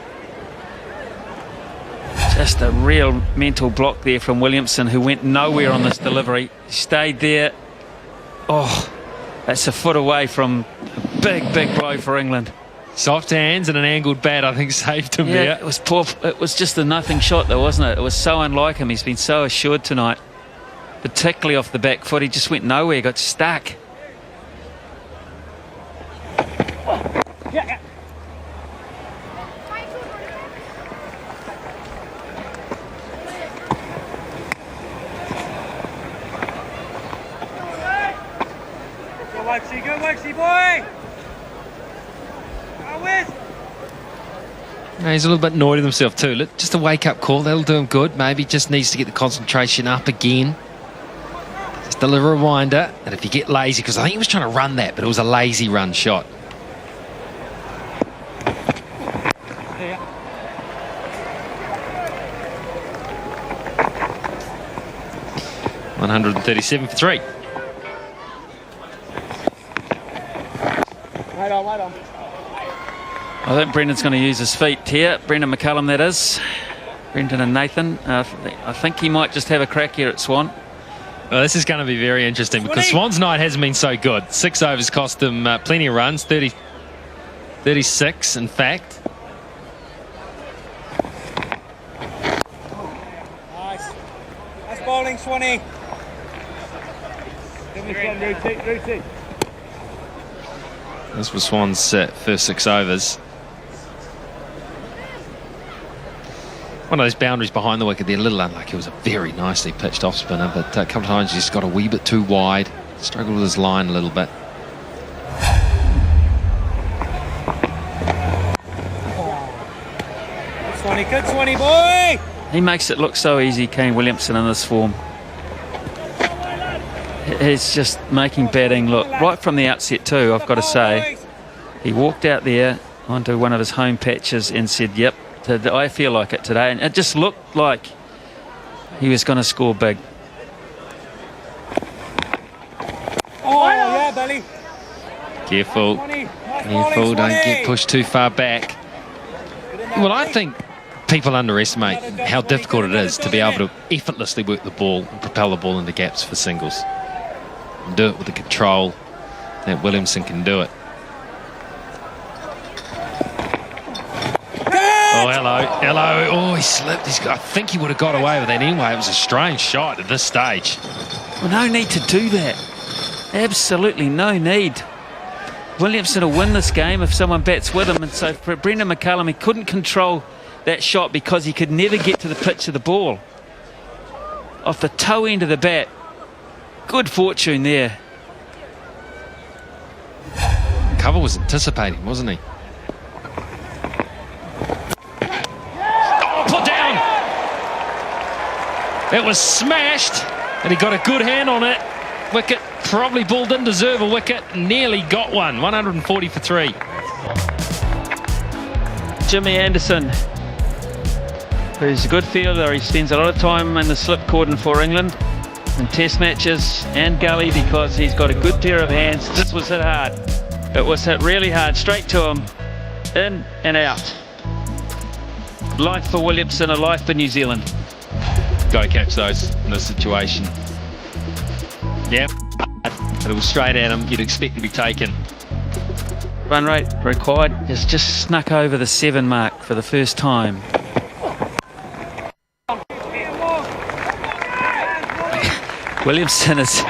S1: Just a real mental block there from Williamson, who went nowhere on this delivery. He stayed there. Oh, that's a foot away from a big, big blow for England.
S5: Soft hands and an angled bat, I think, saved him there.
S1: It was poor. It was just a nothing shot, though, wasn't it? It was so unlike him. He's been so assured tonight, particularly off the back foot. He just went nowhere, got stuck.
S6: Yeah. Go Waxy boy!
S5: No, he's a little bit annoyed with himself too. Just a wake-up call, that'll do him good. Maybe just needs to get the concentration up again. Just deliver a winder, and if you get lazy, because I think he was trying to run that, but it was a lazy run shot.
S6: Yeah.
S5: 137 for 3.
S6: Right on.
S1: I think Brendan's going to use his feet here. Brendan McCullum, that is. Brendan and Nathan. I think he might just have a crack here at Swan.
S5: Well, this is going to be very interesting because Swan's night hasn't been so good. 6 overs cost them plenty of runs, 36 in fact.
S6: Nice. That's bowling, Swanee. Routine.
S5: This was Swan's first 6 overs. One of those boundaries behind the wicket, they're a little unlucky. It was a very nicely pitched off spinner, but a couple of times he just got a wee bit too wide. Struggled with his line a little bit.
S6: Good Swanee boy!
S1: He makes it look so easy, Kane Williamson, in this form. He's just making batting look right from the outset too, I've got to say. He walked out there onto one of his home patches and said, yep, I feel like it today. And it just looked like he was going to score big.
S6: Oh, yeah, Billy.
S5: Careful. Careful, don't get pushed too far back. Well, I think people underestimate how difficult it is to be able to effortlessly work the ball and propel the ball into gaps for singles. And do it with the control that Williamson can do it. Oh, hello. Oh, he slipped. I think he would have got away with that anyway. It was a strange shot at this stage.
S1: Well, no need to do that. Absolutely no need. Williamson will win this game if someone bats with him. And so for Brendan McCullum, he couldn't control that shot because he could never get to the pitch of the ball. Off the toe end of the bat. Good fortune there.
S5: Cover was anticipating, wasn't he? Oh, put down! It was smashed, and he got a good hand on it. Wicket, probably Bull didn't deserve a wicket, nearly got one. 140 for 3.
S1: Jimmy Anderson, who's a good fielder. He spends a lot of time in the slip cordon for England in test matches and gully because he's got a good pair of hands. This was hit hard. It was hit really hard, straight to him, in and out. Life for Williamson, a life for New Zealand.
S5: Got to catch those in this situation. Yeah, but it was straight at him. You'd expect to be taken.
S1: Run rate required has just snuck over the 7 mark for the first time. Williamson is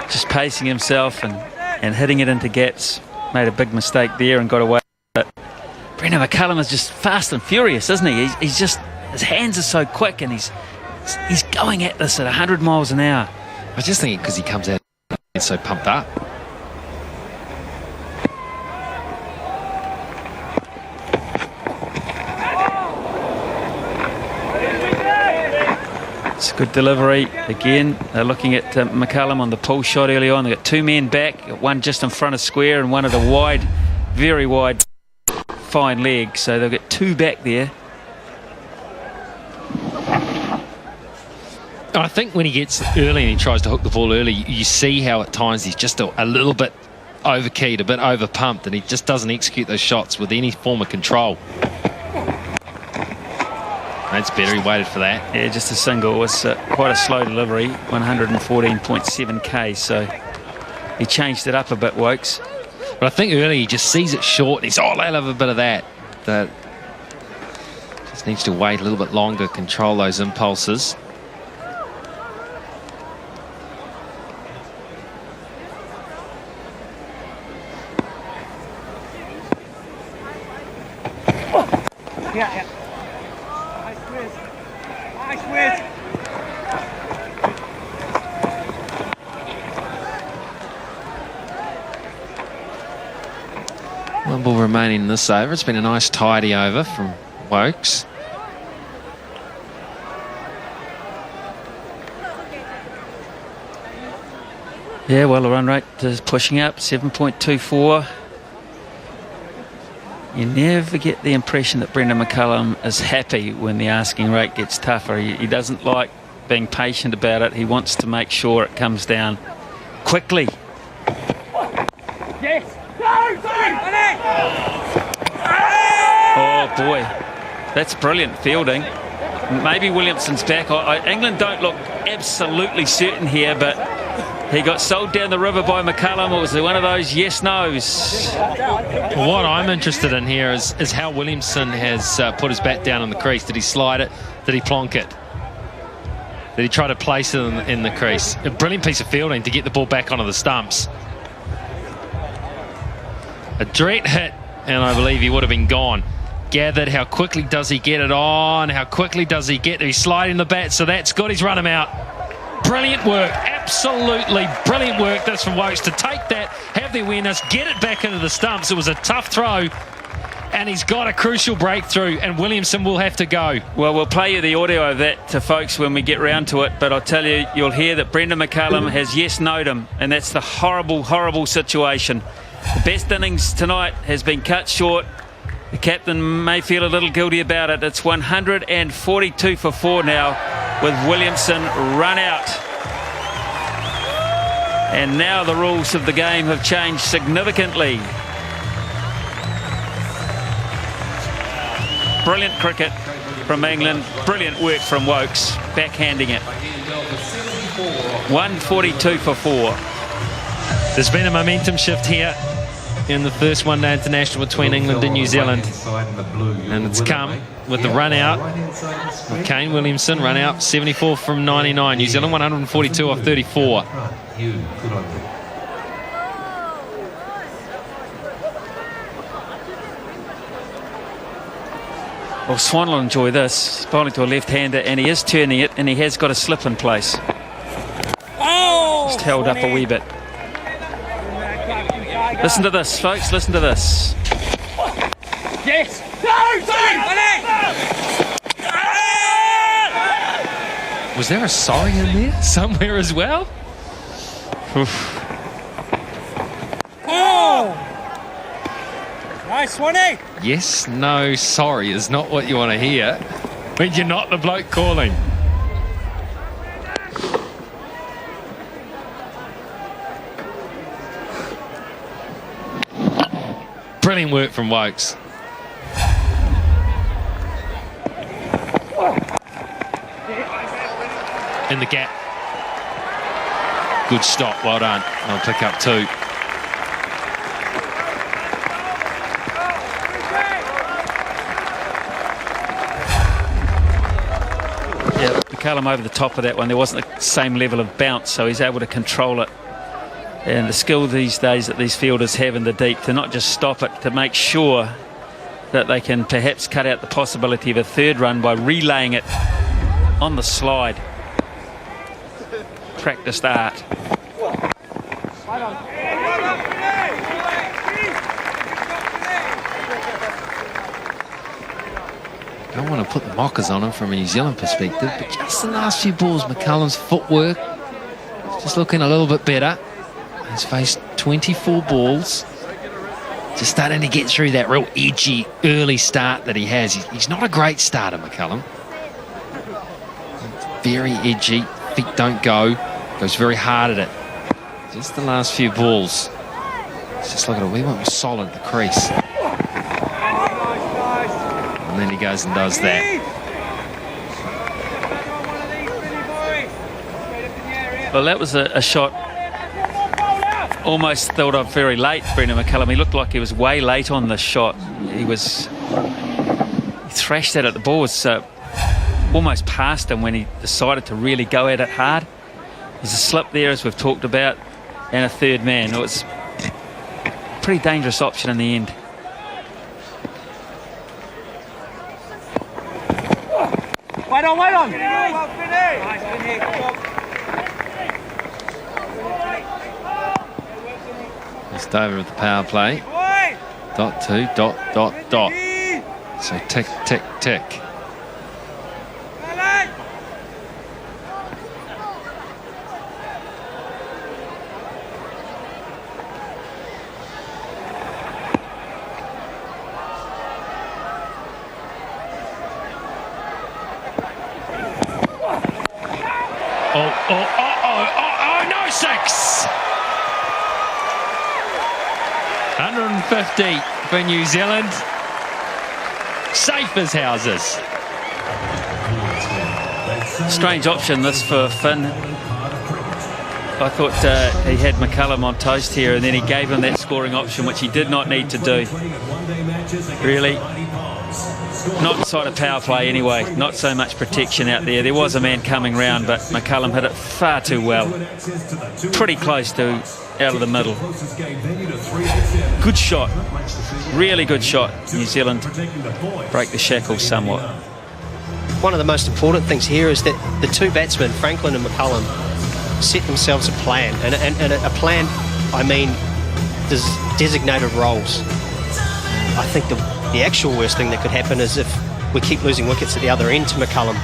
S1: just pacing himself and hitting it into gaps. Made a big mistake there and got away. But Brendan McCullum is just fast and furious, isn't he? He's just, his hands are so quick and he's going at this at 100 miles an hour.
S5: I was just thinking because he comes out and so pumped up.
S1: It's a good delivery. Again, they're looking at McCullum on the pull shot early on. They've got two men back, got one just in front of square and one at a wide, very wide, fine leg. So they'll get two back there.
S5: I think when he gets early and he tries to hook the ball early, you see how at times he's just a little bit overkeyed, a bit overpumped, and he just doesn't execute those shots with any form of control. That's better, he waited for that.
S1: Yeah, just a single. It was quite a slow delivery, 114.7k, so he changed it up a bit, Wokes.
S5: But I think early he just sees it short and he's, oh, I'll have a bit of that. That just needs to wait a little bit longer, control those impulses.
S10: Yeah. Nice whiz. Nice whiz.
S5: One ball remaining in this over. It's been a nice tidy over from Wokes.
S1: Yeah, well, the run rate is pushing up, 7.24. You never get the impression that Brendan McCullum is happy when the asking rate gets tougher. He doesn't like being patient about it. He wants to make sure it comes down quickly.
S10: Yes.
S1: Oh, boy. That's brilliant fielding. Maybe Williamson's back. England don't look absolutely certain here, but he got sold down the river by McCullum. It was one of those yes-nos.
S5: What I'm interested in here is how Williamson has put his bat down on the crease. Did he slide it? Did he plonk it? Did he try to place it in the crease? A brilliant piece of fielding to get the ball back onto the stumps. A direct hit, and I believe he would have been gone. Gathered, how quickly does he get it on? How quickly does he get there? He's sliding the bat, so that's good. He's run him out. Brilliant work, absolutely brilliant work. That's from Wokes to take that, have the awareness, get it back into the stumps. It was a tough throw, and he's got a crucial breakthrough, and Williamson will have to go.
S1: Well, we'll play you the audio of that to folks when we get round to it, but I'll tell you, you'll hear that Brendan McCullum has yes-no'd him, and that's the horrible, horrible situation. The best innings tonight has been cut short. The captain may feel a little guilty about it. It's 142 for 4 now with Williamson run out. And now the rules of the game have changed significantly. Brilliant cricket from England. Brilliant work from Wokes, backhanding it. 142 for 4.
S5: There's been a momentum shift here in the first one-day international between England and New Zealand, and it's come with the run out of Kane Williamson. Run out 74 from 99. New Zealand 142 off 34.
S1: Well, Swan will enjoy this. Bowling to a left-hander, and he is turning it, and he has got a slip in place.
S10: Oh!
S1: Just held up a wee bit. Listen to this, folks. Listen to this.
S10: Yes.
S5: Was there a sorry in there somewhere as well?
S10: Oh! Nice, Swanee.
S5: Yes, no, sorry is not what you want to hear when you're not the bloke calling. Brilliant work from Wokes. In the gap. Good stop, well done. I'll pick up 2.
S1: Yeah, McCullum over the top of that one. There wasn't the same level of bounce, so he's able to control it. And the skill these days that these fielders have in the deep to not just stop it, to make sure that they can perhaps cut out the possibility of a third run by relaying it on the slide. Practiced art.
S5: don't want to put the mockers on him from a New Zealand perspective, but just the last few balls, McCullum's footwork is just looking a little bit better. He's faced 24 balls. Just starting to get through that real edgy early start that he has. He's not a great starter, McCullum. Very edgy, feet don't go, goes very hard at it. Just the last few balls. Let's just look at it. We went solid at the crease. And then he goes and does that.
S1: Well, that was a shot almost thought of very late, Brendan McCullum. He looked like he was way late on the shot. He thrashed at it. The ball was almost past him when he decided to really go at it hard. There's a slip there, as we've talked about, and a third man. It was a pretty dangerous option in the end.
S10: Wait on, wait on.
S5: Just over at the power play. Dot two, dot, dot, dot. So tick, tick, tick. No, 6! 150 for New Zealand. Safe as houses.
S1: Strange option this for Finn. I thought he had McCullum on toast here, and then he gave him that scoring option, which he did not need to do. Really. Not inside a power play anyway. Not so much protection out there. There was a man coming round, but McCullum hit it far too well. Pretty close to out of the middle. Good shot. Really good shot. New Zealand break the shackles somewhat.
S8: One of the most important things here is that the two batsmen, Franklin and McCullum, set themselves a plan. And a plan, I mean, designated roles. I think the actual worst thing that could happen is if we keep losing wickets at the other end to McCullum,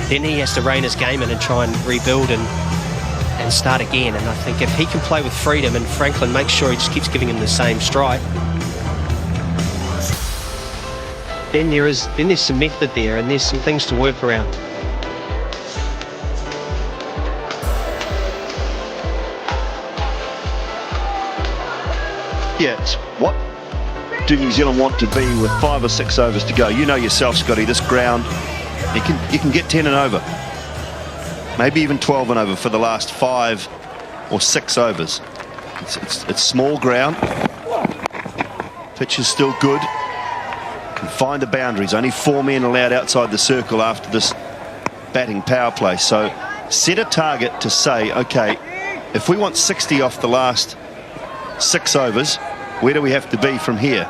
S8: then he has to rein his game in and try and rebuild and start again. And I think if he can play with freedom and Franklin makes sure he just keeps giving him the same strike, then there's some method there and there's some things to work around.
S2: Yeah, it's what do New Zealand want to be with 5 or 6 overs to go? You know yourself, Scotty, this ground, you can get 10 and over. Maybe even 12 and over for the last 5 or 6 overs. It's small ground. Pitch is still good. Can find the boundaries. Only 4 men allowed outside the circle after this batting power play. So set a target to say, okay, if we want 60 off the last 6 overs, where do we have to be from here?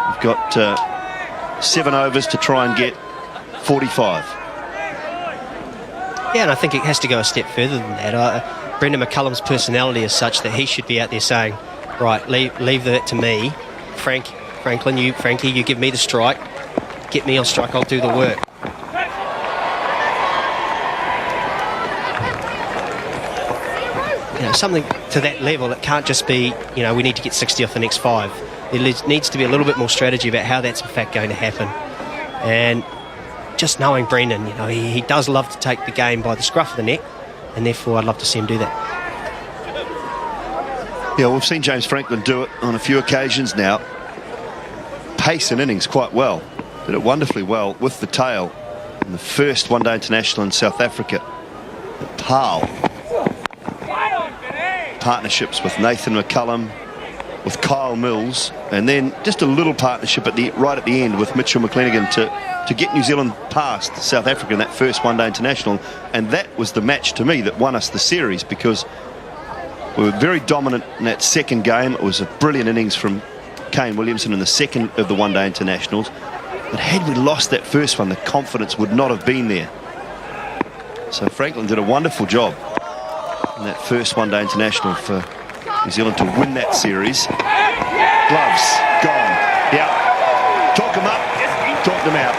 S2: We've got 7 overs to try and get 45.
S8: Yeah, and I think it has to go a step further than that. Brendan McCullum's personality is such that he should be out there saying, right, leave that to me. Franklin, Frankie, you give me the strike. Get me on strike, I'll do the work. You know, something to that level, it can't just be, you know, we need to get 60 off the next 5. There needs to be a little bit more strategy about how that's in fact going to happen. And just knowing Brendan, you know, he does love to take the game by the scruff of the neck, and therefore I'd love to see him do that.
S2: Yeah, we've seen James Franklin do it on a few occasions now. Pace an innings quite well. Did it wonderfully well with the tail in the first one-day international in South Africa. Pal. Partnerships with Nathan McCullum, with Kyle Mills, and then just a little partnership right at the end with Mitchell McClenaghan to get New Zealand past South Africa in that first one-day international. And that was the match to me that won us the series, because we were very dominant in that second game. It was a brilliant innings from Kane Williamson in the second of the one-day internationals. But had we lost that first one, the confidence would not have been there. So Franklin did a wonderful job in that first one-day international for New Zealand to win that series. Gloves gone. Yeah. Talk them up, talk them out.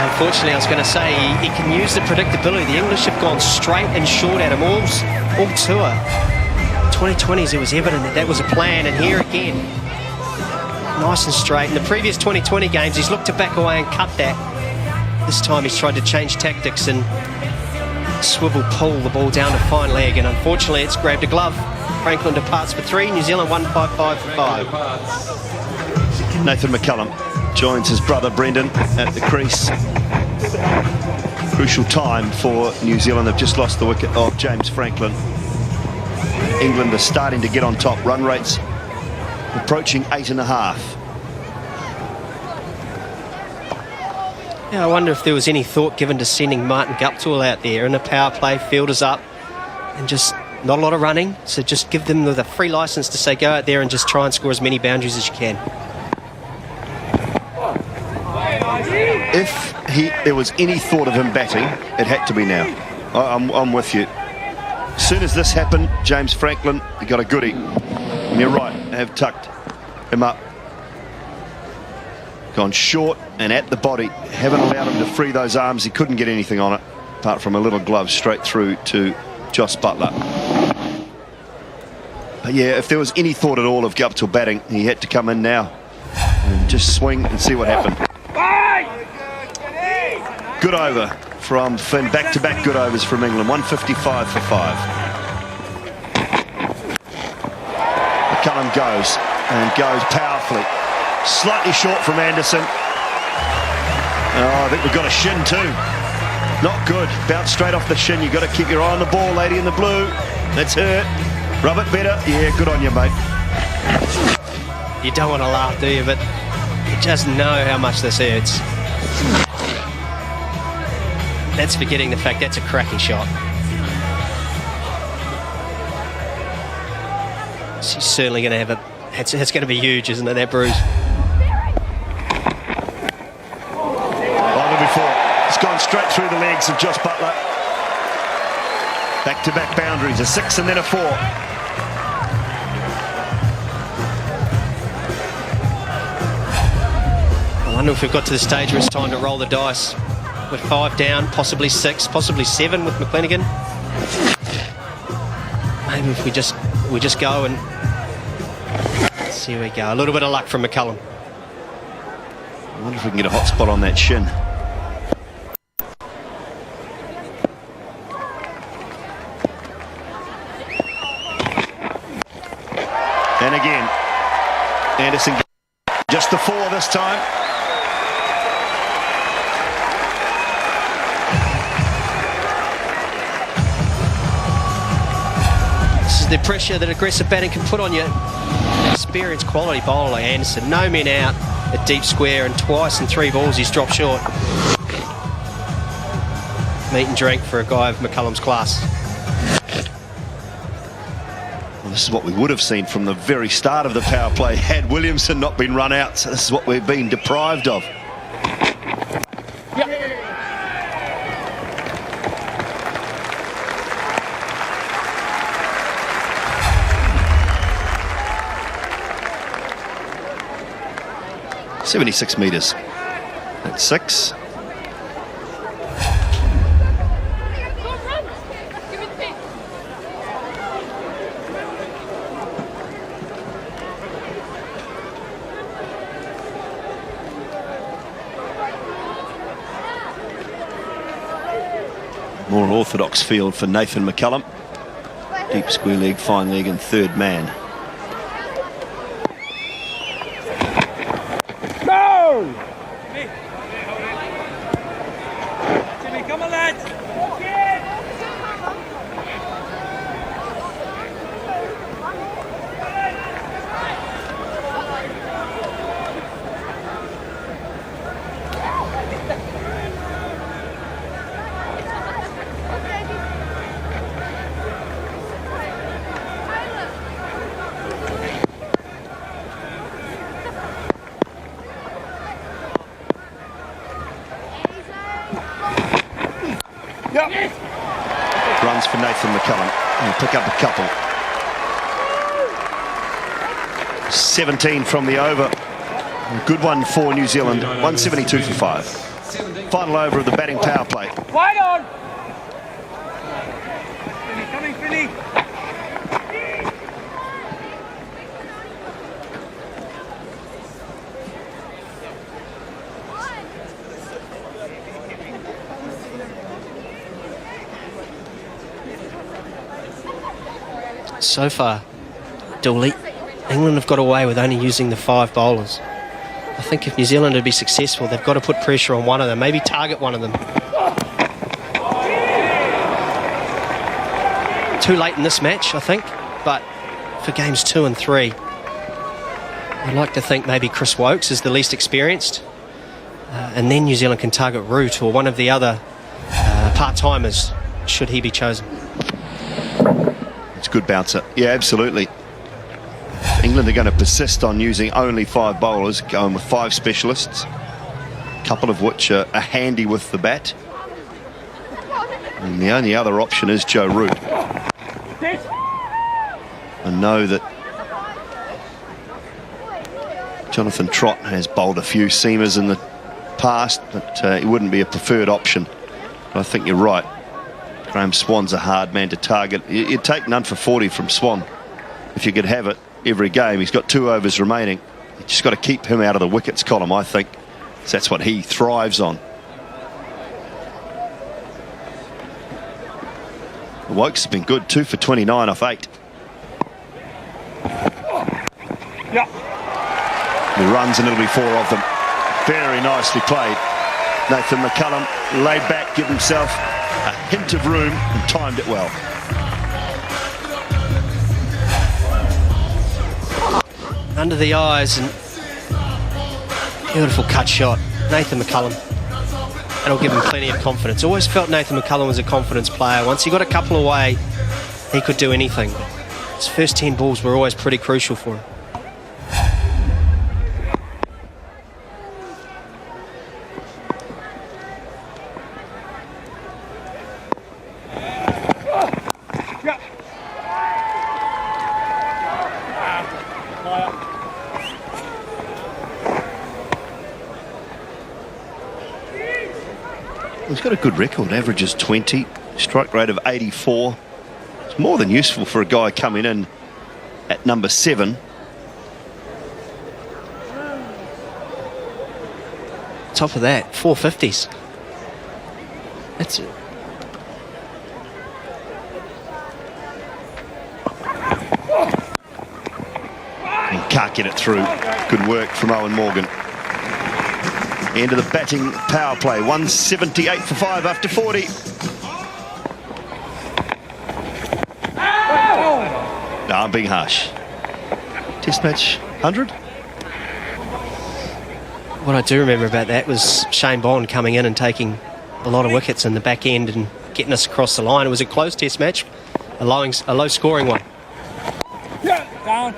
S8: Unfortunately, I was going to say, he can use the predictability. The English have gone straight and short at him all tour. 2020s, it was evident that was a plan, and here again, nice and straight. In the previous 2020 games, he's looked to back away and cut that. This time he's tried to change tactics and swivel pull the ball down to fine leg, and unfortunately it's grabbed a glove. Franklin departs for 3, New Zealand 155 for 5.
S2: Nathan McCullum joins his brother Brendan at the crease. Crucial time for New Zealand. They've just lost the wicket of James Franklin. England are starting to get on top. Run rates approaching 8.5.
S8: Yeah, I wonder if there was any thought given to sending Martin Guptill out there in a power play, fielders up, and just not a lot of running. So just give them the free license to say go out there and just try and score as many boundaries as you can.
S2: If there was any thought of him batting, it had to be now. I'm with you. As soon as this happened, James Franklin, he got a goodie. And you're right, they have tucked him up. Gone short and at the body. Haven't allowed him to free those arms. He couldn't get anything on it, apart from a little glove straight through to Joss Butler. But yeah, if there was any thought at all of Guptill batting, he had to come in now and just swing and see what happened. Good over from Finn. Back-to-back good overs from England. 155 for 5. McCullum goes and goes powerfully. Slightly short from Anderson. Oh, I think we've got a shin too. Not good. Bounce straight off the shin. You've got to keep your eye on the ball, lady in the blue. That's hurt. Rub it better. Yeah, good on you, mate.
S8: You don't want to laugh, do you? But you just know how much this hurts. That's forgetting the fact that's a cracking shot. She's certainly going to have a... It's going to be huge, isn't it, that bruise?
S2: Like before, it's gone straight through the legs of Joss Butler. Back-to-back boundaries, a 6 and then a 4.
S8: I wonder if we've got to the stage where it's time to roll the dice. With 5 down, possibly 6, possibly 7 with McClenaghan. Maybe if we just go and... Here we go. A little bit of luck from McCullum.
S2: I wonder if we can get a hot spot on that shin. And again, Anderson just the 4 this time.
S8: This is the pressure that aggressive batting can put on you. Experienced quality bowler like Anderson. No men out at deep square, and twice in 3 balls he's dropped short. Meat and drink for a guy of McCullum's class.
S2: Well, this is what we would have seen from the very start of the power play had Williamson not been run out. So this is what we've been deprived of.
S6: Yep.
S2: 76 metres. That's 6. More orthodox field for Nathan McCullum. Deep square leg, fine leg and third man. Runs for Nathan McCullum. He'll pick up a couple. 17 from the over. Good one for New Zealand. 172 for 5. Final over of the batting power play.
S10: Wide on. Coming, Philly.
S8: So far, Dooley, England have got away with only using the 5 bowlers. I think if New Zealand would be successful, they've got to put pressure on one of them, maybe target one of them. Too late in this match, I think, but for games 2 and 3, I'd like to think maybe Chris Wokes is the least experienced, and then New Zealand can target Root or one of the other part-timers, should he be chosen.
S2: It's a good bouncer. Yeah, absolutely. England are going to persist on using only 5 bowlers, going with 5 specialists, a couple of which are handy with the bat. And the only other option is Joe Root. I know that Jonathan Trott has bowled a few seamers in the past, but it wouldn't be a preferred option. But I think you're right. Graham Swann's a hard man to target. You'd take none for 40 from Swann if you could have it every game. He's got 2 overs remaining. You just got to keep him out of the wickets column, I think. So that's what he thrives on. Wokes has been good, 2 for 29 off 8.
S10: Yeah.
S2: He runs and it'll be 4 of them. Very nicely played. Nathan McCullum laid back, give himself a hint of room and timed it well.
S8: Under the eyes and beautiful cut shot. Nathan McCullum. That'll give him plenty of confidence. Always felt Nathan McCullum was a confidence player. Once he got a couple away, he could do anything. His first 10 balls were always pretty crucial for him.
S2: He's got a good record, averages 20, strike rate of 84. It's more than useful for a guy coming in at number 7.
S8: Top of that, 450s. That's it.
S2: And can't get it through. Good work from Owen Morgan. End of the batting power play. 178 for 5 after 40. No, I'm being harsh. Test match 100.
S8: What I do remember about that was Shane Bond coming in and taking a lot of wickets in the back end and getting us across the line. It was a close test match, a low scoring one.
S10: Yeah, down.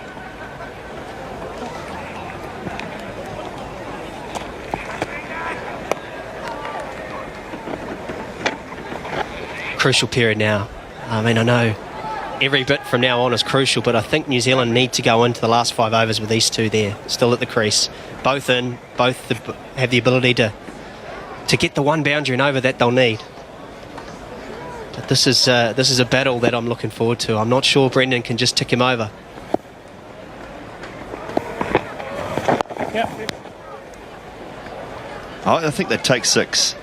S8: Crucial period now. I mean, I know every bit from now on is crucial, but I think New Zealand need to go into the last 5 overs with these 2 there, still at the crease. Both in, both have the ability to get the 1 boundary and over that they'll need. But this is a battle that I'm looking forward to. I'm not sure Brendan can just tick him over.
S2: I think they'd take 6.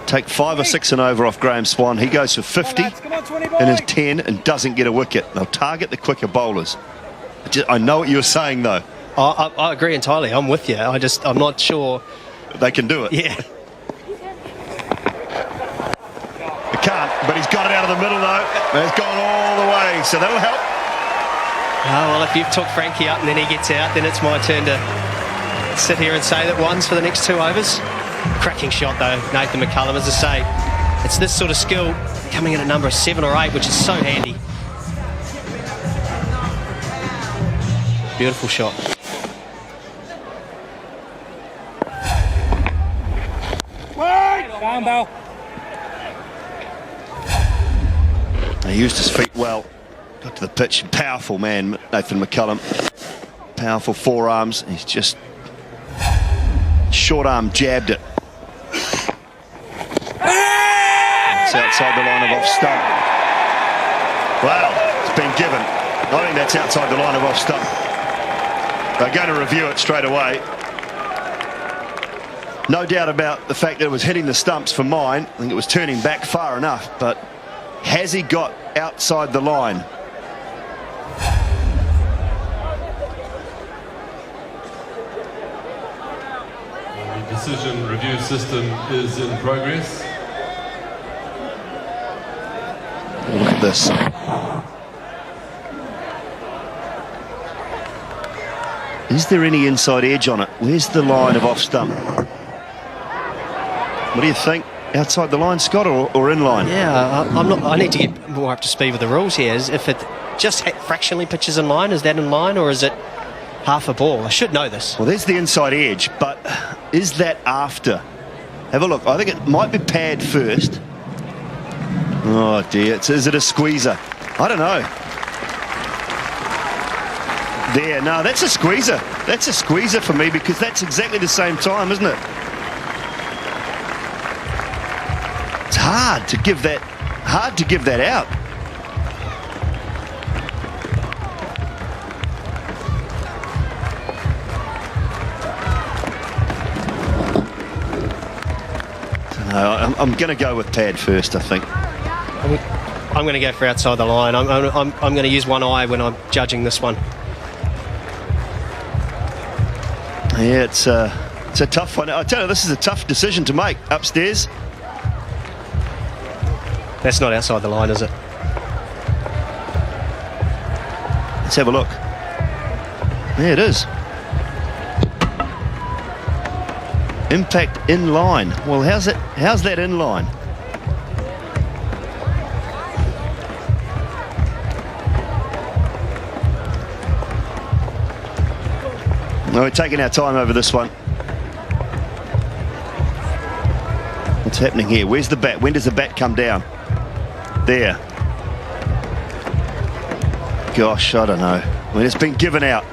S2: Take 5 or 6 and over off Graham Swann. He goes for 50 in his 10 and doesn't get a wicket. They'll target the quicker bowlers. I know what you're saying, though.
S8: I agree entirely. I'm with you. I'm not sure
S2: they can do it.
S8: Yeah.
S2: They can't, but he's got it out of the middle, though. It's gone all the way, so that'll help.
S8: Oh, well, if you've took Frankie up and then he gets out, then it's my turn to sit here and say that 1's for the next 2 overs. Cracking shot though, Nathan McCullum. As I say, it's this sort of skill coming in at number 7 or 8, which is so handy. Beautiful shot.
S10: Down, Bell.
S2: He used his feet well. Got to the pitch. Powerful man, Nathan McCullum. Powerful forearms. He's just short arm jabbed it. That's outside the line of off stump. Wow, it's been given. I think that's outside the line of off stump. They're going to review it straight away. No doubt about the fact that it was hitting the stumps for mine. I think it was turning back far enough, but has he got outside the line?
S9: The decision review system is in progress.
S2: Look at this. Is there any inside edge on it? Where's the line of off stump? What do you think? Outside the line, Scott, or in line?
S8: Yeah, I'm not. I need to get more up to speed with the rules here. If it just fractionally pitches in line, is that in line, or is it half a ball? I should know this.
S2: Well, there's the inside edge, but is that after? Have a look. I think it might be pad first. Oh dear, is it a squeezer? I don't know. There, no, that's a squeezer. That's a squeezer for me, because that's exactly the same time, isn't it? It's hard to give that out. No, I'm going to go with pad first, I think.
S8: I'm going to go for outside the line. I'm going to use one eye when I'm judging this one.
S2: Yeah, it's a tough one. I tell you, this is a tough decision to make upstairs.
S8: That's not outside the line, is it?
S2: Let's have a look. Yeah, it is. Impact in line. Well, how's that in line? No, we're taking our time over this one. What's happening here? Where's the bat? When does the bat come down? There. Gosh, I don't know. I mean, it's been given out.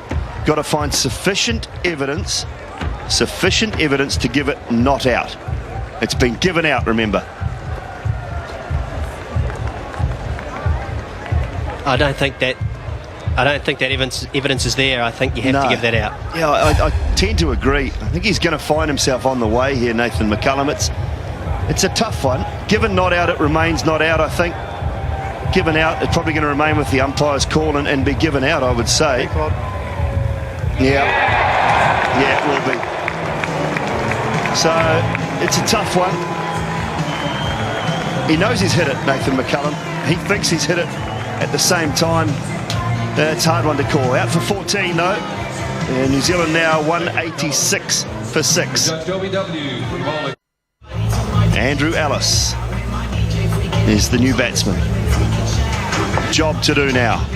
S2: Got to find sufficient evidence to give it not out. It's been given out, remember.
S8: I don't think that evidence is there. I think you have to give that out.
S2: Yeah, I tend to agree. I think he's going to find himself on the way here, Nathan McCullum. It's a tough one. Given not out, it remains not out, I think. Given out, it's probably going to remain with the umpire's call and be given out, I would say. Yeah, it will be. So, it's a tough one. He knows he's hit it, Nathan McCullum. He thinks he's hit it at the same time. It's a hard one to call. Out for 14, though. And New Zealand now 186 for 6. Andrew Ellis is the new batsman. Job to do now.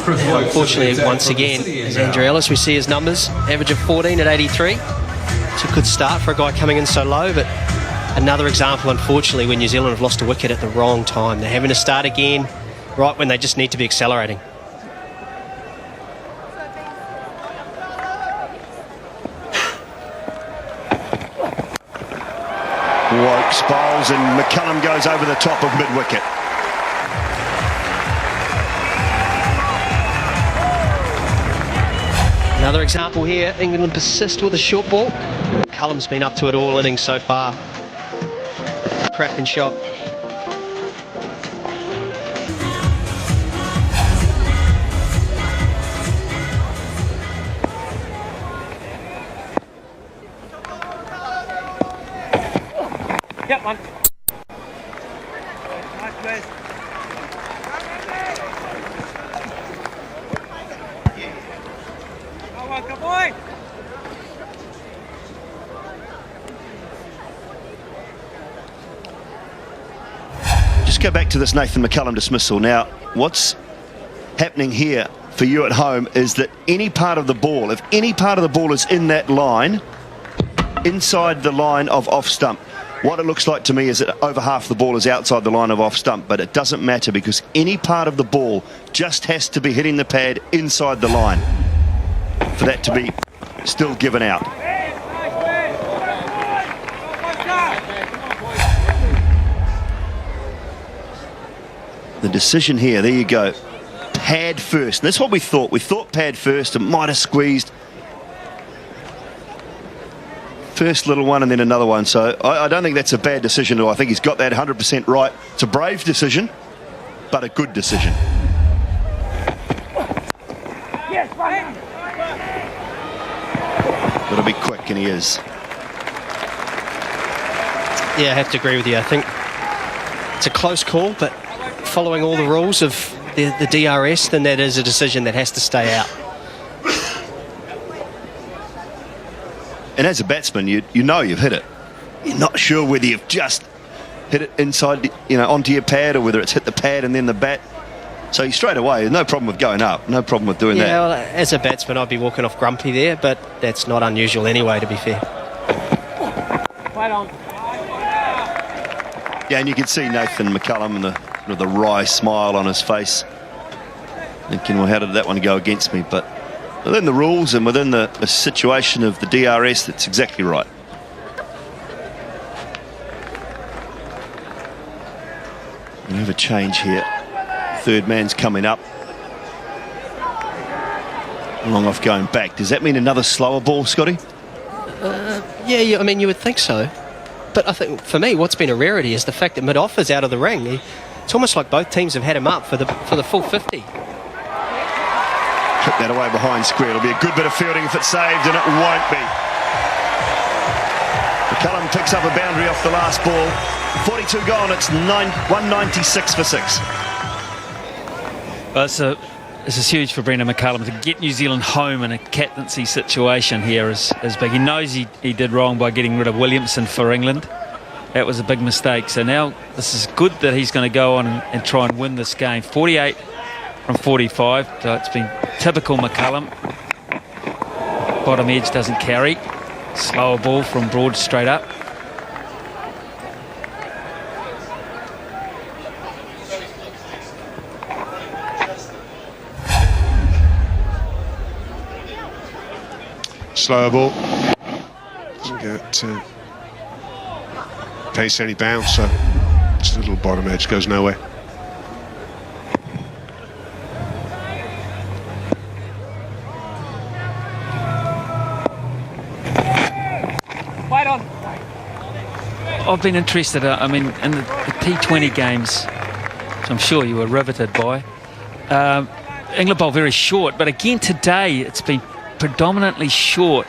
S8: Unfortunately, once again, as Andrew Ellis, we see his numbers. Average of 14 at 83. It's a good start for a guy coming in so low, but another example, unfortunately, when New Zealand have lost a wicket at the wrong time. They're having to start again right when they just need to be accelerating.
S2: Wokes bowls and McCullum goes over the top of mid-wicket.
S8: Another example here, England persist with a short ball. McCullum's been up to it all innings so far. Cracking shot.
S10: Yep, man. Nice play. Come on, good boy.
S2: Just go back to this Nathan McCullum dismissal. Now, what's happening here for you at home is that any part of the ball, if any part of the ball is in that line, inside the line of off stump, what it looks like to me is that over half the ball is outside the line of off stump, but it doesn't matter because any part of the ball just has to be hitting the pad inside the line for that to be still given out. decision here, there you go. Pad first. And that's what we thought. We thought pad first. It might have squeezed. First little one and then another one. So I don't think that's a bad decision. I think he's got that 100% right. It's a brave decision, but a good decision. Got to be quick, and he is.
S8: Yeah, I have to agree with you. I think it's a close call, but following all the rules of the DRS, then that is a decision that has to stay out.
S2: And as a batsman, you know you've hit it. You're not sure whether you've just hit it inside, onto your pad, or whether it's hit the pad and then the bat. So straight away, no problem with going up, no problem with doing that.
S8: Well, as a batsman, I'd be walking off grumpy there, but that's not unusual anyway, to be fair.
S10: Right on.
S2: Yeah, and you can see Nathan McCullum and the wry smile on his face, thinking, well, how did that one go against me? But within the rules and within the situation of the DRS, that's exactly right. We have a change here. Third man's coming up. Long off going back. Does that mean another slower ball, Scotty?
S8: Yeah, I mean, you would think so. But I think, for me, what's been a rarity is the fact that mid-off is out of the ring. It's almost like both teams have had him up for the full 50.
S2: Kick that away behind square. It'll be a good bit of fielding if it's saved, and it won't be. McCullum picks up a boundary off the last ball. 42 gone. It's 196 for 6.
S1: Well, this is huge for Brendan McCullum to get New Zealand home in a captaincy situation here is big. He knows he did wrong by getting rid of Williamson for England. That was a big mistake. So now this is good that he's going to go on and try and win this game. 48 from 45. So it's been typical McCullum. Bottom edge doesn't carry. Slower ball from Broad straight up.
S12: Slower ball. Doesn't get pace any bounce, so just a little bottom edge, goes nowhere.
S10: Right on.
S1: I've been interested, I mean, in the T20 games, which I'm sure you were riveted by. England bowl very short, but again today it's been predominantly short,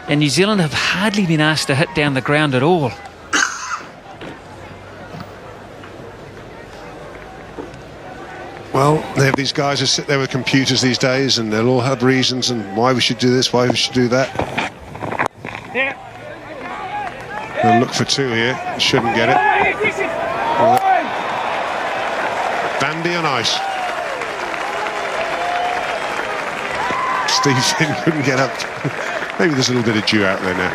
S1: and New Zealand have hardly been asked to hit down the ground at all.
S12: Well, they have these guys who sit there with computers these days, and they'll all have reasons and why we should do this, why we should do that.
S10: Yeah.
S12: They'll look for two here. Shouldn't get it. Bandy on ice. Steve Finn couldn't get up. Maybe there's a little bit of dew out there now.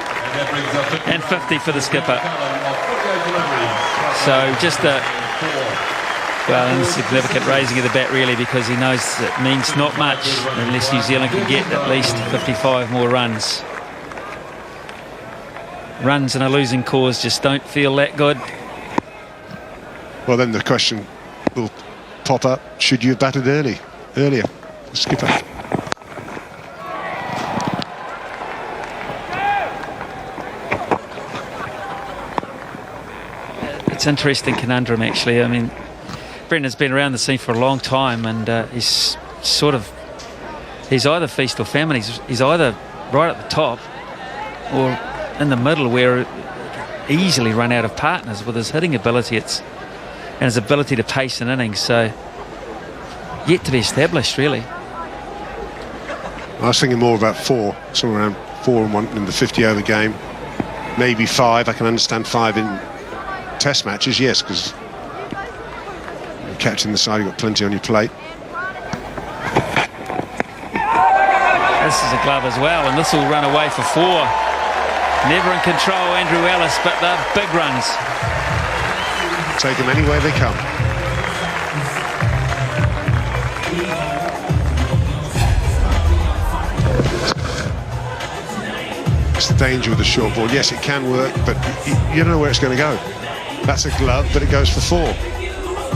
S1: And 50 for the skipper. So just a insignificant raising of the bat, really, because he knows it means not much unless New Zealand can get at least 55 more runs. Runs in a losing cause just don't feel that good.
S12: Well, then the question will pop up: should you have batted earlier? The skipper.
S1: It's an interesting conundrum, actually. I mean, Brendan's been around the scene for a long time, and he's either feast or famine. He's either right at the top or in the middle, where easily run out of partners with his hitting ability and his ability to pace an innings. So yet to be established, really.
S12: I was thinking more about four, somewhere around 4 and 1 in the 50-over game, maybe 5. I can understand 5 in Test matches, yes, because you're catching the side, you've got plenty on your plate.
S1: This is a glove as well, and this will run away for 4. Never in control, Andrew Ellis, but they're big runs.
S12: Take them any way they come. It's the danger with the short ball. Yes, it can work, but you don't know where it's going to go. That's a glove, but it goes for 4.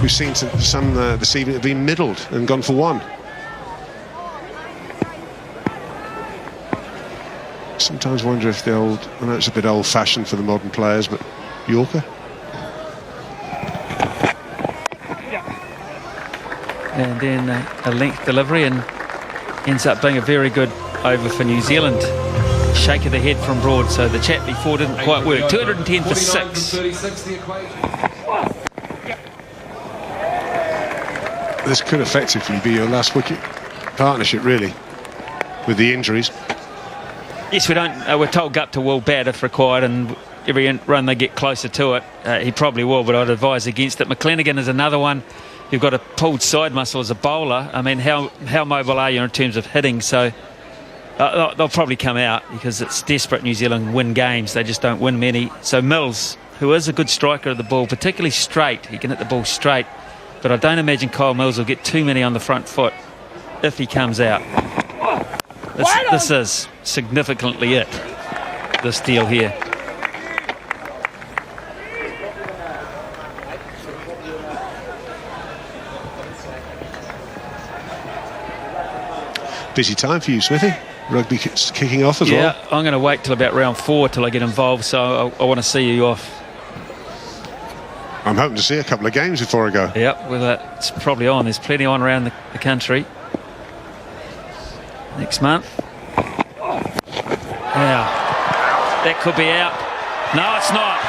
S12: We've seen some this evening have been middled and gone for one. Sometimes wonder if the old, I know it's a bit old-fashioned for the modern players, but Yorker.
S1: And then a length delivery, and ends up being a very good over for New Zealand. Shake of the head from Broad, so the chat before didn't quite work. 210 for 6.
S12: This could effectively be your last wicket partnership, really, with the injuries.
S1: Yes, we're told Gup to will bat if required, and every run they get closer to it, he probably will, but I'd advise against it. McClenaghan is another one. You've got a pulled side muscle as a bowler. I mean, how mobile are you in terms of hitting? So they'll probably come out because it's desperate New Zealand win games. They just don't win many. So Mills, who is a good striker of the ball, particularly straight, he can hit the ball straight, but I don't imagine Kyle Mills will get too many on the front foot if he comes out. This is significantly it, this deal here.
S12: Busy time for you, Smithy. Rugby kicking off as well.
S1: Yeah, I'm going to wait till about round 4 till I get involved, so I want to see you off.
S12: I'm hoping to see a couple of games before I go.
S1: Yep, well, it's probably on. There's plenty on around the country next month. Now, that could be out. No, it's not.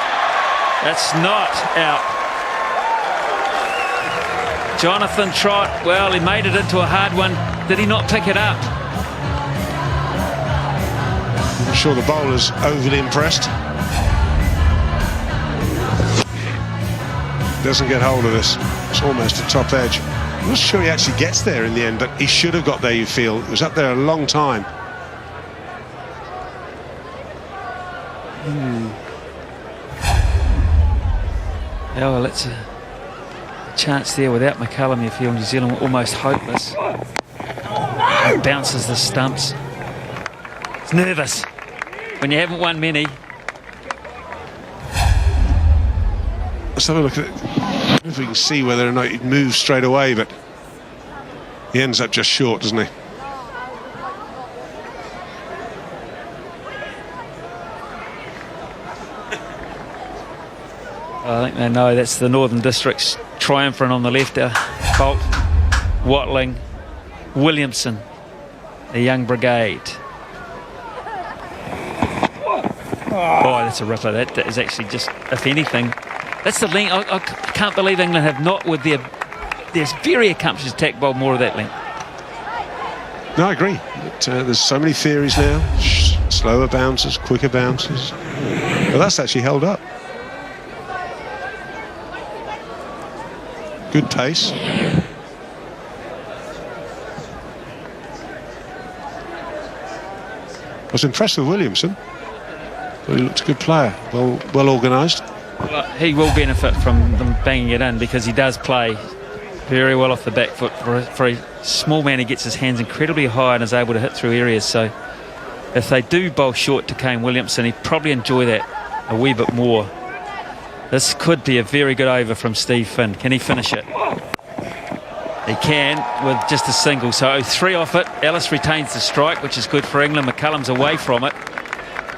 S1: That's not out. Jonathan Trott, well, he made it into a hard one. Did he not pick it up?
S12: I'm sure the bowler's overly impressed. Doesn't get hold of this. It's almost a top edge. I'm not sure he actually gets there in the end, but he should have got there, you feel. It was up there a long time.
S1: Yeah, well, it's a chance there. Without McCullum, you feel New Zealand were almost hopeless. It bounces the stumps. It's nervous when you haven't won many.
S12: Let's have a look at it. I don't know if we can see whether or not it moves straight away, but he ends up just short, doesn't he?
S1: I think they know that's the Northern District's triumphant on the left. Bolt, Watling, Williamson, the young brigade. Oh, that's a ripper. That is actually just, if anything, that's the length. I can't believe England have not, with their very accomplished attack, bowled more of that length.
S12: No, I agree. But, there's so many theories now. Slower bounces, quicker bounces. But that's actually held up. Good pace. I was impressed with Williamson. But he looked a good player, well organised.
S1: Well, he will benefit from them banging it in because he does play very well off the back foot. For a small man, he gets his hands incredibly high and is able to hit through areas. So if they do bowl short to Kane Williamson, he'd probably enjoy that a wee bit more. This could be a very good over from Steve Finn. Can he finish it? He can with just a single. So 3 off it. Ellis retains the strike, which is good for England. McCullum's away from it.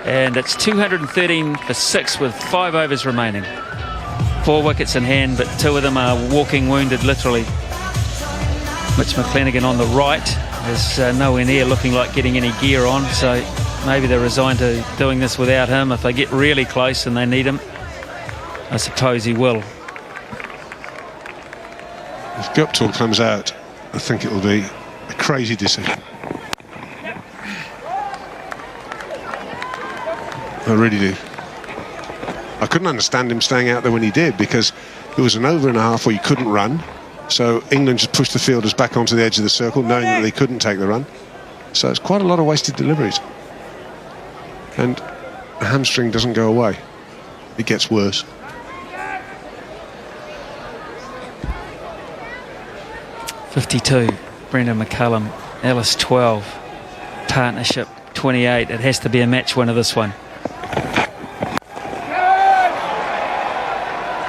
S1: And it's 213 for 6 with 5 overs remaining. 4 wickets in hand, but 2 of them are walking wounded, literally. Mitch McClenaghan on the right is nowhere near looking like getting any gear on, so maybe they're resigned to doing this without him. If they get really close and they need him, I suppose he will.
S12: If Guptill comes out, I think it will be a crazy decision. I really do. I couldn't understand him staying out there when he did, because it was an over and a half where you couldn't run. So England just pushed the fielders back onto the edge of the circle, knowing that they couldn't take the run. So it's quite a lot of wasted deliveries. And the hamstring doesn't go away. It gets worse.
S1: .52, Brendan McCullum, Ellis 12, partnership 28. It has to be a match winner, this one.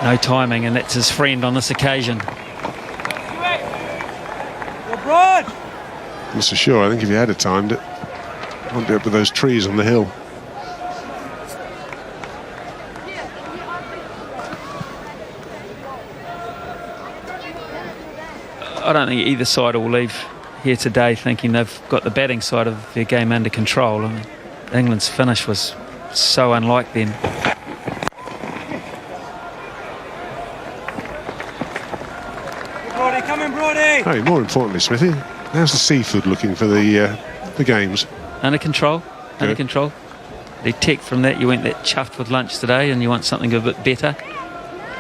S1: No timing, and that's his friend on this occasion.
S12: I'm not so sure. I think if you had timed it, I'd be up with those trees on the hill.
S1: I don't think either side will leave here today thinking they've got the batting side of their game under control. I mean, England's finish was so unlike them.
S10: Brody, come in, Brody.
S12: Hey, more importantly, Smithy, how's the seafood looking for the games?
S1: Under control. Under
S12: Good.
S1: control. Detect from that you weren't that chuffed with lunch today and you want something a bit better.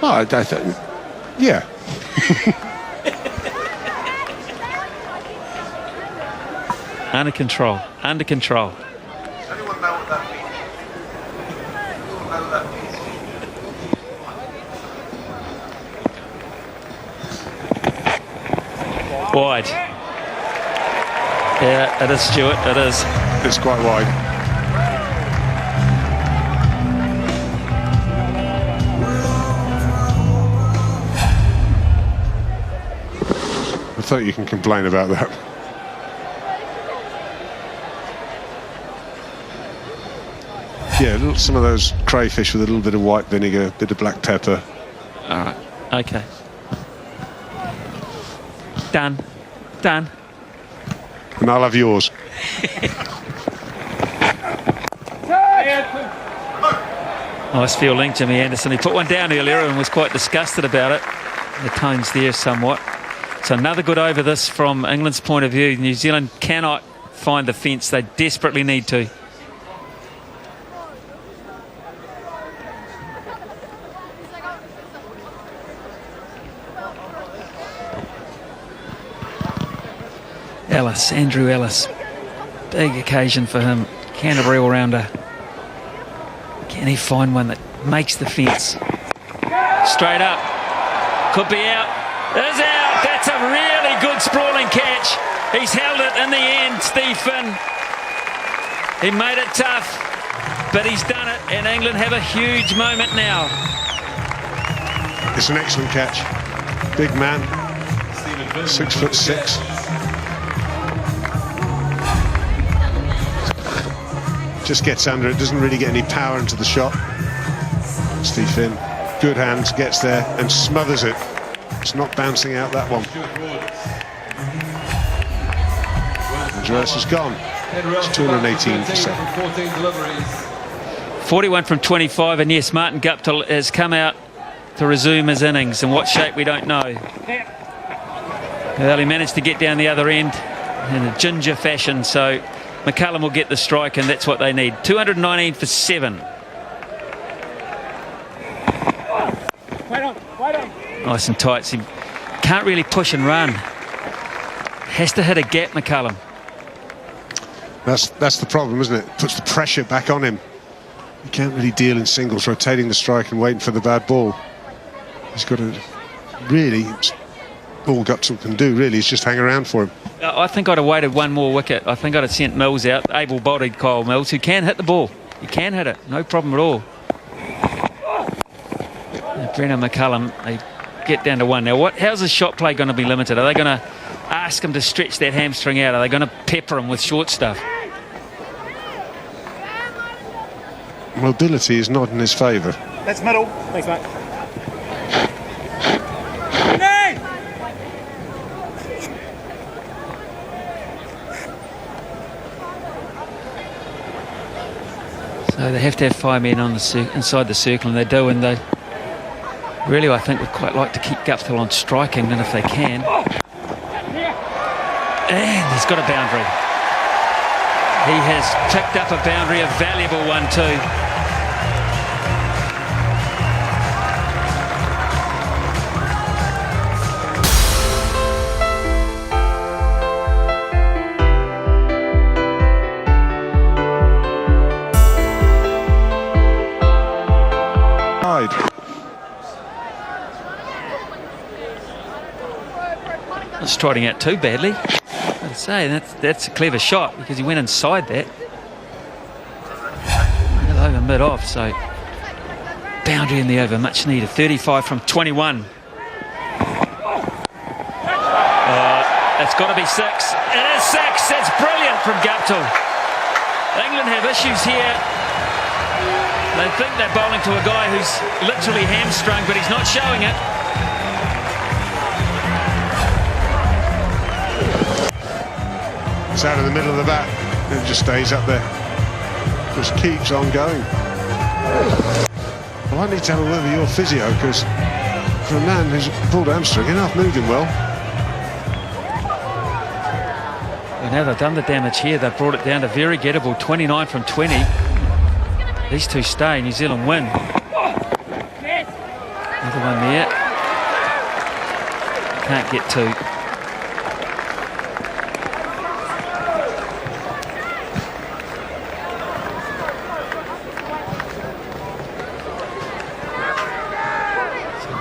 S12: Oh, yeah.
S1: Under control. Under control.
S12: Does anyone know what that means? Anyone know what that means?
S1: Wide. Yeah, it is, Stuart. It is.
S12: It's quite wide. I thought you can complain about that. Yeah, some of those crayfish with a little bit of white vinegar, a bit of black pepper.
S1: All right. Okay. Done. Done.
S12: And I'll have yours.
S1: Nice fielding, Jimmy Anderson. He put one down earlier and was quite disgusted about it. The tone's there somewhat. So another good over this from England's point of view. New Zealand cannot find the fence. They desperately need to. Ellis, Andrew Ellis. Big occasion for him. Canterbury all-rounder. Can he find one that makes the fence? Straight up. Could be out. Is out. That's a really good sprawling catch. He's held it in the end, Steve Finn. He made it tough, but he's done it, and England have a huge moment now.
S12: It's an excellent catch. Big man. 6'6". Just gets under it, doesn't really get any power into the shot. Steve Finn, good hands, gets there and smothers it. It's not bouncing out, that one. Andreas is gone. It's 218 for 7.
S1: 41 from 25, and yes, Martin Guptill has come out to resume his innings. In what shape, we don't know. Well, he managed to get down the other end in a ginger fashion, so McCullum will get the strike, and that's what they need. 219 for 7. Nice and tight. So he can't really push and run. Has to hit a gap, McCullum.
S12: That's the problem, isn't it? Puts the pressure back on him. He can't really deal in singles, rotating the strike and waiting for the bad ball. He's got to really, all Guptill can do really is just hang around for him.
S1: I think I'd have waited one more wicket. I think I'd have sent Mills out, able-bodied Kyle Mills, who can hit the ball. He can hit it, no problem at all. Brennan McCullum, they get down to 1. Now, how's his shot play going to be limited? Are they going to ask him to stretch that hamstring out? Are they going to pepper him with short stuff?
S12: Mobility is not in his favour.
S10: That's middle. Thanks, mate.
S1: So they have to have 5 men on the inside the circle, and they do, and they really, I think, would quite like to keep Guptill on striking, and if they can. And he's got a boundary. He has picked up a boundary, a valuable one too. It's trotting out too badly. I'd say that's a clever shot because he went inside that. Over mid-off, so boundary boundary in the over, much needed. 35 from 21. It's got to be 6. It is 6. It's brilliant from Guptill. England have issues here. They think they're bowling to a guy who's literally hamstrung, but he's not showing it.
S12: It's out of the middle of the bat. It just stays up there. Just keeps on going. Well, I need to have a word with your physio, because for a man who's pulled hamstring, you're not moving well.
S1: Well, now they've done the damage here. They've brought it down to very gettable. 29 from 20. These two stay. New Zealand win. Another one there. Can't get two.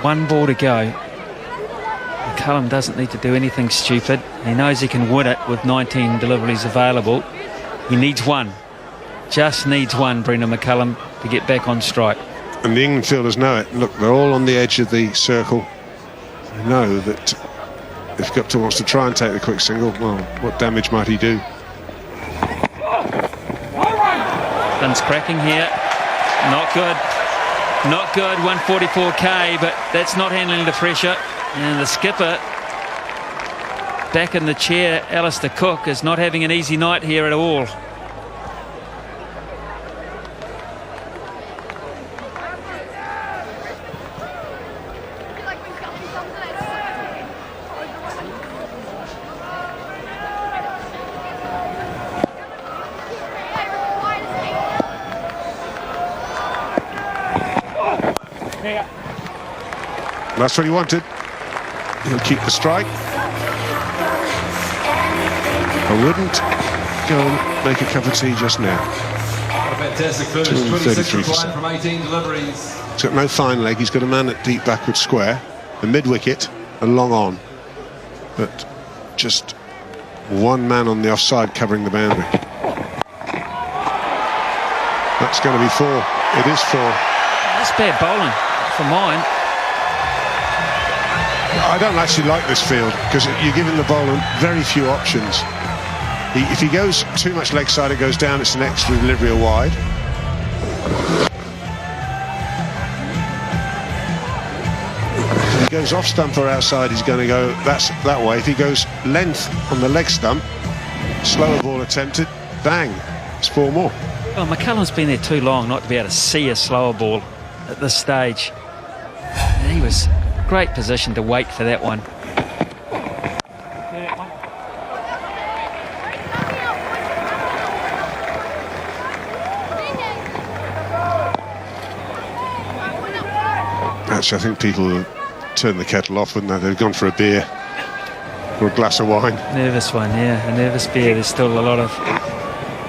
S1: One ball to go. McCullum doesn't need to do anything stupid. He knows he can win it with 19 deliveries available. He needs one. Just needs one, Brendan McCullum, to get back on strike.
S12: And the England fielders know it. Look, they're all on the edge of the circle. They know that if Guptill wants to try and take the quick single, well, what damage might he do?
S1: Finn's cracking here. Not good. Not good, 144k, but that's not handling the pressure. And the skipper, back in the chair, Alistair Cook, is not having an easy night here at all.
S12: That's what he wanted. He'll keep the strike. I wouldn't go and make a cup of tea just now.
S9: A fantastic finish, 26 replied from 18 deliveries.
S12: He's got no fine leg. He's got a man at deep backward square, a mid-wicket, and long on. But just one man on the offside covering the boundary. That's going to be 4. It is 4.
S1: That's bad bowling for mine.
S12: I don't actually like this field, because you're giving the bowler very few options. If he goes too much leg side, it goes down. It's an extra delivery or wide. If he goes off stump or outside, he's going to go that way. If he goes length on the leg stump, slower ball attempted, bang, it's 4 more.
S1: Well, McCullum's been there too long not to be able to see a slower ball at this stage. And he was great position to wait for that one.
S12: Actually, I think people will turn the kettle off, wouldn't they? They've gone for a beer or a glass of wine.
S1: Nervous one, yeah, a nervous beer. There's still a lot of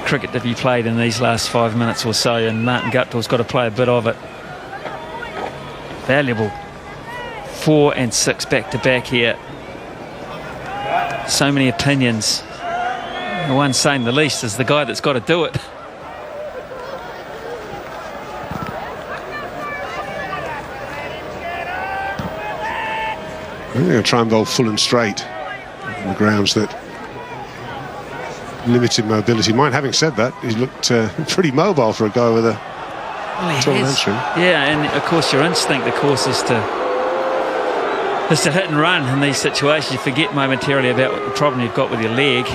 S1: cricket to be played in these last 5 minutes or so, and Martin Guptill's got to play a bit of it. Valuable. 4 and 6 back-to-back here. So many opinions. The one saying the least is the guy that's got to do it.
S12: I'm going to try and bowl full and straight on the grounds that limited mobility. Mind, having said that, he's looked pretty mobile for a guy with a tall hamstring.
S1: Yeah, and of course your instinct, of course, is to hit and run in these situations. You forget momentarily about what the problem you've got with your leg.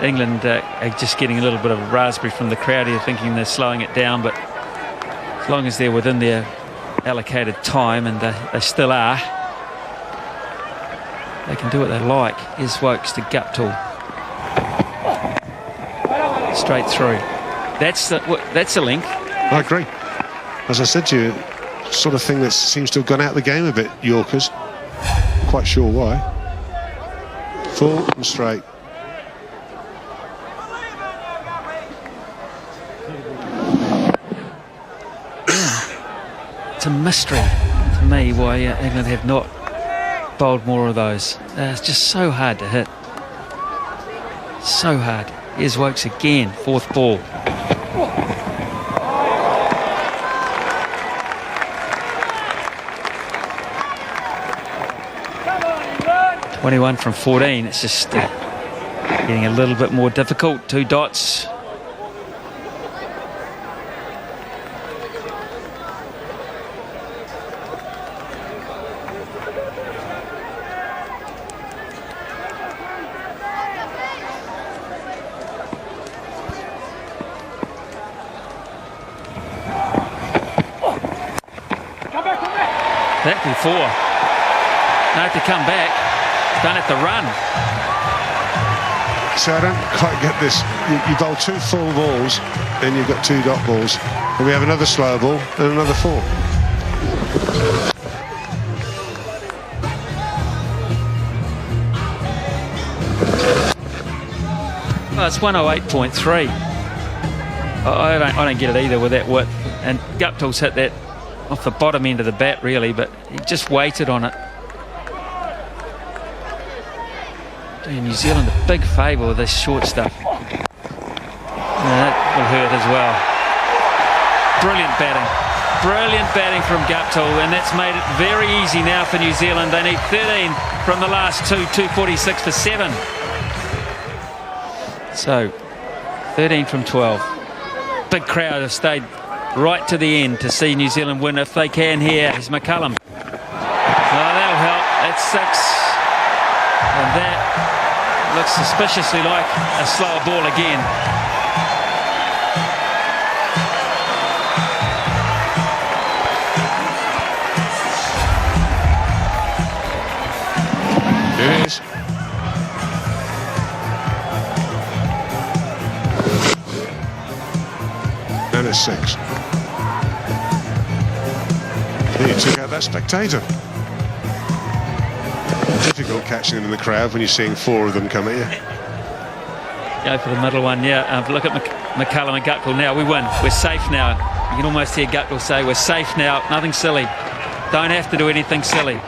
S1: England are just getting a little bit of a raspberry from the crowd here, thinking they're slowing it down, but as long as they're within their allocated time, and they still are, they can do what they like. Here's Wokes to Guptill. Straight through. That's a length.
S12: I agree. As I said to you, sort of thing that seems to have gone out of the game a bit, Yorkers. Quite sure why. Full and straight.
S1: It's a mystery to me why England have not bowled more of those. It's just so hard to hit. So hard. Here's Wokes again, 4th ball. 21 from 14. It's just getting a little bit more difficult. 2 dots. That before. Don't have to come back. Don't have to run.
S12: So I don't quite get this. You bowl 2 full balls, and you've got 2 dot balls. And we have another slow ball and another 4.
S1: Well, it's 108.3. I don't get it either with that width. And Guptill's hit that off the bottom end of the bat, really, but he just waited on it. Doing New Zealand a big favour with this short stuff. And that will hurt as well. Brilliant batting from Guptill, and that's made it very easy now for New Zealand. They need 13 from the last 2, 246 for 7. So 13 from 12. Big crowd have stayed right to the end to see New Zealand win if they can here. Here's McCullum. Oh, that'll help. That's 6. And that looks suspiciously like a slower ball again.
S12: It is. And it's 6. He took out that spectator. Difficult catching them in the crowd when you're seeing 4 of them come at you.
S1: Go for the middle one, yeah. Look at McCullum and Guptill now. We win. We're safe now. You can almost hear Guptill say, we're safe now. Nothing silly. Don't have to do anything silly.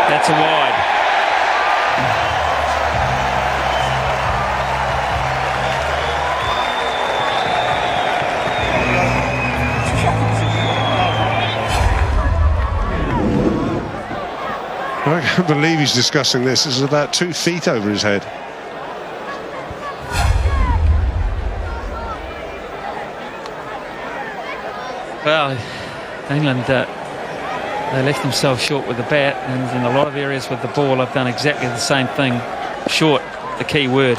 S1: That's a wide.
S12: I can't believe he's discussing this. This is about 2 feet over his head.
S1: Well, England, they left themselves short with the bat, and in a lot of areas with the ball, I've done exactly the same thing. Short, the key word.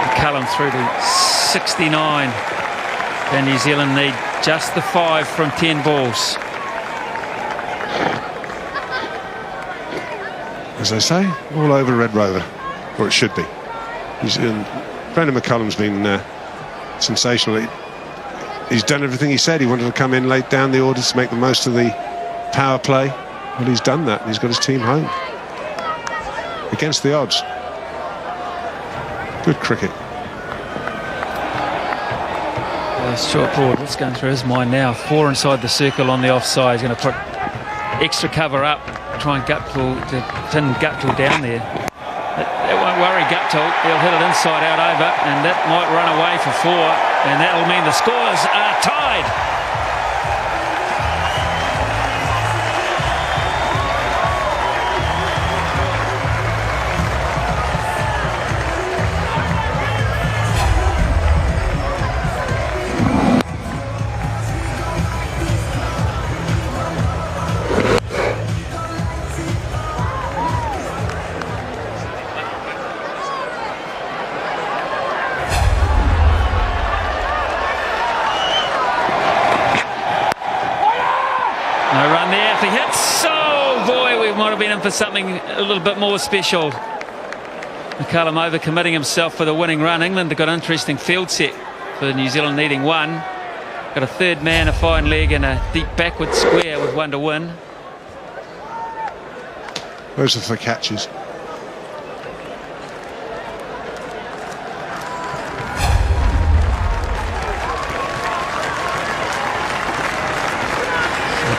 S1: McCullum through to 69, and New Zealand need just the 5 from 10 balls.
S12: As they say, all over Red Rover, or it should be. Brendan McCullum's been sensational. He's done everything he said. He wanted to come in, lay down the orders to make the most of the power play. Well, he's done that. He's got his team home against the odds. Good cricket.
S1: Stuart Broad, what's going through his mind now? 4 inside the circle on the offside. He's going to put extra cover up, try and pin Guptill down there. It won't worry Guptill. He'll hit it inside out over, and that might run away for 4, and that'll mean the scores are tied. If he hits, oh boy, we might have been in for something a little bit more special. McCullum overcommitting himself for the winning run. England have got an interesting field set for New Zealand needing 1. Got a 3rd man, a fine leg, and a deep backward square with 1 to win.
S12: Those are the catches.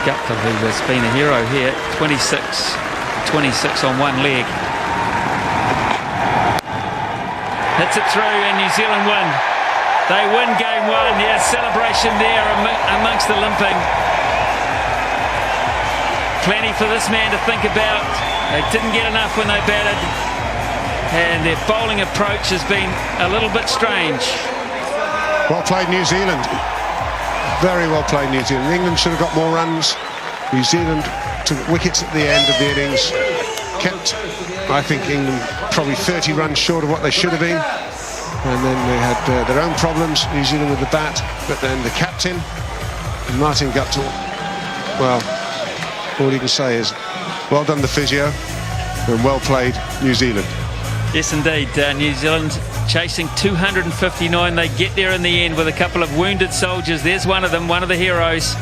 S1: Guptill, who has been a hero here, 26 on 1 leg. Hits it through, and New Zealand win. They win game one. Yeah, celebration there amongst the limping. Plenty for this man to think about. They didn't get enough when they batted. And their bowling approach has been a little bit strange.
S12: Well played, New Zealand. Very well played, New Zealand. England should have got more runs. New Zealand took wickets at the end of the innings. Kept, I think, England probably 30 runs short of what they should have been. And then they had their own problems, New Zealand with the bat. But then the captain, Martin Guptill, well, all you can say is, well done the physio, and well played, New Zealand.
S1: Yes, indeed. New Zealand chasing 259. They get there in the end with a couple of wounded soldiers. There's one of them, one of the heroes.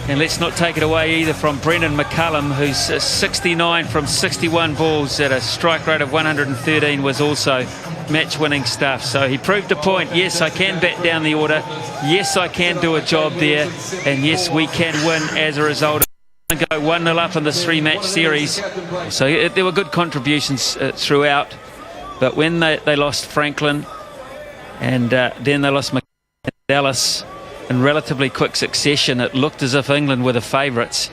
S1: And let's not take it away either from Brendan McCullum, who's 69 from 61 balls at a strike rate of 113, was also match-winning stuff. So he proved a point. Yes, I can bat down the order. Yes, I can do a job there. And yes, we can win as a result. Go 1-0 up in this three-match series. So there were good contributions throughout. But when they lost Franklin and then they lost Dallas in relatively quick succession, it looked as if England were the favourites.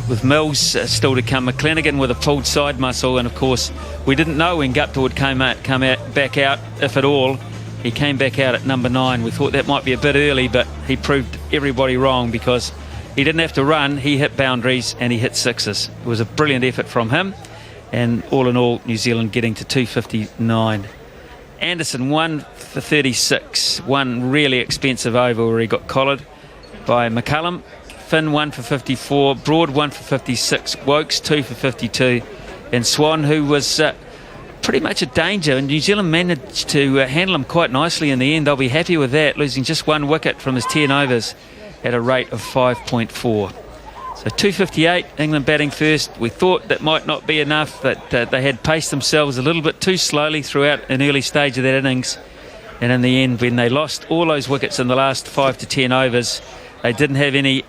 S1: With Mills still to come, McClenaghan with a pulled side muscle, and of course we didn't know when Gupta would come back out, if at all. He came back out at number 9. We thought that might be a bit early, but he proved everybody wrong because he didn't have to run, he hit boundaries and he hit sixes. It was a brilliant effort from him, and all in all, New Zealand getting to 259. Anderson 1 for 36, one really expensive over where he got collared by McCullum. Finn 1 for 54, Broad 1 for 56, Wokes 2 for 52, and Swan, who was pretty much a danger, and New Zealand managed to handle him quite nicely in the end. They'll be happy with that, losing just one wicket from his 10 overs at a rate of 5.4. So 258, England batting first. We thought that might not be enough, that they had paced themselves a little bit too slowly throughout an early stage of that innings. And in the end, when they lost all those wickets in the last 5 to 10 overs, they didn't have any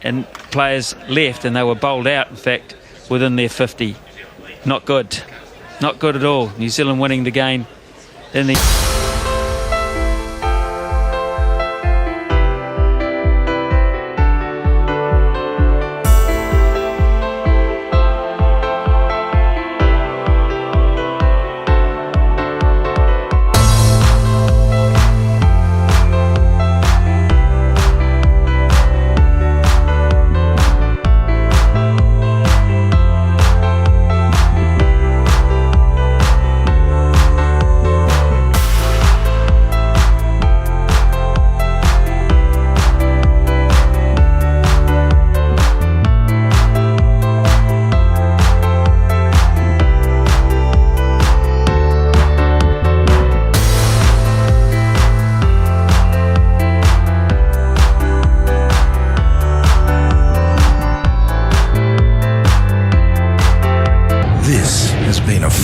S1: players left, and they were bowled out, in fact, within their 50. Not good. Not good at all. New Zealand winning the game in the...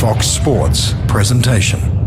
S13: Fox Sports presentation.